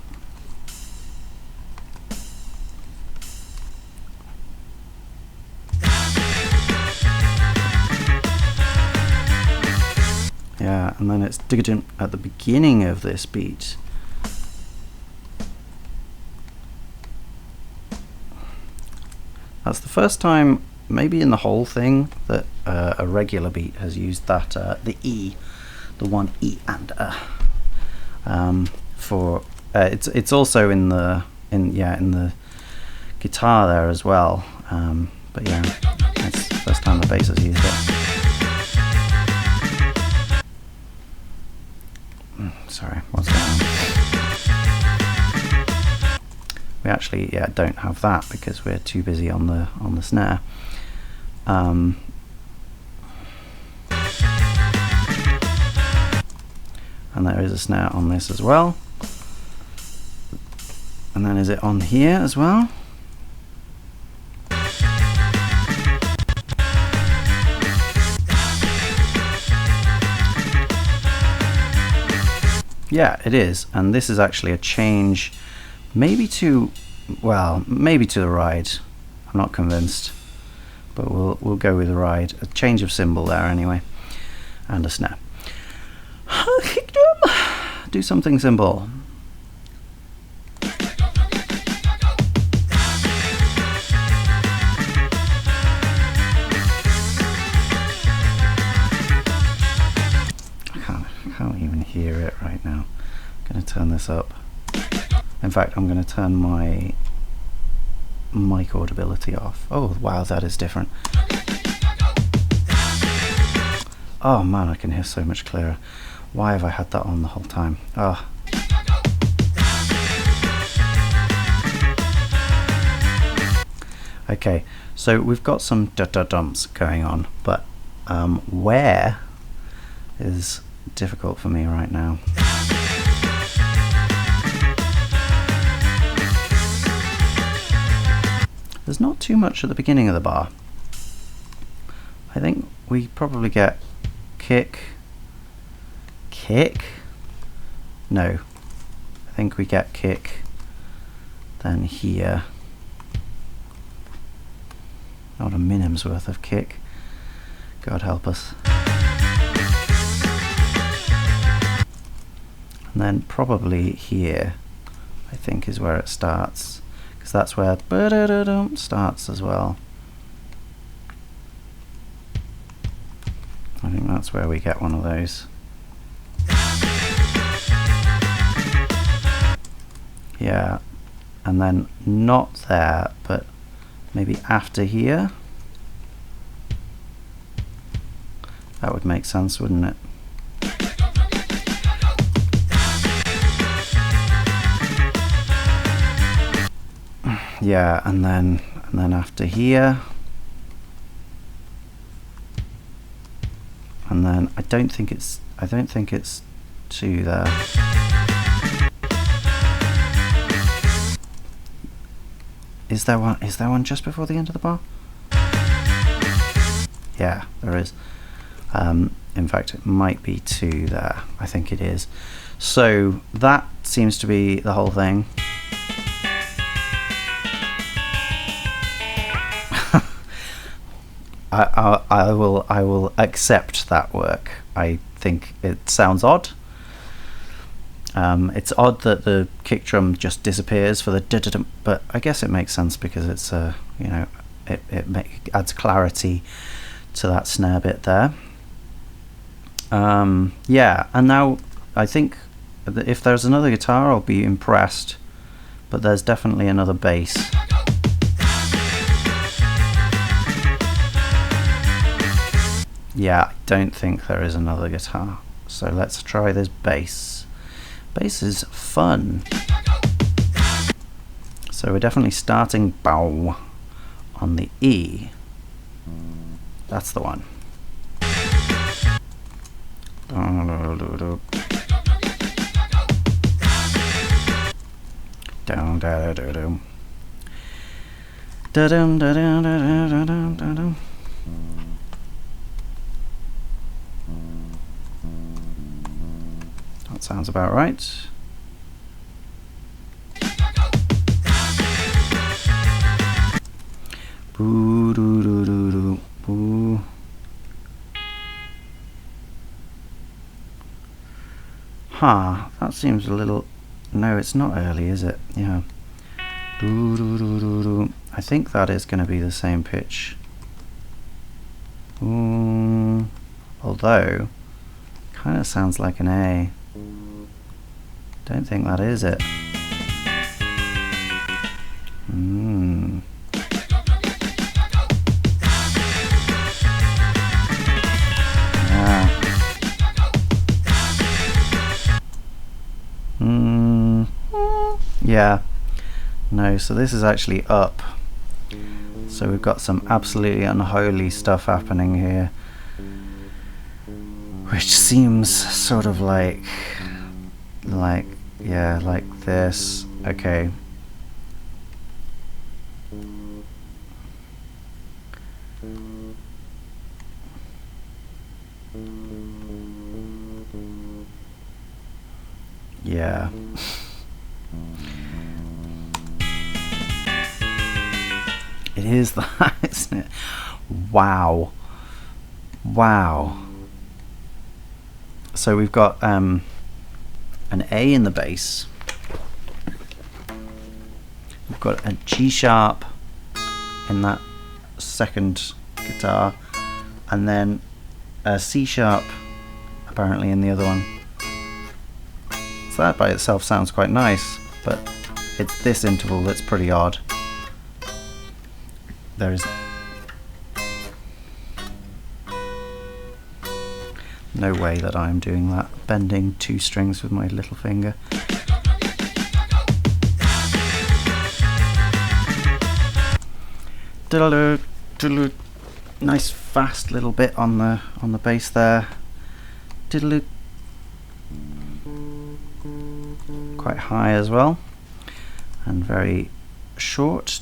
Yeah, and then it's digging at the beginning of this beat. That's the first time, maybe in the whole thing, that a regular beat has used that the E, the one E and for it's also in the guitar there as well. But yeah, it's the first time the bass has used it. Sorry, what's going on? We actually don't have that because we're too busy on the snare. And there is a snare on this as well. And then is it on here as well? Yeah, it is, and this is actually a change, maybe to the ride. I'm not convinced, but we'll go with the ride. A change of cymbal there anyway, and a snare. Do something simple. I can't even hear it right now. I'm going to turn this up. In fact, I'm going to turn my mic audibility off. Oh wow, that is different. Oh man, I can hear so much clearer. Why have I had that on the whole time? Oh. Okay, so we've got some da-da-dumps going on, but where is difficult for me right now. There's not too much at the beginning of the bar. I think we probably get kick. No, I think we get kick, then here. Not a minim's worth of kick. God help us. And then probably here, I think, is where it starts, because that's where ba-da-da-dum starts as well. I think that's where we get one of those. Yeah, and then not there, but maybe after here. That would make sense, wouldn't it? Yeah, and then after here, and then I don't think it's 2 there. Is there one just before the end of the bar? Yeah, there is. In fact, it might be 2 there. I think it is. So that seems to be the whole thing. I will accept that work. I think it sounds odd. It's odd that the kick drum just disappears for the da-da-dum, but I guess it makes sense because it's it adds clarity to that snare bit there. Yeah, and now I think that if there's another guitar, I'll be impressed, but there's definitely another bass. Yeah, I don't think there is another guitar. So let's try this bass. Bass is fun. So we're definitely starting bow on the E. That's the one. Down da da da da dum da da da da da da da. That sounds about right. Boo doo doo doo doo boo. Huh, that seems a little... No, it's not early, is it? Yeah. Doo doo doo doo doo. I think that is going to be the same pitch. Although, kind of sounds like an A. Don't think that is it. Yeah. No, so this is actually up. So we've got some absolutely unholy stuff happening here, which seems sort of like this. Okay. Yeah. It is that, isn't it? Wow. Wow. So we've got an A in the bass. We've got a G sharp in that second guitar, and then a C sharp apparently in the other one. So that by itself sounds quite nice, but it's this interval that's pretty odd. There is no way that I'm doing that, bending two strings with my little finger. Nice fast little bit on the bass there. Quite high as well, and very short.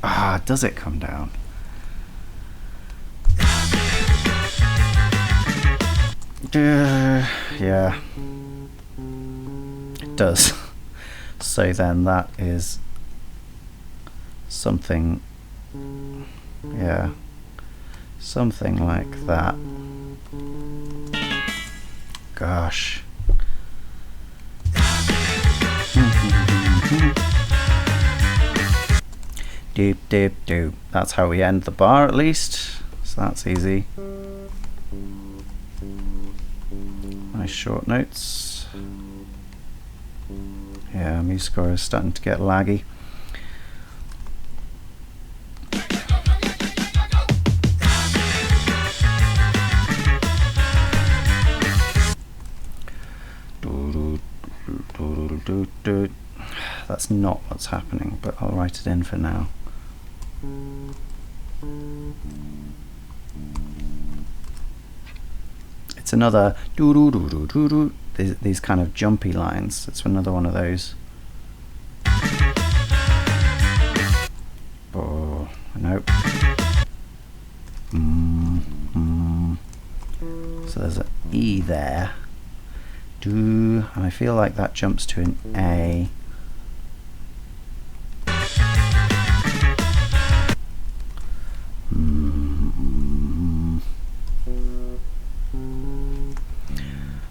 Ah, does it come down? Yeah, it does. So then that is something, yeah, something like that. Gosh. Doop doop doop. That's how we end the bar, at least. So that's easy. Nice short notes. Yeah, music score is starting to get laggy. That's not what's happening, but I'll write it in for now. It's another doo-doo-doo-doo-doo-doo. These kind of jumpy lines. It's another one of those. Oh, nope. So there's an E there. And I feel like that jumps to an A.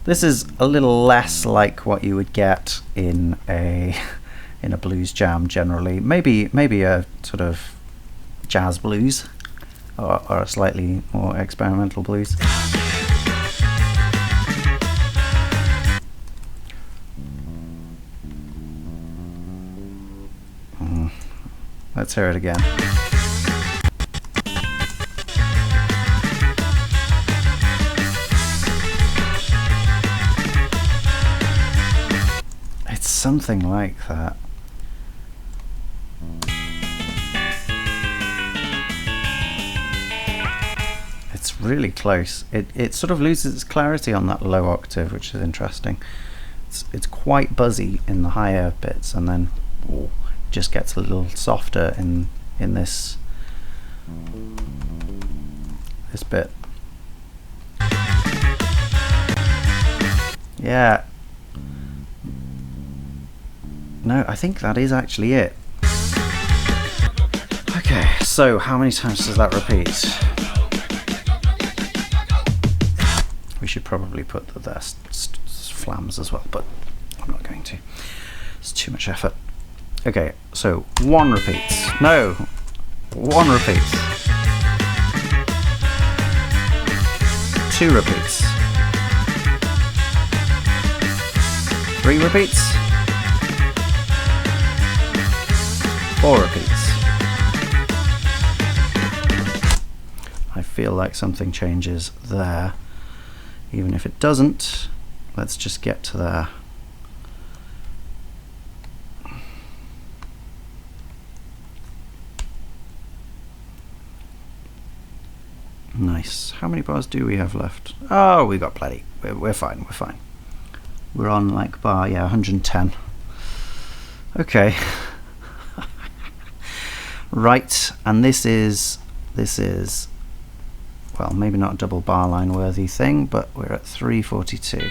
This is a little less like what you would get in a blues jam generally. Maybe a sort of jazz blues, or a slightly more experimental blues. Let's hear it again. It's something like that. It's really close. It sort of loses its clarity on that low octave, which is interesting. It's quite buzzy in the higher bits, and then just gets a little softer in this bit. Yeah. No, I think that is actually it. Okay, so how many times does that repeat? We should probably put the flams as well, but I'm not going to. It's too much effort. Okay, so 1 repeats. No, 1 repeats. 2 repeats. 3 repeats. 4 repeats. I feel like something changes there. Even if it doesn't, let's just get to there. Nice. How many bars do we have left? Oh, we got plenty. We're fine. We're fine. We're on like bar, yeah, 110. Okay. Right, and this is well, maybe not a double bar line worthy thing, but we're at 342.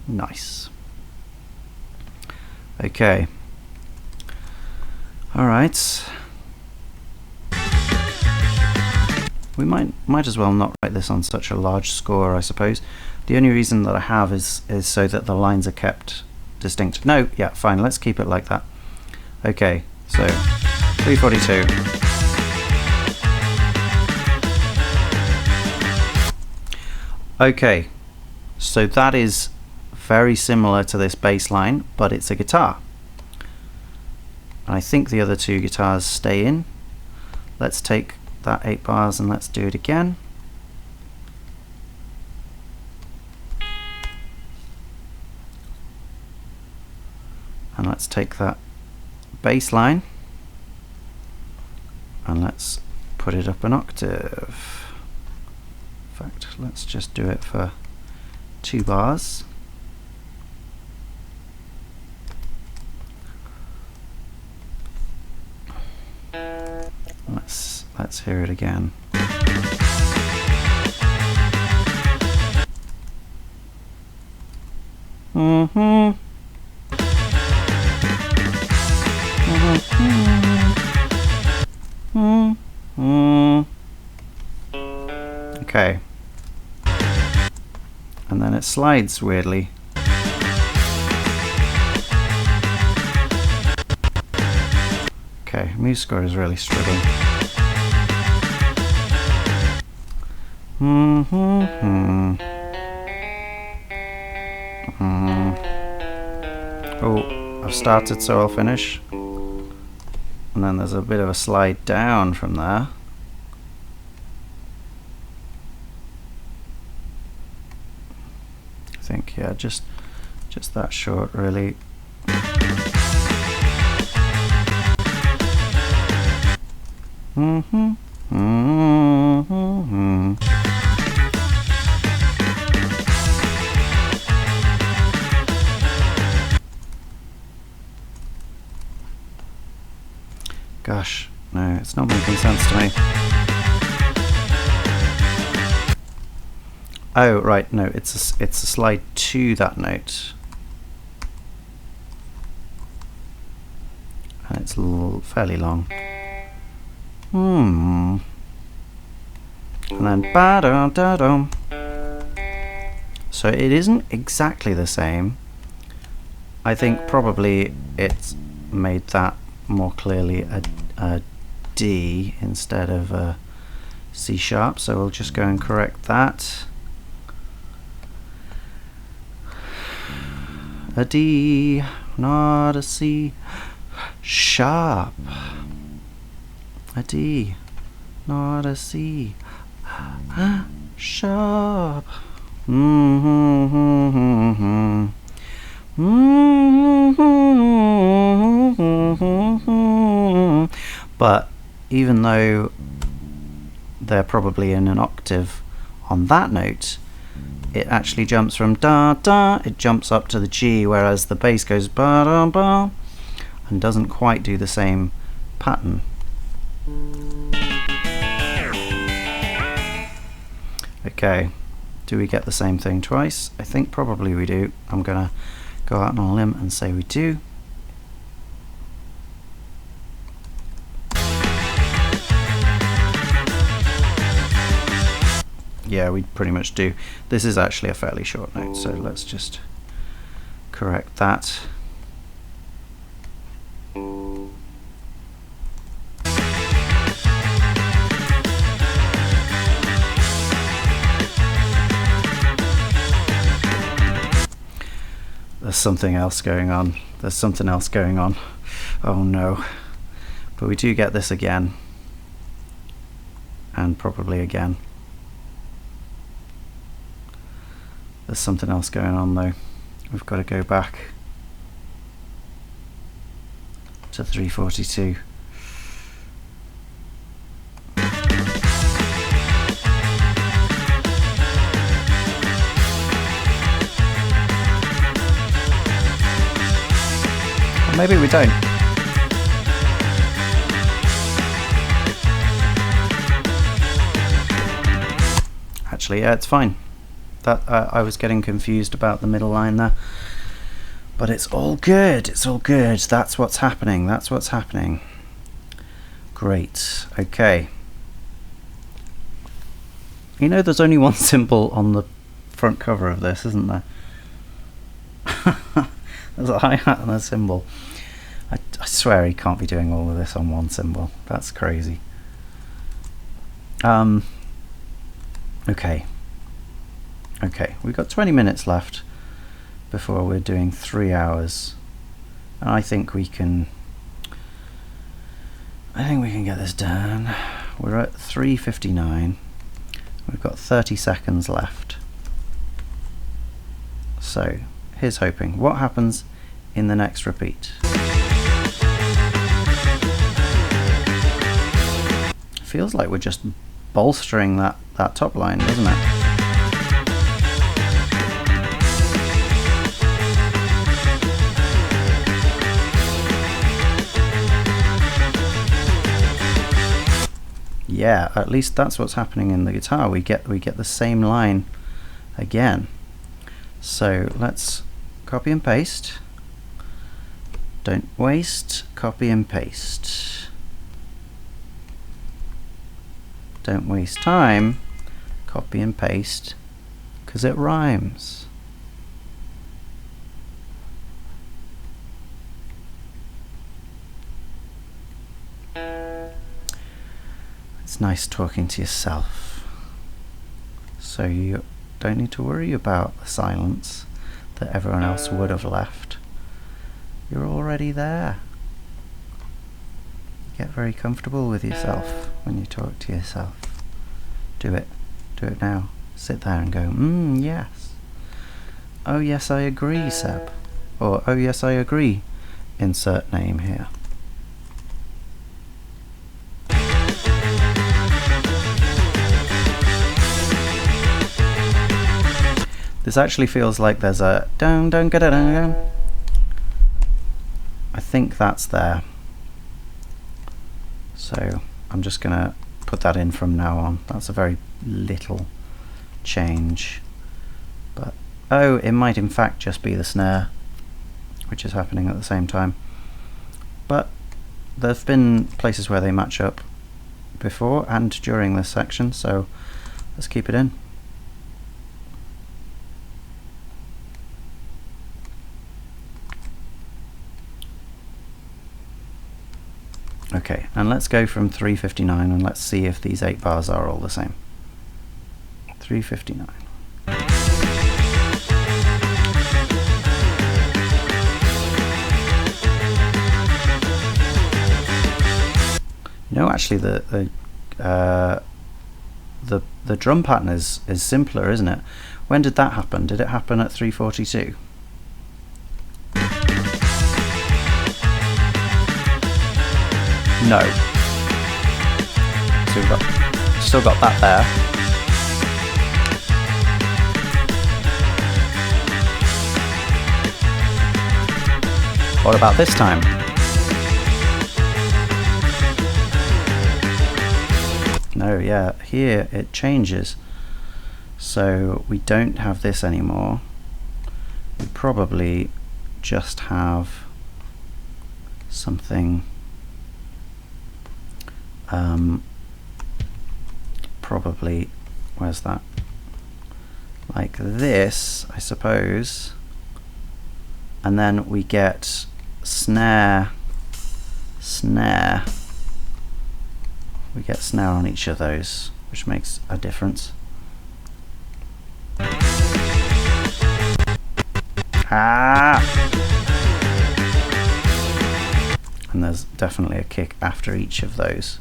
Nice. Okay. All right. We might as well not write this on such a large score, I suppose. The only reason that I have is so that the lines are kept distinct. No, yeah, fine. Let's keep it like that. Okay, so 342. Okay, so that is very similar to this bass line, but it's a guitar. And I think the other 2 guitars stay in. Let's take that 8 bars and let's do it again. And let's take that bass line and let's put it up an octave. In fact, let's just do it for 2 bars. Let's hear it again. Okay. And then it slides weirdly. Okay, mu score is really struggling. Oh, I've started, so I'll finish. And then there's a bit of a slide down from there. I think, yeah, just that short, really. Gosh, no, it's not making sense to me. Oh, right, no, it's a slide to that note. And it's fairly long. And then ba-da-da-dum. So it isn't exactly the same. I think probably it's made that more clearly a D instead of a C sharp, so we'll just go and correct that. A D, not a C sharp. A D, not a C sharp. But even though they're probably in an octave on that note, it actually jumps from da da, it jumps up to the G, whereas the bass goes ba da ba and doesn't quite do the same pattern. Okay, do we get the same thing twice? I think probably we do. I'm gonna go out on a limb and say we do. Yeah, we pretty much do. This is actually a fairly short note, so let's just correct that. There's something else going on. There's something else going on. Oh no. But we do get this again. And probably again. There's something else going on though. We've got to go back to 342. Or maybe we don't. Actually, yeah, it's fine. That I was getting confused about the middle line there, but it's all good. It's all good. That's what's happening. That's what's happening. Great. Okay. You know, there's only one symbol on the front cover of this, isn't there? There's a hi-hat and a cymbal. I swear he can't be doing all of this on one symbol. That's crazy. Okay. Okay, we've got 20 minutes left before we're doing 3 hours. And I think we can get this done. We're at 3:59. We've got 30 seconds left. So, here's hoping. What happens in the next repeat? Feels like we're just bolstering that top line, doesn't it? Yeah, at least that's what's happening in the guitar. We get the same line again. So let's copy and paste. Don't waste, copy and paste. Don't waste time, copy and paste, because it rhymes. It's nice talking to yourself, so you don't need to worry about the silence that everyone else would have left. You're already there. Get very comfortable with yourself when you talk to yourself. Do it now. Sit there and go, yes. Oh yes, I agree, Seb. Or, oh yes, I agree. Insert name here. This actually feels like there's a down. I think that's there. So I'm just gonna put that in from now on. That's a very little change. But oh, it might in fact just be the snare, which is happening at the same time. But there've been places where they match up before and during this section, so let's keep it in. Okay, and let's go from 3:59 and let's see if these 8 bars are all the same. 3:59. No, actually the drum pattern is simpler, isn't it? When did that happen? Did it happen at 3:42? No. So we've still got that there. What about this time? No, yeah, here it changes. So we don't have this anymore. We probably just have something probably where's that? Like this, I suppose. And then we get snare, snare. We get snare on each of those, which makes a difference. Ah! And there's definitely a kick after each of those.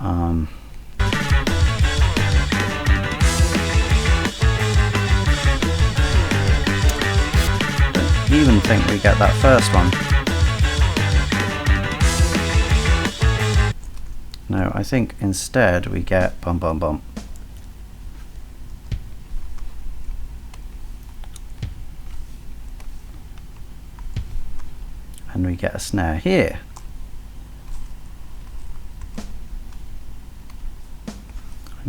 I don't even think we get that first one. No, I think instead we get bum bum bum. And we get a snare here.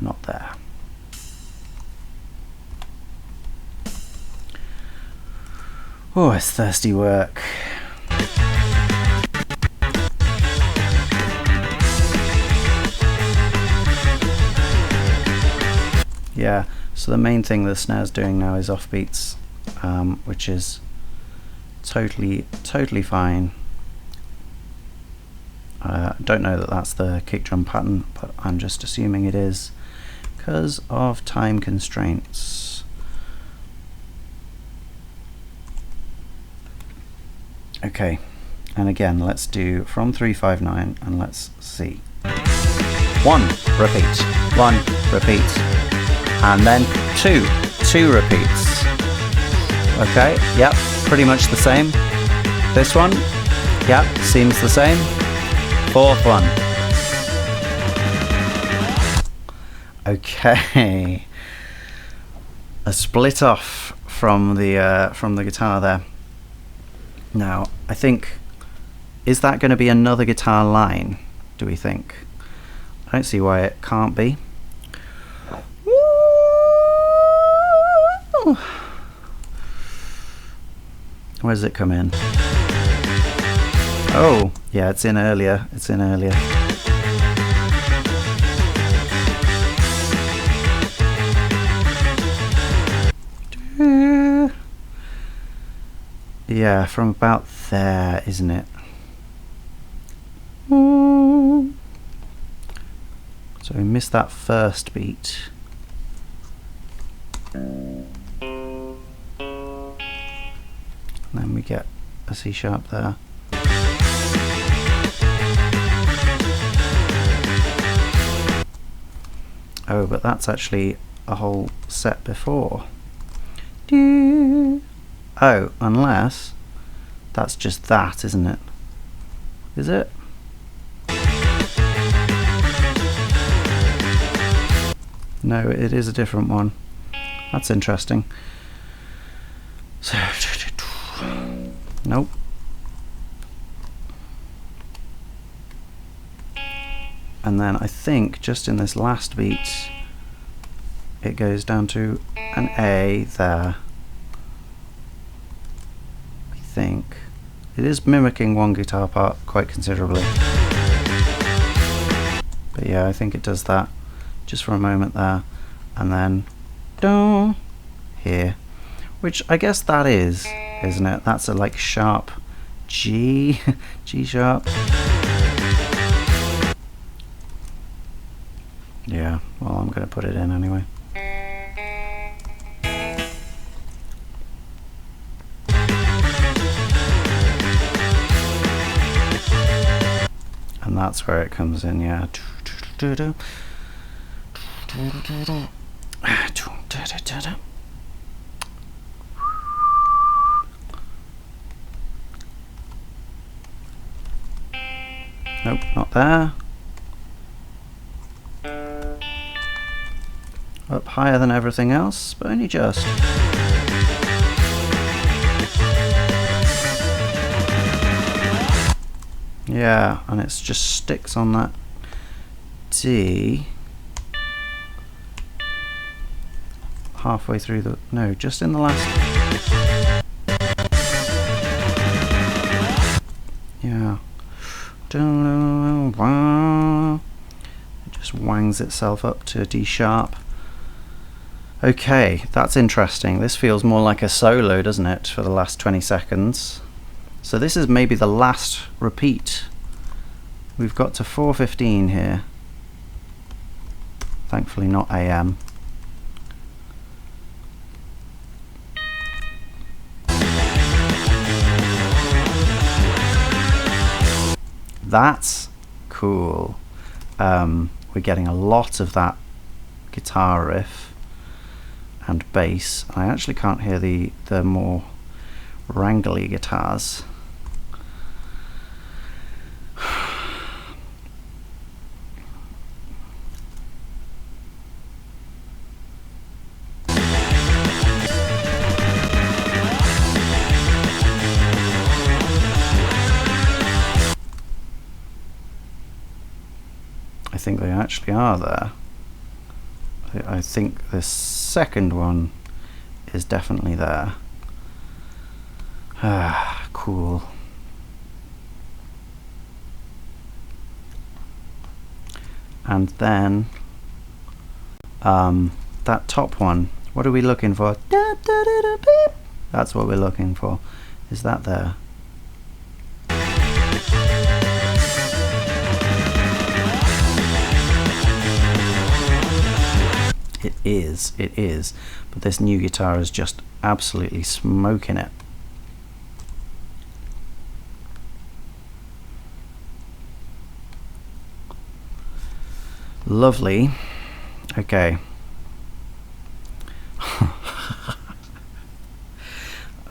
Not there. Oh, it's thirsty work. Yeah, so the main thing the snare's doing now is offbeats, which is totally fine. Don't know that that's the kick drum pattern, but I'm just assuming it is because of time constraints. Okay, and again, let's do from 359 and let's see. 1, repeat, 1, repeat, and then 2 repeats. Okay, yep, pretty much the same. This one, yep, seems the same. 4th one. Okay, a split off from the guitar there. Now, I think, is that going to be another guitar line? Do we think? I don't see why it can't be. Where does it come in? Oh, yeah, it's in earlier. It's in earlier. Yeah, from about there, isn't it? So we missed that first beat. And then we get a C sharp there. Oh, but that's actually a whole set before. Oh, unless that's just that, isn't it? Is it? No, it is a different one. That's interesting. So, nope. And then I think just in this last beat it goes down to an A there. I think it is mimicking one guitar part quite considerably, but yeah, I think it does that just for a moment there, and then do here, which I guess that is, isn't it? That's a like sharp G, G sharp. Yeah, well, I'm going to put it in anyway. And that's where it comes in, yeah. Nope, not there. Up higher than everything else, but only just. Yeah, and it just sticks on that D halfway through the, no, just in the last. Yeah. It Just wangs itself up to a D sharp. Okay, that's interesting. This feels more like a solo, doesn't it, for the last 20 seconds. So this is maybe the last repeat. We've got to 4:15 here. Thankfully not AM. That's cool. We're getting a lot of that guitar riff and bass. I actually can't hear the more wrangly guitars. I think they actually are there. I think the second one is definitely there. Ah, cool. And then that top one, what are we looking for? That's what we're looking for. Is that there? It is, but this new guitar is just absolutely smoking it. Lovely. Okay.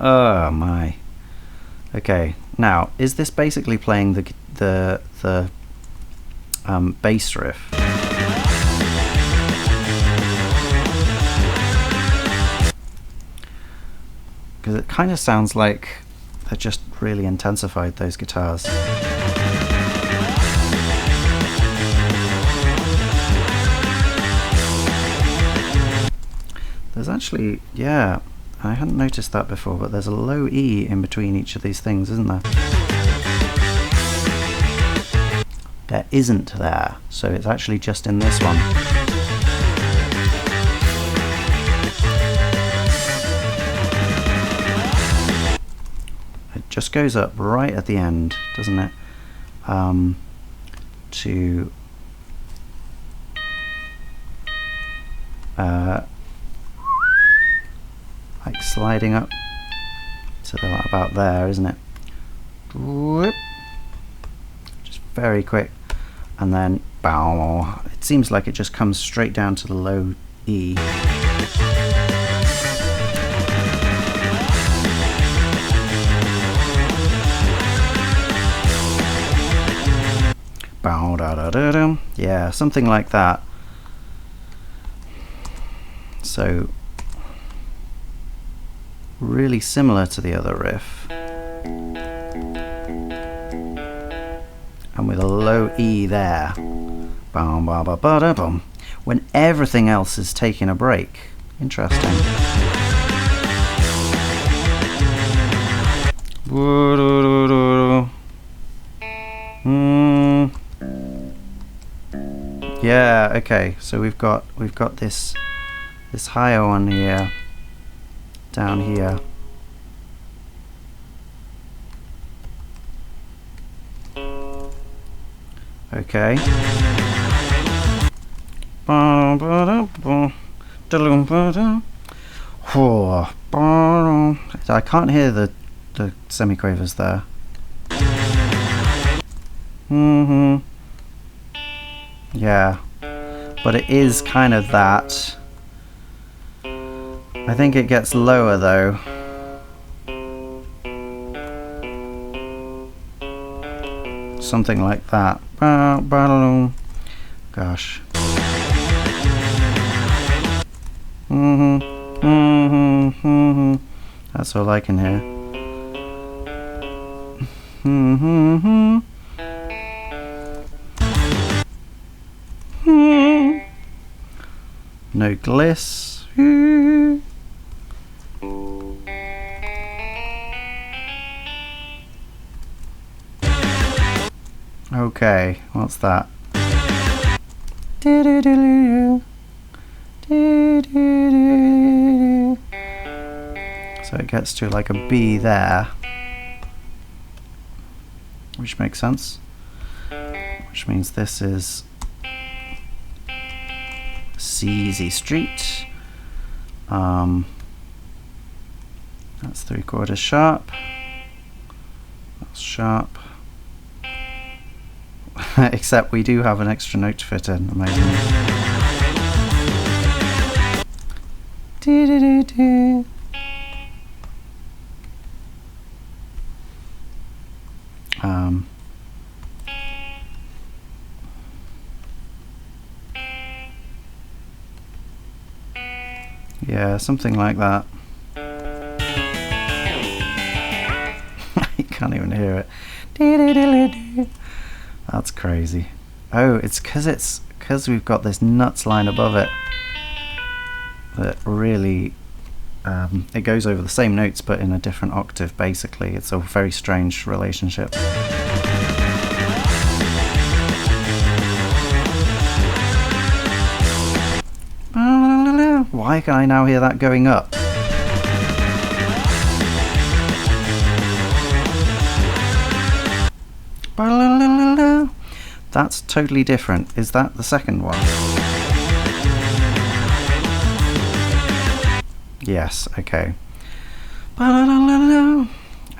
Oh my. Okay, now is this basically playing the bass riff? Because it kind of sounds like they just really intensified those guitars. There's actually, yeah, I hadn't noticed that before, but there's a low E in between each of these things, isn't there? There isn't there, so it's actually just in this one. It just goes up right at the end, doesn't it? To like sliding up to about there, isn't it? Whoop. Just very quick, and then bow. It seems like it just comes straight down to the low E. Bow da da da da. Yeah, something like that. So really similar to the other riff, and with a low E there. Bum, ba, ba, ba, da, bum. When everything else is taking a break. Interesting. Yeah, okay, so we've got this higher one here, down here. Okay. I can't hear the semiquavers there. Yeah, but it is kind of that. I think it gets lower though. Something like that. Gosh. That's all I can hear. No gliss. Okay, what's that? So it gets to like a B there, which makes sense, which means this is C Street. That's 3/4 sharp. That's sharp. Except we do have an extra note to fit in. Amazing. Yeah, something like that. You can't even hear it. That's crazy. Oh, it's because we've got this nuts line above it that really it goes over the same notes but in a different octave. Basically, it's a very strange relationship. Why can I now hear that going up? That's totally different. Is that the second one? Yes, okay.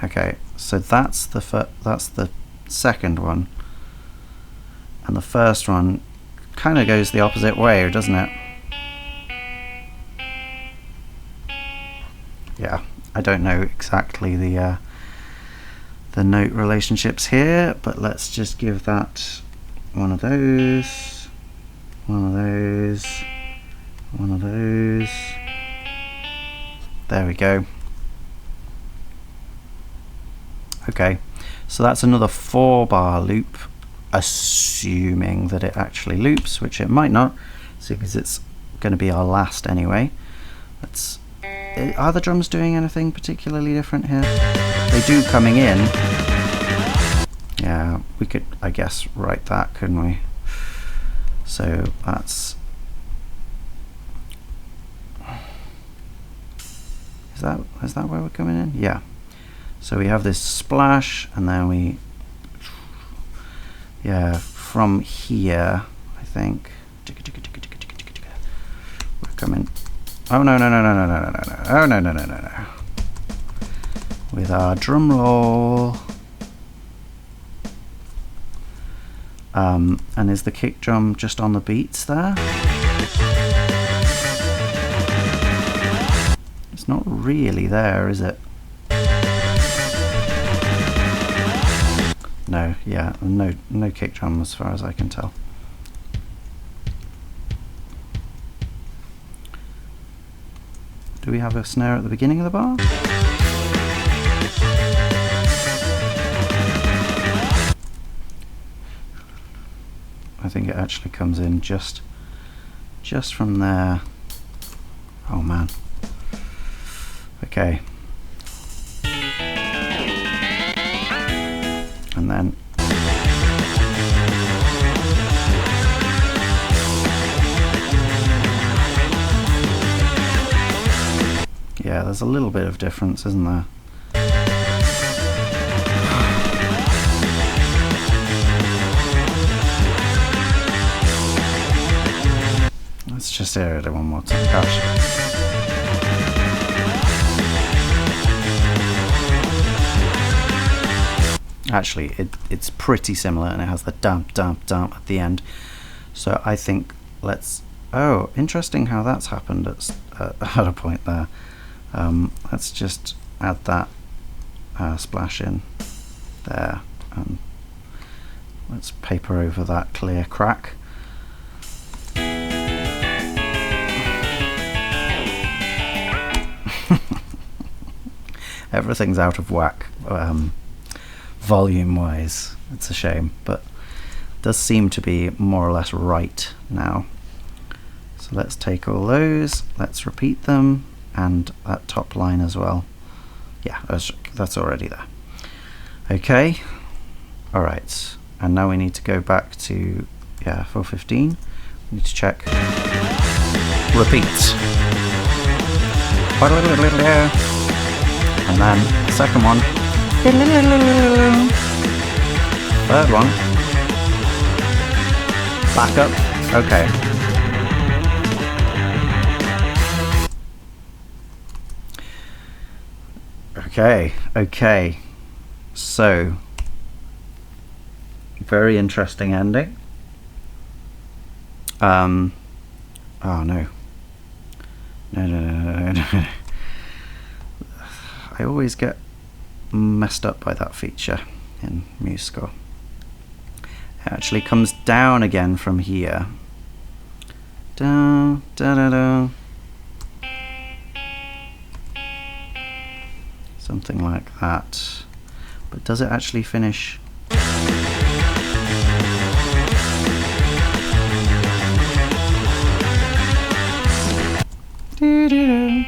Okay, so that's the second one. And the first one kind of goes the opposite way, doesn't it? Yeah, I don't know exactly the note relationships here, but let's just give that one of those, one of those, one of those. There we go. Okay, so that's another 4-bar loop, assuming that it actually loops, which it might not, because it's going to be our last anyway. Are the drums doing anything particularly different here? They do coming in. Yeah, we could, I guess, write that, couldn't we? So that's... Is that where we're coming in? Yeah. So we have this splash, and then we... Yeah, from here, I think. We're coming... Oh no. Oh no. With our drum roll. And is the kick drum just on the beats there? It's not really there, is it? No, yeah, no kick drum as far as I can tell. Do we have a snare at the beginning of the bar? I think it actually comes in just from there. Oh man. Okay. And then yeah, there's a little bit of difference, isn't there? Let's just hear it one more time. Gosh. Actually, it's pretty similar, and it has the dump at the end. So I think let's... Oh, interesting how that's happened at a point there. Let's just add that splash in there, and let's paper over that clear crack. Everything's out of whack volume wise. It's a shame, but it does seem to be more or less right now. So let's take all those, let's repeat them, and that top line as well. Yeah, that's already there. Okay, alright, and now we need to go back to 415, Need to check. Repeat. And then second one. Third one. Back up. Okay. Okay. So, very interesting ending. Oh no. No. I always get messed up by that feature in MuseScore. It actually comes down again from here. Down, da-da-da. Something like that. But does it actually finish? And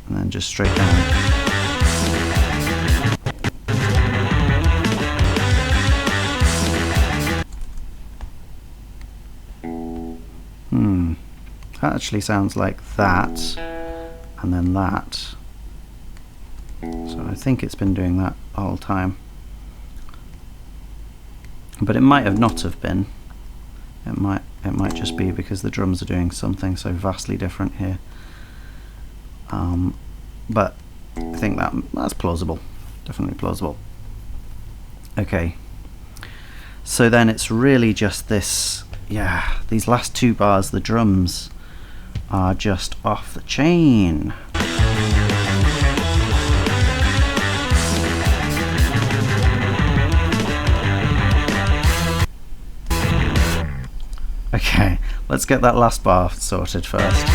then just straight down. That actually sounds like that, and then that. So I think it's been doing that the whole time. But it might have not have been. It might just be because the drums are doing something so vastly different here. But I think that's plausible. Definitely plausible. Okay. So then it's really just this, yeah, these last two bars, the drums are just off the chain. Okay, let's get that last bar sorted first.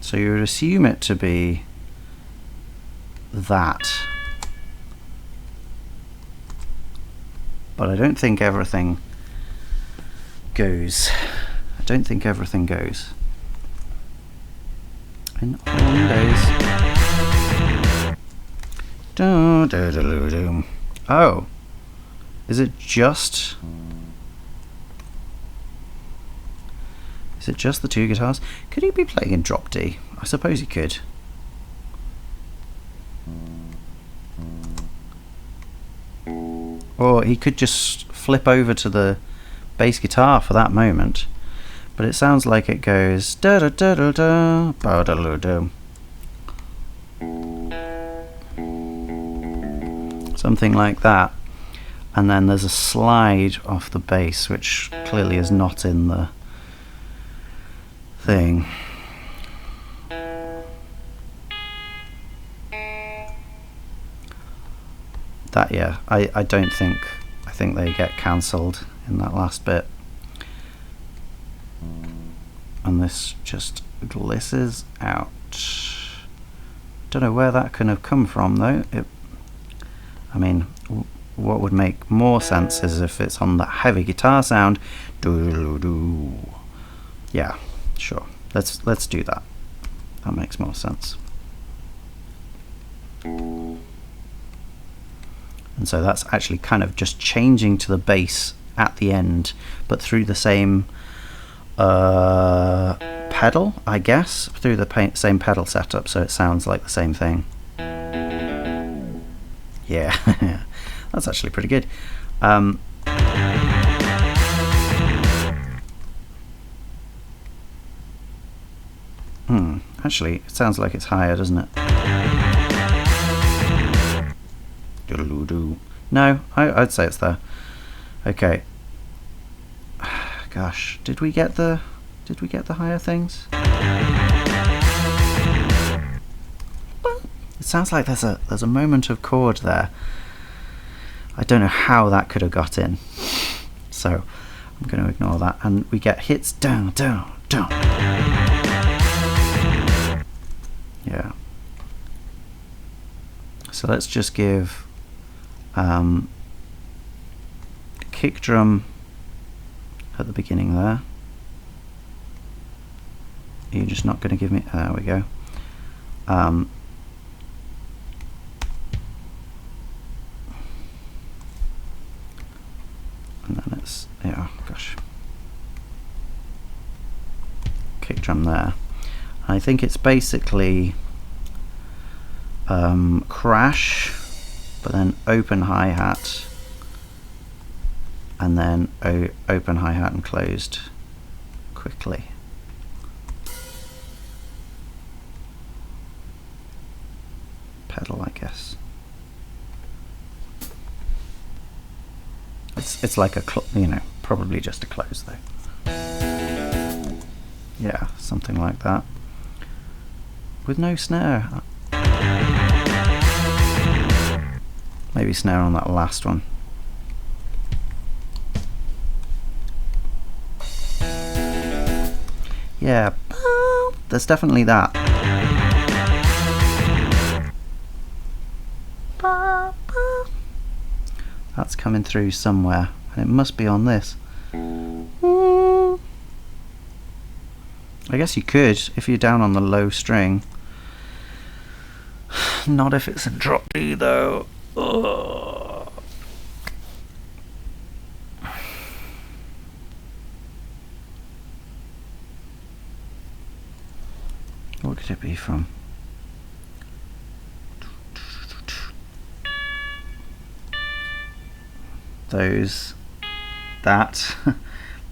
So you would assume it to be that. But I don't think everything goes. In olden days. Oh, is it just the two guitars? Could he be playing in drop D? I suppose he could. Or he could just flip over to the bass guitar for that moment. But it sounds like it goes da da da da da ba da da da. Something like that. And then there's a slide off the bass, which clearly is not in the thing. That, yeah, I don't think, I think they get cancelled in that last bit. And this just glisses out. Don't know where that can have come from though. I mean, what would make more sense is if it's on that heavy guitar sound. Yeah, sure. Let's do that. That makes more sense. And so that's actually kind of just changing to the bass at the end, but through the same pedal, I guess, through the same pedal setup, so it sounds like the same thing. Yeah, that's actually pretty good. Actually, it sounds like it's higher, doesn't it? No, I'd say it's there. Okay. Gosh, did we get the higher things? It sounds like there's a moment of chord there. I don't know how that could have got in. So I'm going to ignore that, and we get hits down, down, down. Yeah. So let's just give kick drum at the beginning there. You're just not going to give me, there we go. And then it's, yeah, gosh, kick drum there. I think it's basically crash, but then open hi-hat, and then open hi-hat and closed quickly. Pedal, I guess. It's like a, you know, probably just a close though. Yeah, something like that. With no snare. Maybe snare on that last one. Yeah, there's definitely that. That's coming through somewhere, and it must be on this. I guess you could, if you're down on the low string. Not if it's in drop D though. Ugh. What could it be from? Those, that,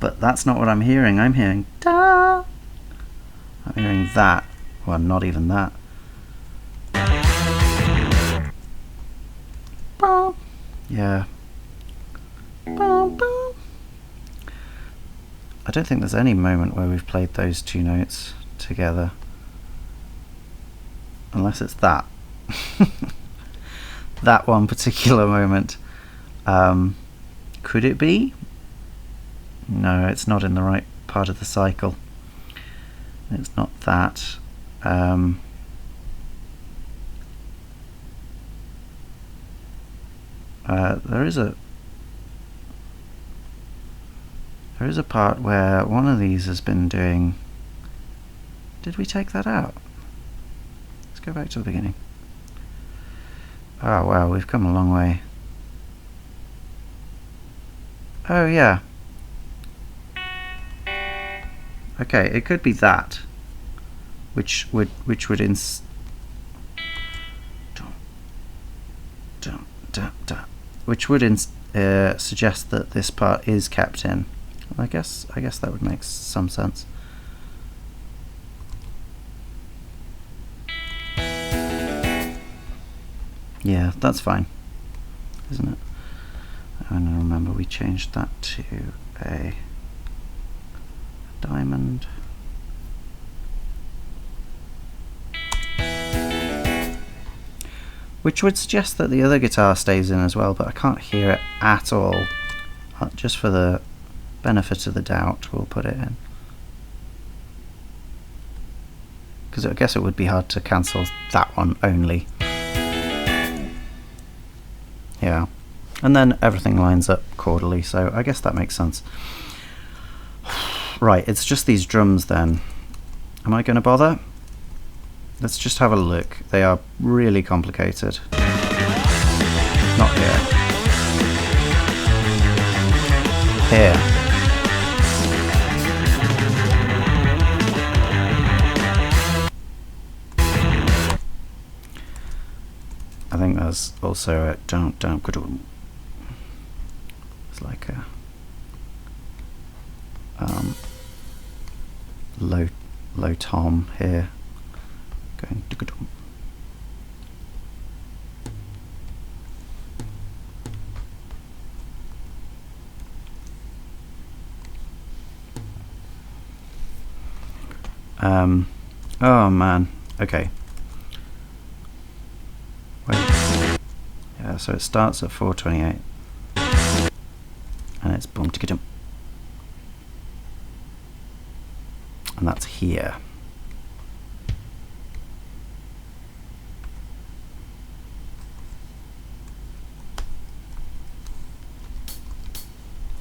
but that's not what I'm hearing. I'm hearing da. I'm hearing that. Well, not even that. Yeah. I don't think there's any moment where we've played those two notes together. Unless it's that. That one particular moment. Could it be? No, it's not in the right part of the cycle. It's not that. There is a part where one of these has been doing. Did we take that out? Let's go back to the beginning. Oh wow, we've come a long way. Oh yeah. Okay, it could be that, which would suggest that this part is kept in. I guess that would make some sense. Yeah, that's fine, isn't it? And I remember we changed that to a diamond. Which would suggest that the other guitar stays in as well, but I can't hear it at all. Just for the benefit of the doubt, we'll put it in. Because I guess it would be hard to cancel that one only. Yeah. And then everything lines up chordally, so I guess that makes sense. Right, it's just these drums then. Am I going to bother? Let's just have a look. They are really complicated. Not here. Here. I think there's also a don't. It's like a low tom here, going dum. Oh man, okay. Wait. Yeah, so it starts at 428 and it's boom ticka dum. And that's here.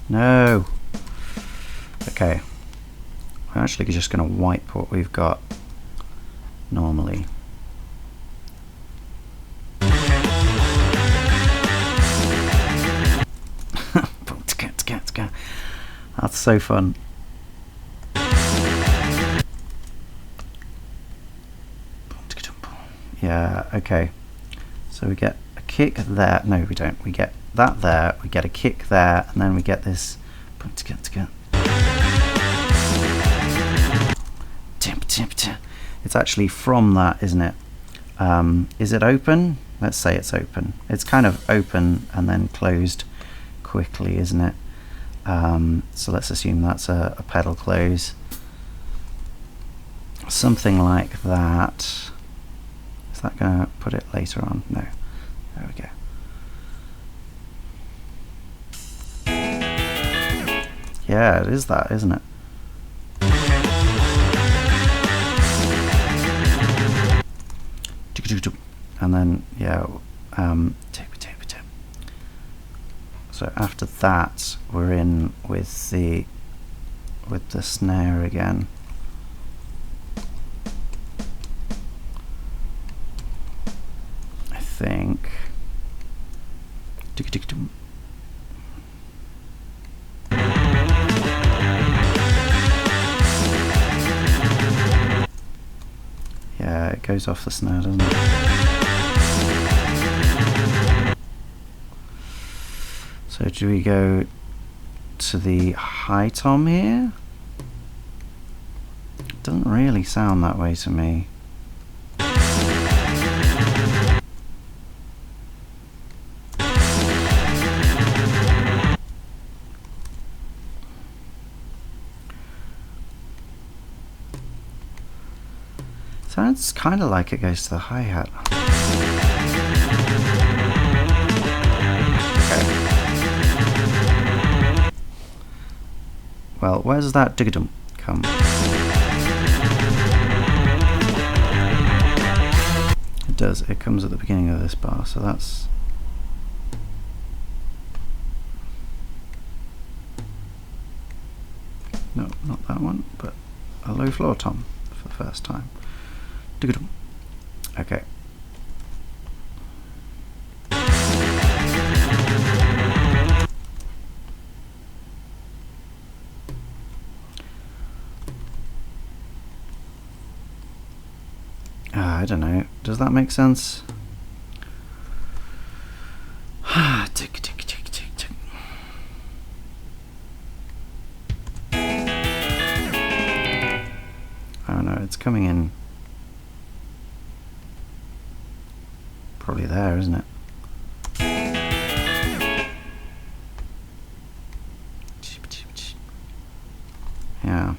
No. Okay. I'm actually just going to wipe what we've got normally. so fun. Yeah, okay. So we get a kick there. No, we don't. We get that there. We get a kick there, and then we get this. It's actually from that, isn't it? Is it open? Let's say it's open. It's kind of open and then closed quickly, isn't it? So let's assume that's a pedal close. Something like that. Is that going to put it later on? No. There we go. Yeah, it is that, isn't it? And then, yeah, tip. So after that, we're in with the snare again. I think. Yeah, it goes off the snare, doesn't it? So do we go to the high tom here? Doesn't really sound that way to me. Sounds kind of like it goes to the hi-hat. Okay. Well, where does that diggadum come? It does. It comes at the beginning of this bar, so that's... No, not that one, but a low floor tom for the first time. Okay. I don't know. Does that make sense? Tick, tick, tick, tick, tick. I don't know. It's coming in. Probably there, isn't it? Yeah.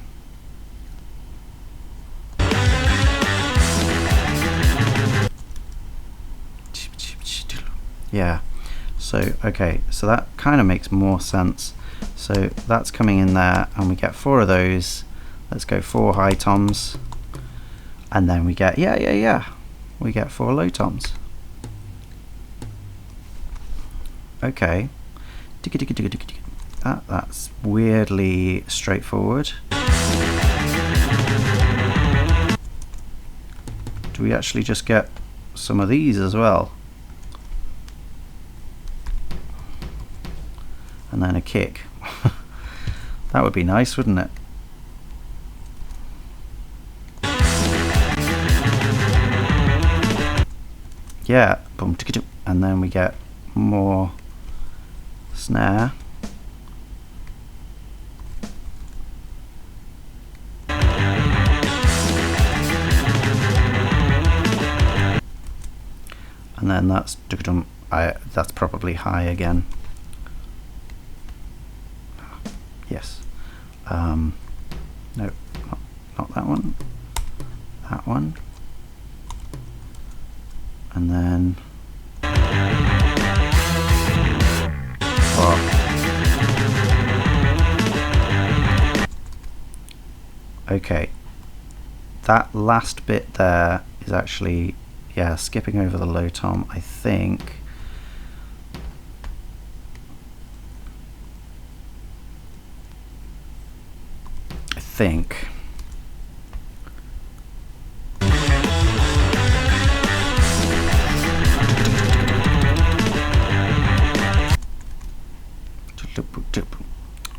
Yeah. So, okay, so that kind of makes more sense. So that's coming in there, and we get 4 of those. Let's go 4 high toms. And then we get, yeah. We get 4 low toms. Okay. That's weirdly straightforward. Do we actually just get some of these as well? And then a kick. That would be nice, wouldn't it? Yeah, boom, and then we get more snare. And then that's probably high again. Yes. No, not that one. That one. And then okay, that last bit there is actually, yeah, skipping over the low tom, I think.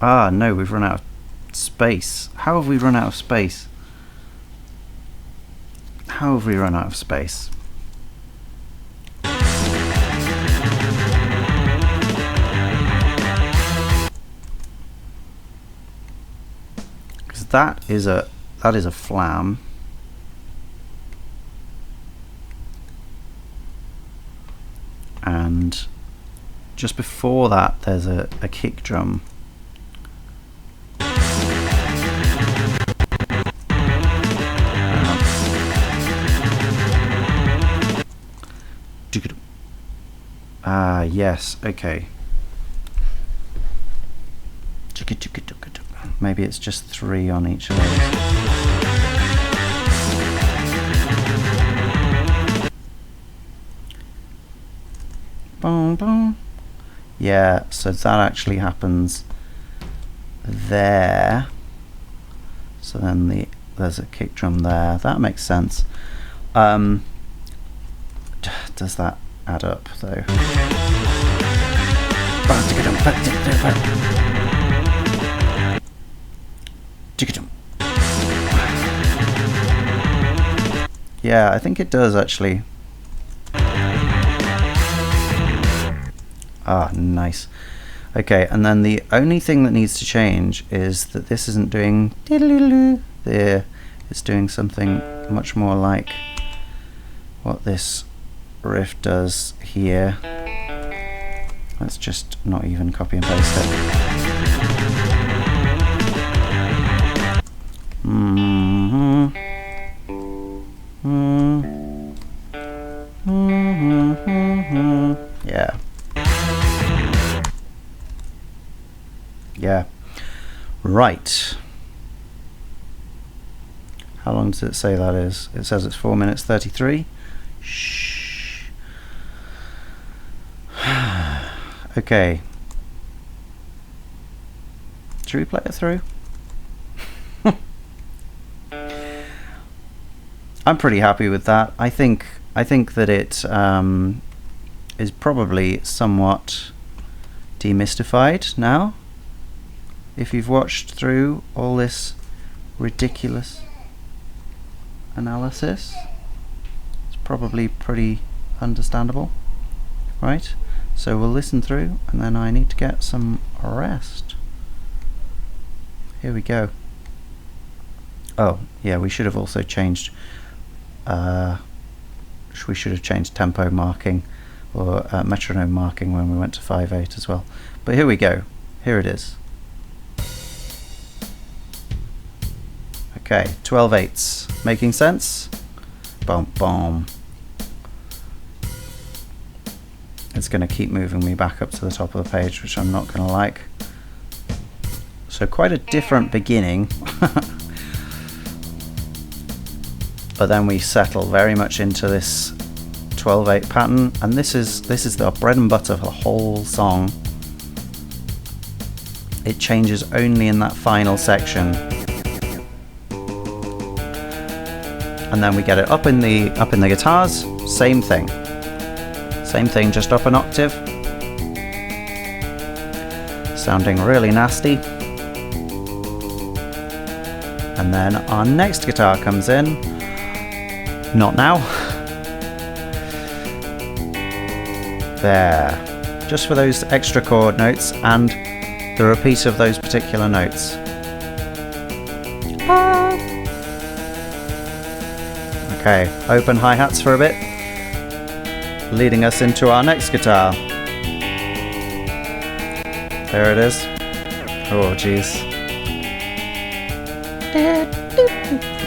Ah, no, we've run out of Space. How have we run out of space? How have we run out of space? Because that is a flam. And just before that there's a kick drum. Yes, okay. Maybe it's just 3 on each of those. Boom, boom. Yeah, so that actually happens there. So then there's a kick drum there. That makes sense. Does that add up though? Yeah, I think it does actually. Ah, nice. Okay, and then the only thing that needs to change is that this isn't doing there. It's doing something much more like what this riff does here. Let's just not even copy and paste it. Yeah. Yeah. Right. How long does it say that is? It says it's 4 minutes 33. Shh. Okay. Should we play it through? I'm pretty happy with that. I think that it is probably somewhat demystified now. If you've watched through all this ridiculous analysis, it's probably pretty understandable, right? So we'll listen through, and then I need to get some rest. Here we go. Oh, yeah, we should have also changed we should have changed tempo marking or metronome marking when we went to 5/8 as well. But here we go. Here it is. Okay, 12/8. Making sense? Boom, boom. It's going to keep moving me back up to the top of the page, which I'm not going to like. So quite a different beginning. But then we settle very much into this 12/8 pattern, and this is the bread and butter for the whole song. It changes only in that final section. And then we get it up in the guitars, same thing. Same thing, just up an octave. Sounding really nasty. And then our next guitar comes in. Not now. There. Just for those extra chord notes and the repeat of those particular notes. Okay, open hi-hats for a bit, leading us into our next guitar. There it is. Oh, jeez.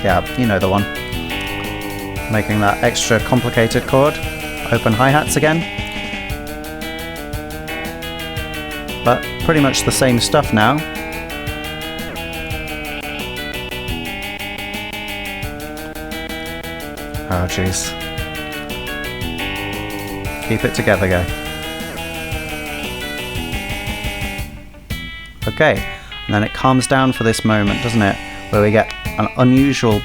Yeah, you know the one. Making that extra complicated chord. Open hi-hats again. But pretty much the same stuff now. Oh, jeez. Keep it together, guy. Okay, and then it calms down for this moment, doesn't it? Where we get an unusual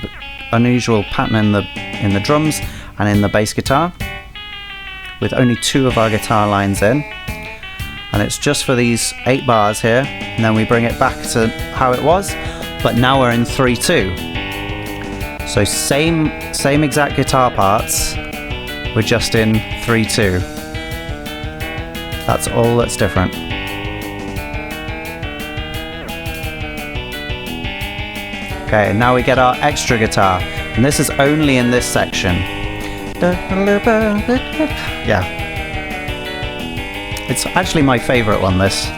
pattern in the drums and in the bass guitar, with only 2 of our guitar lines in, and it's just for these 8 bars here, and then we bring it back to how it was. but now we're in 3/2. So same exact guitar parts, we're just in 3/2. That's all that's different. Okay, and now we get our extra guitar, and this is only in this section. Yeah. It's actually my favourite one, this.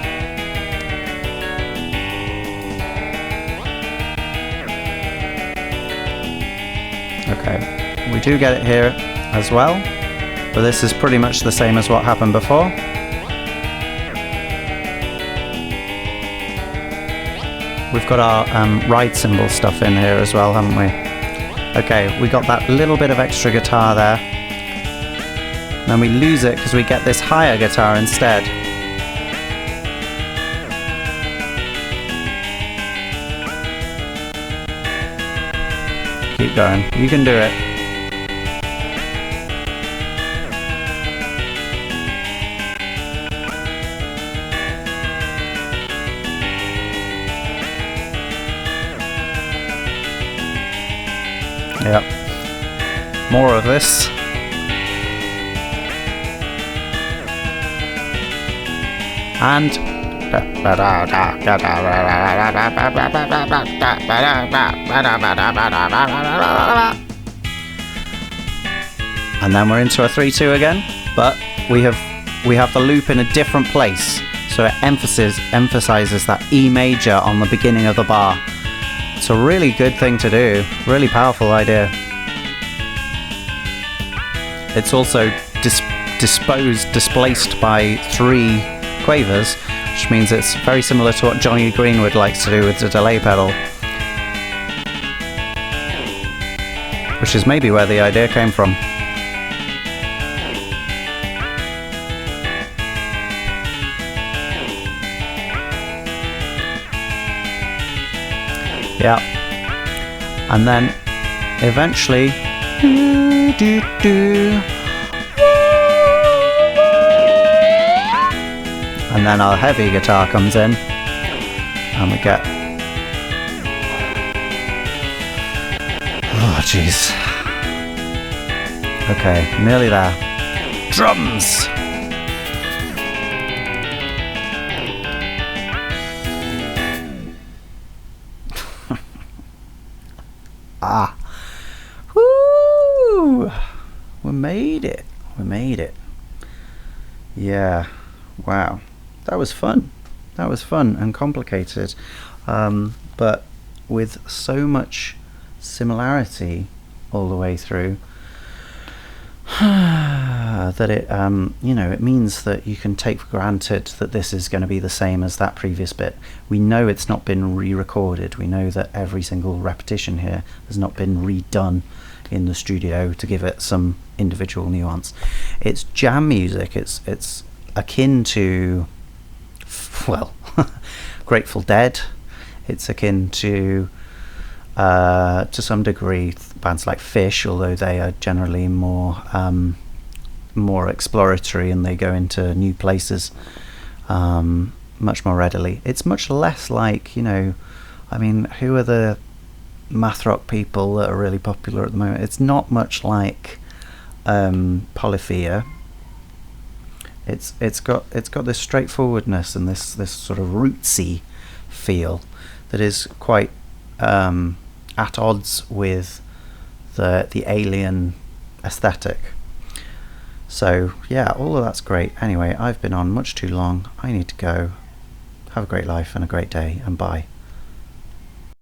Okay, we do get it here as well, but this is pretty much the same as what happened before. We've got our ride cymbal stuff in here as well, haven't we? Okay, we got that little bit of extra guitar there. Then we lose it because we get this higher guitar instead. Keep going, you can do it. Yep. More of this. And then we're into a 3/2 again, but we have the loop in a different place, so it emphasizes that E major on the beginning of the bar. It's a really good thing to do, really powerful idea. It's also displaced by 3 quavers, which means it's very similar to what Johnny Greenwood likes to do with the delay pedal, which is maybe where the idea came from. Yeah, and then eventually, and then our heavy guitar comes in, and we get, oh jeez, okay, nearly there, drums. Ah, woo! We made it. We made it. Yeah. Wow. That was fun. That was fun and complicated, but with so much similarity all the way through that it, you know, it means that you can take for granted that this is going to be the same as that previous bit. We know it's not been re-recorded. We know that every single repetition here has not been redone in the studio to give it some individual nuance. It's jam music. It's akin to, well, Grateful Dead. It's akin to some degree bands like Fish, although they are generally more exploratory and they go into new places much more readily. It's much less like, you know, I mean, who are the math rock people that are really popular at the moment? It's not much like Polyphia. It's got this straightforwardness and this sort of rootsy feel that is quite at odds with the alien aesthetic. So yeah, all of that's great. Anyway, I've been on much too long. I need to go. Have a great life and a great day, and bye.